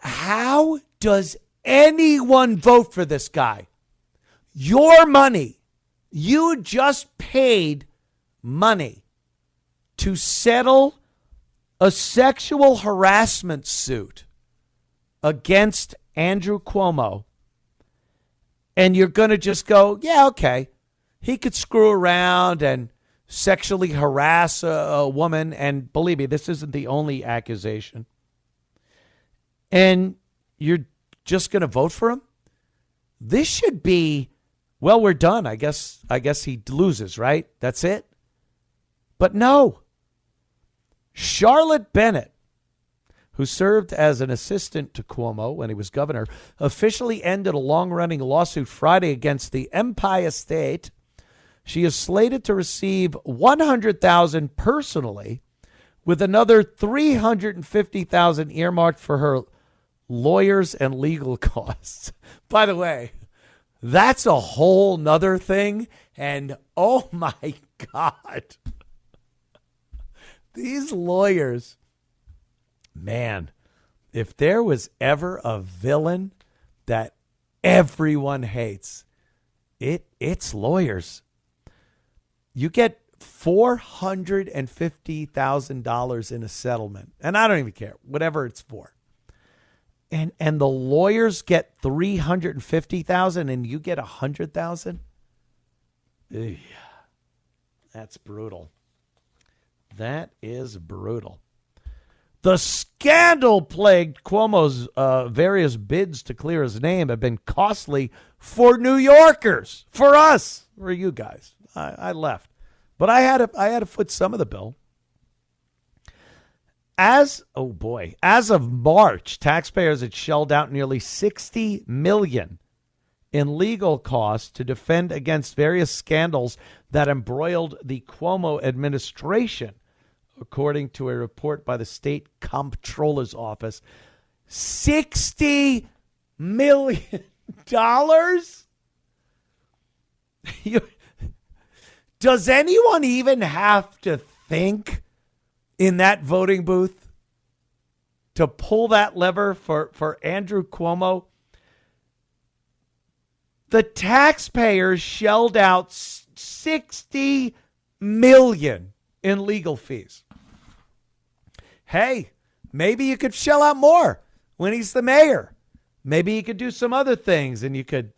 How does anyone vote for this guy? Your money. You just paid money to settle a sexual harassment suit against Andrew Cuomo. And you're going to just go, yeah, okay. He could screw around and sexually harass a woman. And believe me, this isn't the only accusation. And you're just going to vote for him? This should be, well, we're done. I guess he loses, right? That's it. But no. Charlotte Bennett, who served as an assistant to Cuomo when he was governor, officially ended a long-running lawsuit Friday against the Empire State. She is slated to receive $100,000 personally, with another $350,000 earmarked for her lawyers and legal costs. By the way, that's a whole nother thing. And oh my God, these lawyers, man, if there was ever a villain that everyone hates, it's lawyers. You get $450,000 in a settlement, and I don't even care, whatever it's for. And the lawyers get $350,000 and you get $100,000? That's brutal. That is brutal. The scandal-plagued Cuomo's various bids to clear his name have been costly for New Yorkers, for us, for you guys. I left, but I had to foot some of the bill. As of March, taxpayers had shelled out nearly $60 million in legal costs to defend against various scandals that embroiled the Cuomo administration, according to a report by the state comptroller's office. $60 million? Does anyone even have to think in that voting booth to pull that lever for Andrew Cuomo? The taxpayers shelled out $60 million in legal fees. Hey, maybe you could shell out more when he's the mayor. Maybe you could do some other things, and you could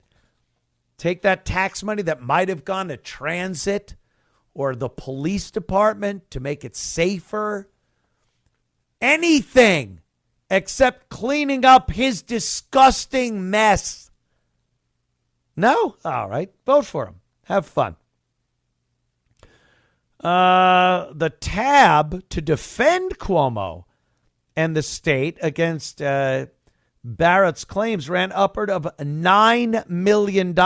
take that tax money that might have gone to transit or the police department to make it safer. Anything except cleaning up his disgusting mess. No? All right. Vote for him. Have fun. The tab to defend Cuomo and the state against Barrett's claims ran upward of $9 million.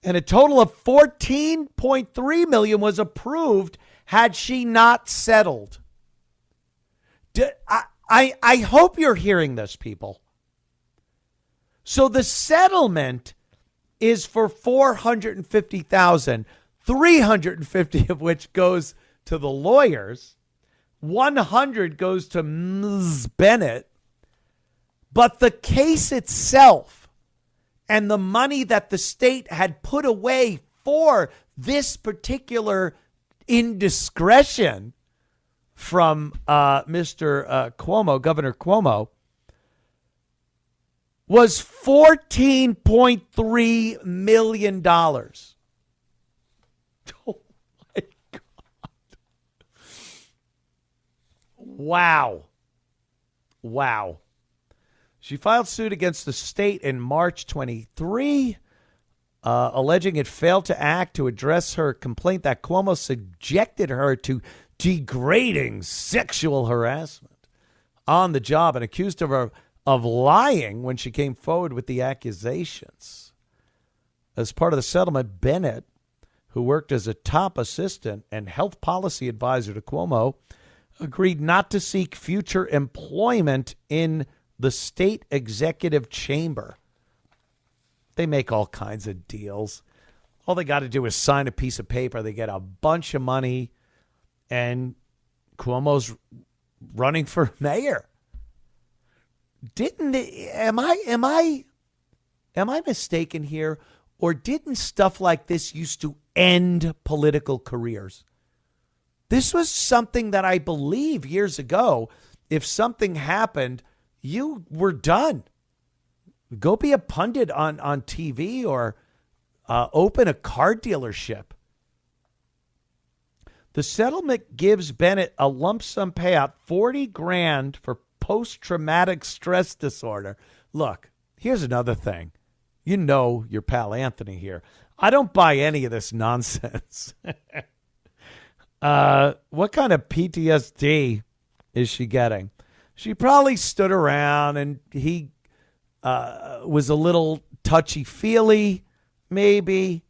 And a total of $14.3 million was approved had she not settled. I hope you're hearing this, people. So the settlement is for $450,000, $350 of which goes to the lawyers, $100 goes to Ms. Bennett. But the case itself and the money that the state had put away for this particular indiscretion from Mr. Cuomo, Governor Cuomo, was $14.3 million. Oh, my God. Wow. She filed suit against the state in March 23, alleging it failed to act to address her complaint that Cuomo subjected her to degrading sexual harassment on the job and accused her of lying when she came forward with the accusations. As part of the settlement, Bennett, who worked as a top assistant and health policy advisor to Cuomo, agreed not to seek future employment in the state executive chamber. They make all kinds of deals. All they got to do is sign a piece of paper. They get a bunch of money, and Cuomo's running for mayor. am I mistaken here? Or didn't stuff like this used to end political careers? This was something that I believe years ago, if something happened, you were done. Go be a pundit on TV or open a car dealership. The settlement gives Bennett a lump sum payout, $40,000 for post-traumatic stress disorder. Look, here's another thing. You know your pal Anthony here. I don't buy any of this nonsense. What kind of PTSD is she getting? She probably stood around and he was a little touchy-feely, maybe.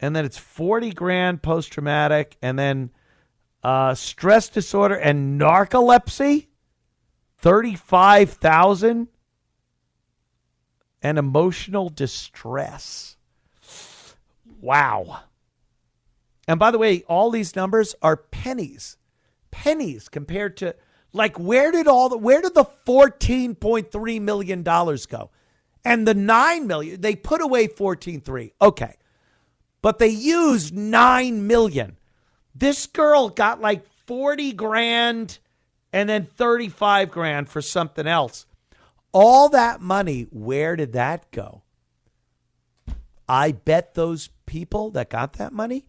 And then it's $40,000 post-traumatic, and then stress disorder and narcolepsy, $35,000, and emotional distress. Wow. And by the way, all these numbers are pennies compared to, like, where did the $14.3 million go? And the $9 million, they put away 14.3. Okay. But they used $9 million. This girl got like $40,000 and then $35,000 for something else. All that money, where did that go? I bet those people that got that money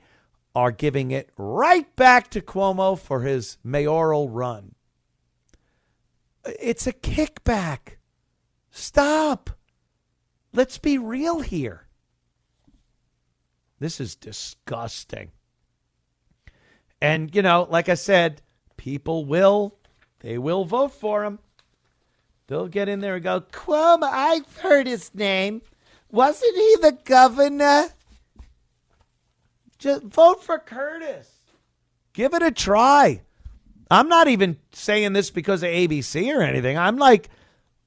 are giving it right back to Cuomo for his mayoral run. It's a kickback. Stop. Let's be real here. This is disgusting. And, like I said, people will vote for him. They'll get in there and go, Cuomo, I've heard his name. Wasn't he the governor? Just vote for Curtis. Give it a try. I'm not even saying this because of ABC or anything. I'm like,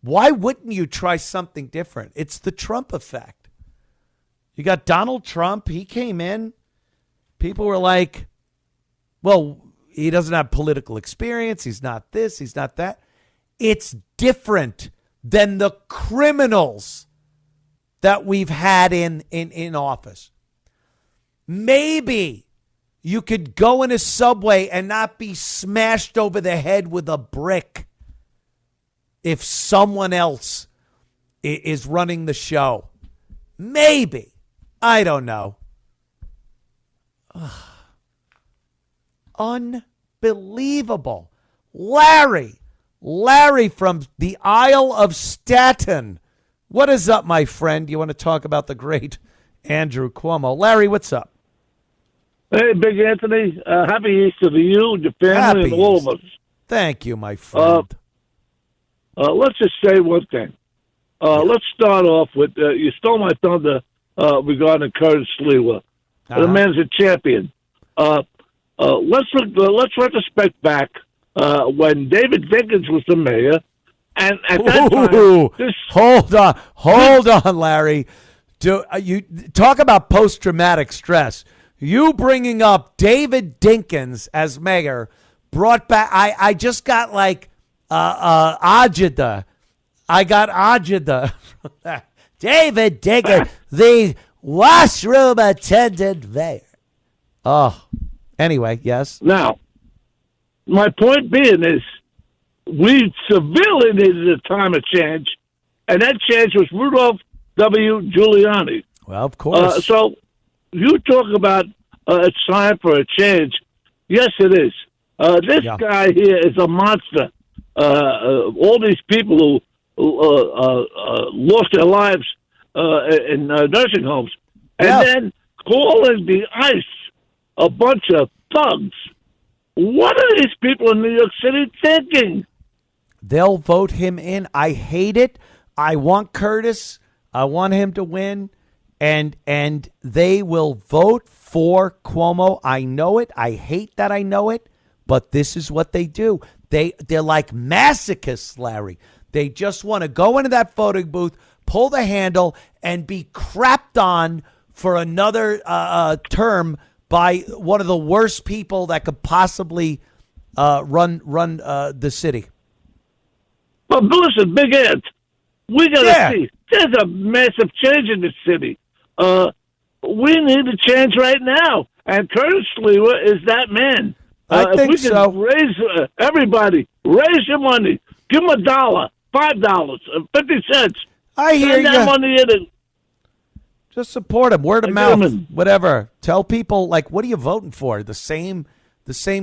why wouldn't you try something different? It's the Trump effect. You got Donald Trump. He came in. People were like, well, he doesn't have political experience. He's not this. He's not that. It's different than the criminals that we've had in office. Maybe you could go in a subway and not be smashed over the head with a brick if someone else is running the show. Maybe. I don't know. Ugh. Unbelievable. Larry from the Isle of Staten. What is up, my friend? You want to talk about the great Andrew Cuomo? Larry, what's up? Hey, Big Anthony. Happy Easter to you, your family, and all of us. Thank you, my friend. Let's just say one thing. Let's start off with, you stole my thunder regarding Curtis Lewa. The man's a champion. Let's retrospect back when David Dinkins was the mayor, and at that time, hold on, Larry. You talk about post-traumatic stress. You bringing up David Dinkins as mayor brought back. I just got like agita. I got agita from that. David Dinkins, the washroom attendant mayor. Oh, anyway, yes. Now, my point being is, we severely needed a time of change, and that change was Rudolph W. Giuliani. Well, of course. So you talk about it's time for a change. Yes, it is. This guy here is a monster. All these people who lost their lives in nursing homes, and then calling the ICE a bunch of thugs. What are these people in New York City thinking? They'll vote him in. I hate it. I want Curtis. I want him to win. And they will vote for Cuomo. I know it. I hate that I know it. But this is what they do. They're like masochists, Larry. They just want to go into that voting booth, pull the handle, and be crapped on for another term by one of the worst people that could possibly run the city. But listen, Big Ant, we got to see. There's a massive change in the city. We need a change right now. And Curtis Lewa is that man. I think if we can raise everybody, raise your money. Give them $1, $5, 50 cents. I hear Send that money in and just support him. Word of mouth, whatever. Tell people, like, what are you voting for? The same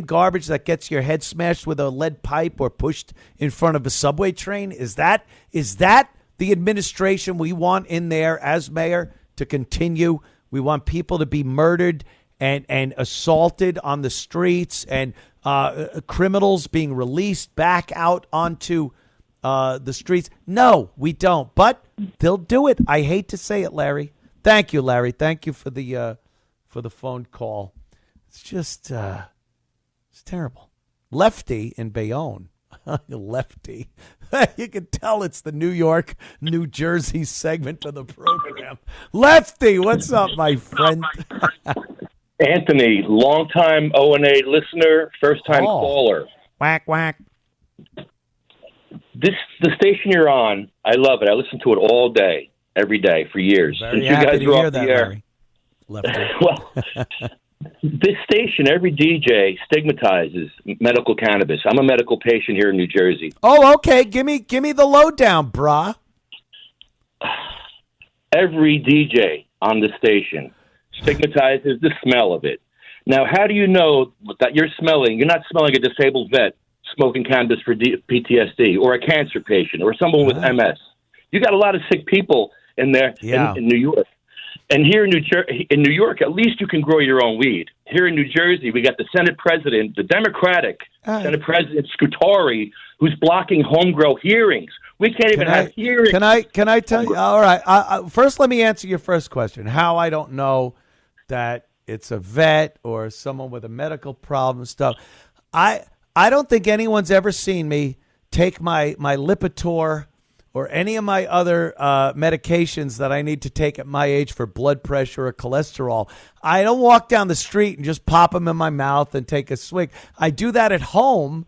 garbage that gets your head smashed with a lead pipe or pushed in front of a subway train? Is that the administration we want in there as mayor to continue? We want people to be murdered and assaulted on the streets, and criminals being released back out onto the streets. No, we don't. But they'll do it. I hate to say it, Larry. Thank you, Larry. Thank you for the phone call. It's just it's terrible. Lefty in Bayonne. Lefty. You can tell it's the New York, New Jersey segment of the program. Lefty, what's up, my friend? Anthony, longtime O&A listener, first-time caller. Whack, whack. The station you're on, I love it. I listen to it all day, every day, for years. Very happy to hear that, Larry. Lefty. Well, this station, every DJ stigmatizes medical cannabis. I'm a medical patient here in New Jersey. Oh, okay. Give me the lowdown, brah. Every DJ on the station stigmatizes the smell of it. Now, how do you know that you're not smelling a disabled vet smoking cannabis for PTSD, or a cancer patient, or someone with MS? You got a lot of sick people in there in New York. And here in New York, at least you can grow your own weed. Here in New Jersey, we got the Senate President, the Democratic Senate President Scutari, who's blocking home-grow hearings. We can't even have hearings. Can I tell you? All right. First, let me answer your first question. How I don't know that it's a vet or someone with a medical problem stuff. I don't think anyone's ever seen me take my Lipitor or any of my other medications that I need to take at my age for blood pressure or cholesterol. I don't walk down the street and just pop them in my mouth and take a swig. I do that at home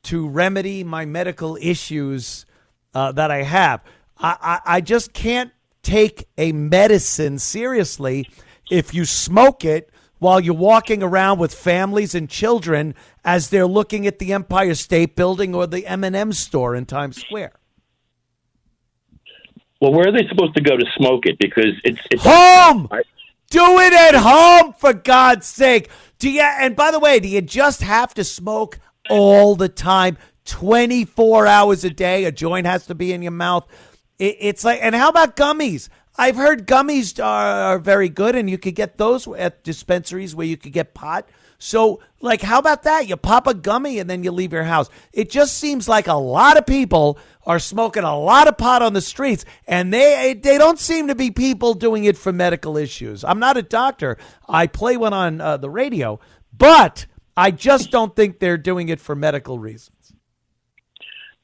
to remedy my medical issues that I have. I just can't take a medicine seriously if you smoke it while you're walking around with families and children as they're looking at the Empire State Building or the M&M store in Times Square. Well, where are they supposed to go to smoke it? Because it's home. Do it at home, for God's sake. And by the way, do you just have to smoke all the time, 24 hours a day? A joint has to be in your mouth. It's like, and how about gummies? I've heard gummies are very good, and you could get those at dispensaries where you could get pot. So, like, how about that? You pop a gummy and then you leave your house. It just seems like a lot of people are smoking a lot of pot on the streets, and they don't seem to be people doing it for medical issues. I'm not a doctor. I play one on the radio, but I just don't think they're doing it for medical reasons.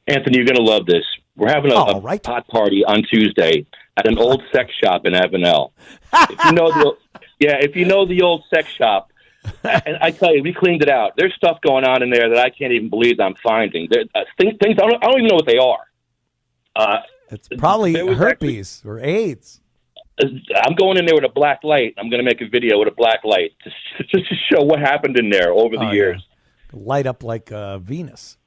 Anthony, you're going to love this. We're having a pot party on Tuesday at an old sex shop in Avenel. If you know the old sex shop, and I tell you, we cleaned it out. There's stuff going on in there that I can't even believe I'm finding. Things I don't even know what they are. It's probably herpes or AIDS. I'm going in there with a black light. I'm going to make a video with a black light just to show what happened in there over the years. Yeah. Light up like Venus.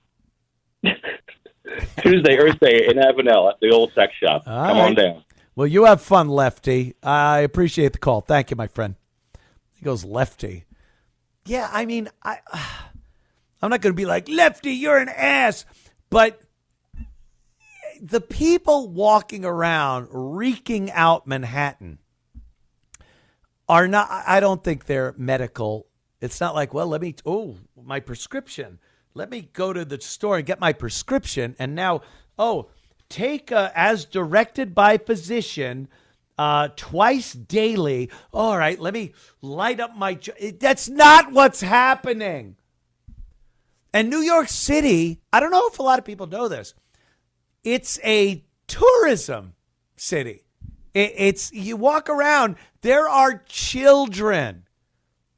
Tuesday, Earth Day in Avenel at the old sex shop. Come on down. Well, you have fun, Lefty. I appreciate the call. Thank you, my friend. He goes, Lefty. Yeah, I mean, I'm not going to be like, Lefty, you're an ass. But the people walking around reeking out Manhattan are not, I don't think they're medical. It's not like, well, my prescription. Let me go to the store and get my prescription. And now, take as directed by physician twice daily. All right, let me light up my... That's not what's happening. And New York City, I don't know if a lot of people know this. It's a tourism city. It's you walk around, there are children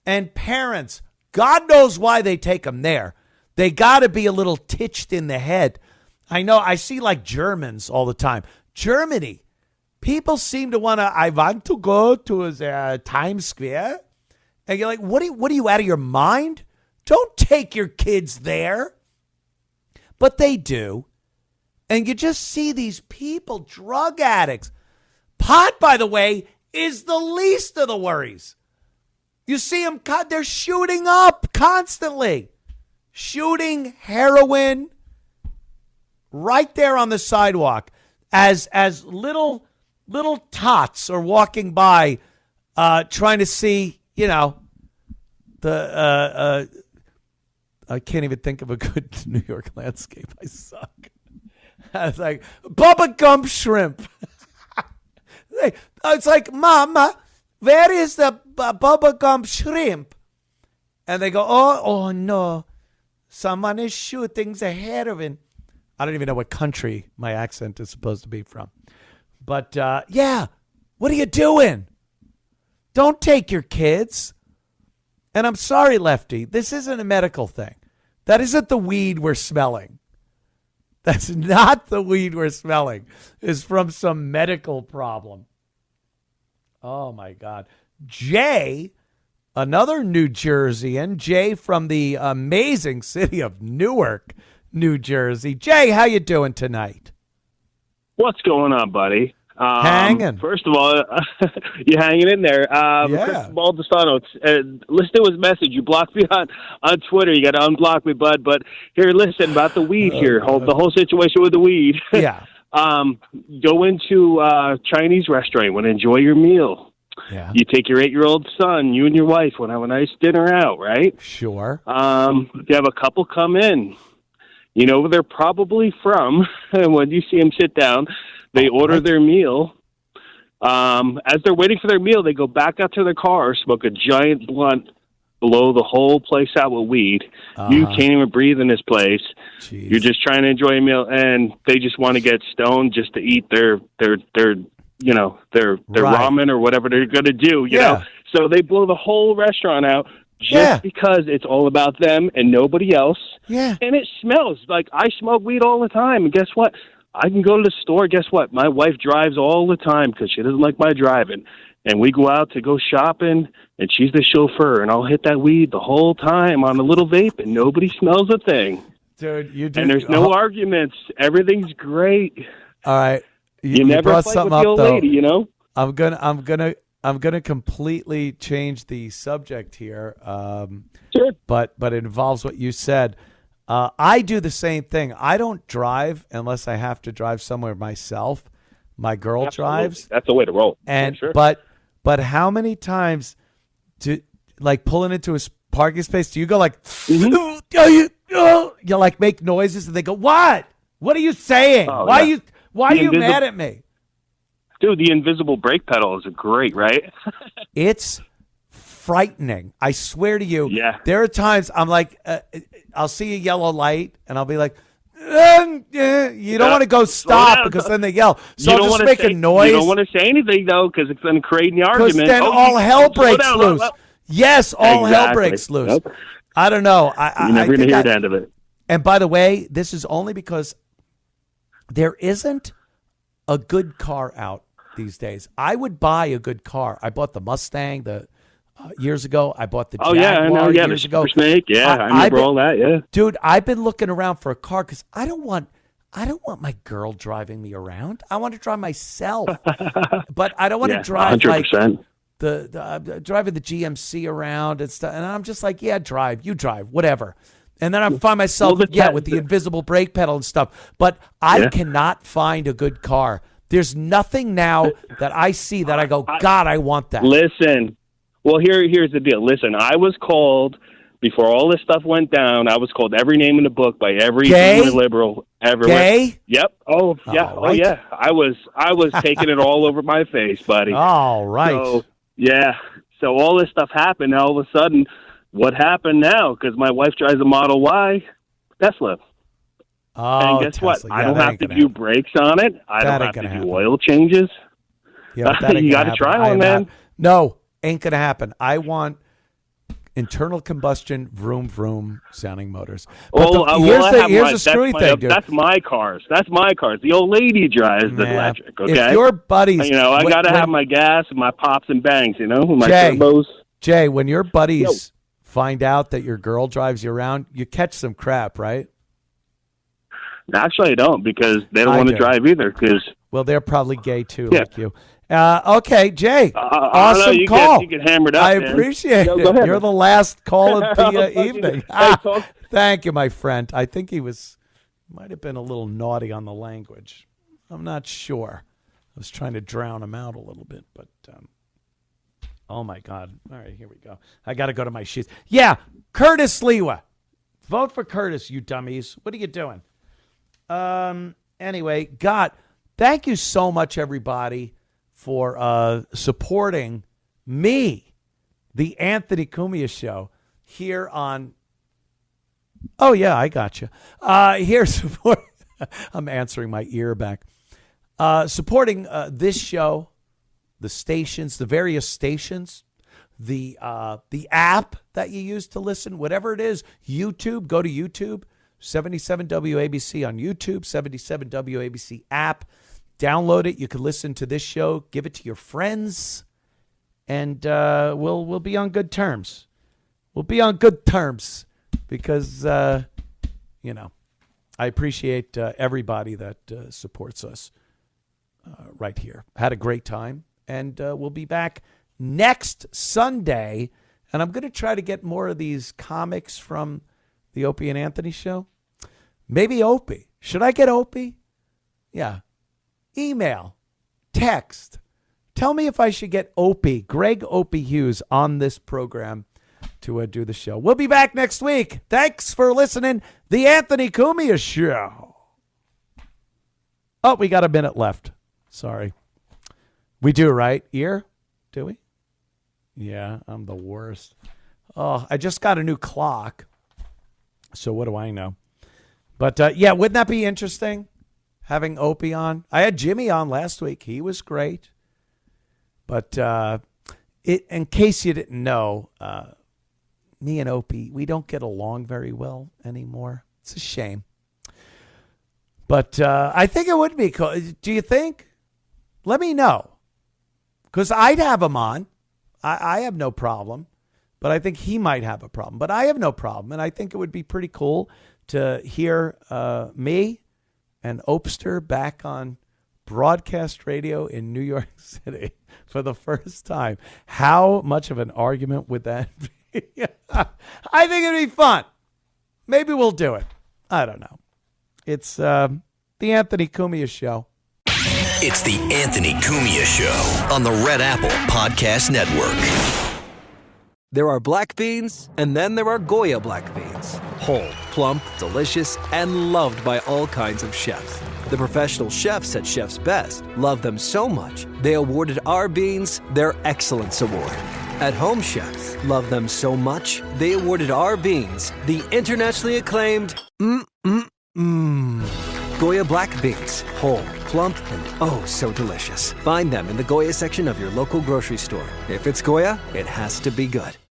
and parents. God knows why they take them there. They got to be a little titched in the head I know. I see like Germans all the time. Germany, people seem to want to. I want to go to the Times Square, and you're like, what are you out of your mind? Don't take your kids there. But they do, and you just see these people, drug addicts. Pot, by the way, is the least of the worries. You see them, they're shooting up constantly. Shooting heroin right there on the sidewalk as little tots are walking by trying to see, the I can't even think of a good New York landscape. I suck. I was like, Bubba Gump shrimp. It's like, Mama, where is the Bubba Gump shrimp? And they go, oh no, someone is shooting the heroin. I don't even know what country my accent is supposed to be from. But, yeah, what are you doing? Don't take your kids. And I'm sorry, Lefty, this isn't a medical thing. That isn't the weed we're smelling. That's not the weed we're smelling. It's from some medical problem. Oh, my God. Jay, another New Jerseyan, Jay from the amazing city of Newark, New Jersey. Jay, how you doing tonight? What's going on, buddy? Hanging. First of all, you're hanging in there. Chris Baldestano, listen to his message. You blocked me on Twitter. You got to unblock me, bud. But here, listen about the weed here. The whole situation with the weed. Yeah. Go into a Chinese restaurant. You want to enjoy your meal. Yeah. You take your 8-year-old son. You and your wife want to have a nice dinner out, right? Sure. You have a couple come in. You know where they're probably from. And when you see them sit down, they order their meal. As they're waiting for their meal, they go back out to their car, smoke a giant blunt, blow the whole place out with weed. You can't even breathe in this place. Jeez. You're just trying to enjoy a meal, and they just want to get stoned just to eat their ramen or whatever they're going to do. You know, so they blow the whole restaurant out. Just because it's all about them and nobody else. Yeah. And it smells. Like, I smoke weed all the time. And guess what? I can go to the store. Guess what? My wife drives all the time because she doesn't like my driving. And we go out to go shopping, and she's the chauffeur. And I'll hit that weed the whole time on a little vape, and nobody smells a thing. Dude, you do. And there's no arguments. Everything's great. All right. You never brought fight something with the up, old lady, you know? I'm gonna completely change the subject here. Sure. But it involves what you said. I do the same thing. I don't drive unless I have to drive somewhere myself. My girl drives. That's the way to roll. And sure. but how many times pulling into a parking space do you go like, you like make noises and they go, what? What are you saying? Why are you mad at me? Dude, the invisible brake pedal is great, right? It's frightening. I swear to you. Yeah. There are times I'm like, I'll see a yellow light and I'll be like, you don't want to go stop because then they yell. So I'll just make a noise. You don't want to say anything, though, because it's going to create an argument. Because then all hell breaks loose. Yes, all hell breaks loose. Nope. I don't know. You're never going to hear the end of it. And by the way, this is only because there isn't a good car out these days. I would buy a good car. I bought the Mustang years ago. I bought the Jaguar years ago. The Snake. Yeah, I remember all that. Yeah, dude, I've been looking around for a car because I don't want my girl driving me around. I want to drive myself, but I don't want to drive 100%. Like the driving the GMC around and stuff. And I'm just like, yeah, you drive, whatever. And then I find myself, with the invisible brake pedal and stuff. But I cannot find a good car. There's nothing now that I see that I go, God, I want that. Listen, well, here's the deal. Listen, I was called, before all this stuff went down, I was called every name in the book by every liberal everywhere. Gay? Yep. Oh, yeah. Oh, yeah. I was taking it all over my face, buddy. All right. So, yeah. So all this stuff happened. Now, all of a sudden, what happened now? Because my wife drives a Model Y Tesla. Oh, and guess Tesla. what? I don't have to do brakes on it. I don't have to do oil changes. Yeah, you got to try one, man. No, ain't going to happen. I want Internal combustion, vroom, vroom, sounding motors. Here's the screwy thing, dude. That's my cars. The old lady drives the electric, okay? If your buddies... I got to have my gas and my pops and bangs, my Jay, turbos. Jay, when your buddies find out that your girl drives you around, you catch some crap, right? Actually, I don't, because they don't want to drive either. Well, they're probably gay, too, like you. Okay, Jay, awesome call. You get hammered up, I appreciate it. Go ahead. You're the last call of the evening. Thank you, my friend. I think he might have been a little naughty on the language. I'm not sure. I was trying to drown him out a little bit, but oh, my God. All right, here we go. I got to go to my sheets. Yeah, Curtis Lewa. Vote for Curtis, you dummies. What are you doing? Anyway, God, thank you so much, everybody, for supporting me, the Anthony Cumia Show, here on... Oh, yeah, I got you. Here's I'm answering my ear back. Supporting this show, the stations, the various stations, the app that you use to listen, whatever it is, YouTube, go to YouTube, 77 WABC on YouTube, 77 WABC app. Download it. You can listen to this show. Give it to your friends, and we'll be on good terms. We'll be on good terms because I appreciate everybody that supports us right here. Had a great time, and we'll be back next Sunday. And I'm going to try to get more of these comics from the Opie and Anthony Show. Maybe Opie. Should I get Opie? Yeah. Email, text. Tell me if I should get Opie, Greg Opie Hughes, on this program to do the show. We'll be back next week. Thanks for listening. The Anthony Cumia Show. Oh, we got a minute left. Sorry. We do, right? Ear? Do we? Yeah, I'm the worst. Oh, I just got a new clock. So what do I know? But, yeah, wouldn't that be interesting? Having Opie on. I had Jimmy on last week. He was great. But in case you didn't know, me and Opie, we don't get along very well anymore. It's a shame. But I think it would be cool. Do you think? Let me know. Because I'd have him on. I have no problem. But I think he might have a problem. But I have no problem. And I think it would be pretty cool to hear me and Opster back on broadcast radio in New York City for the first time. How much of an argument would that be? I think it'd be fun. Maybe we'll do it. I don't know. It's the Anthony Cumia Show. It's the Anthony Cumia Show on the Red Apple Podcast Network. There are black beans, and then there are Goya black beans. Whole, plump, delicious, and loved by all kinds of chefs. The professional chefs at Chef's Best love them so much, they awarded our beans their Excellence Award. At Home Chefs love them so much, they awarded our beans the internationally acclaimed Goya black beans. Whole, plump, and oh so delicious. Find them in the Goya section of your local grocery store. If it's Goya, it has to be good.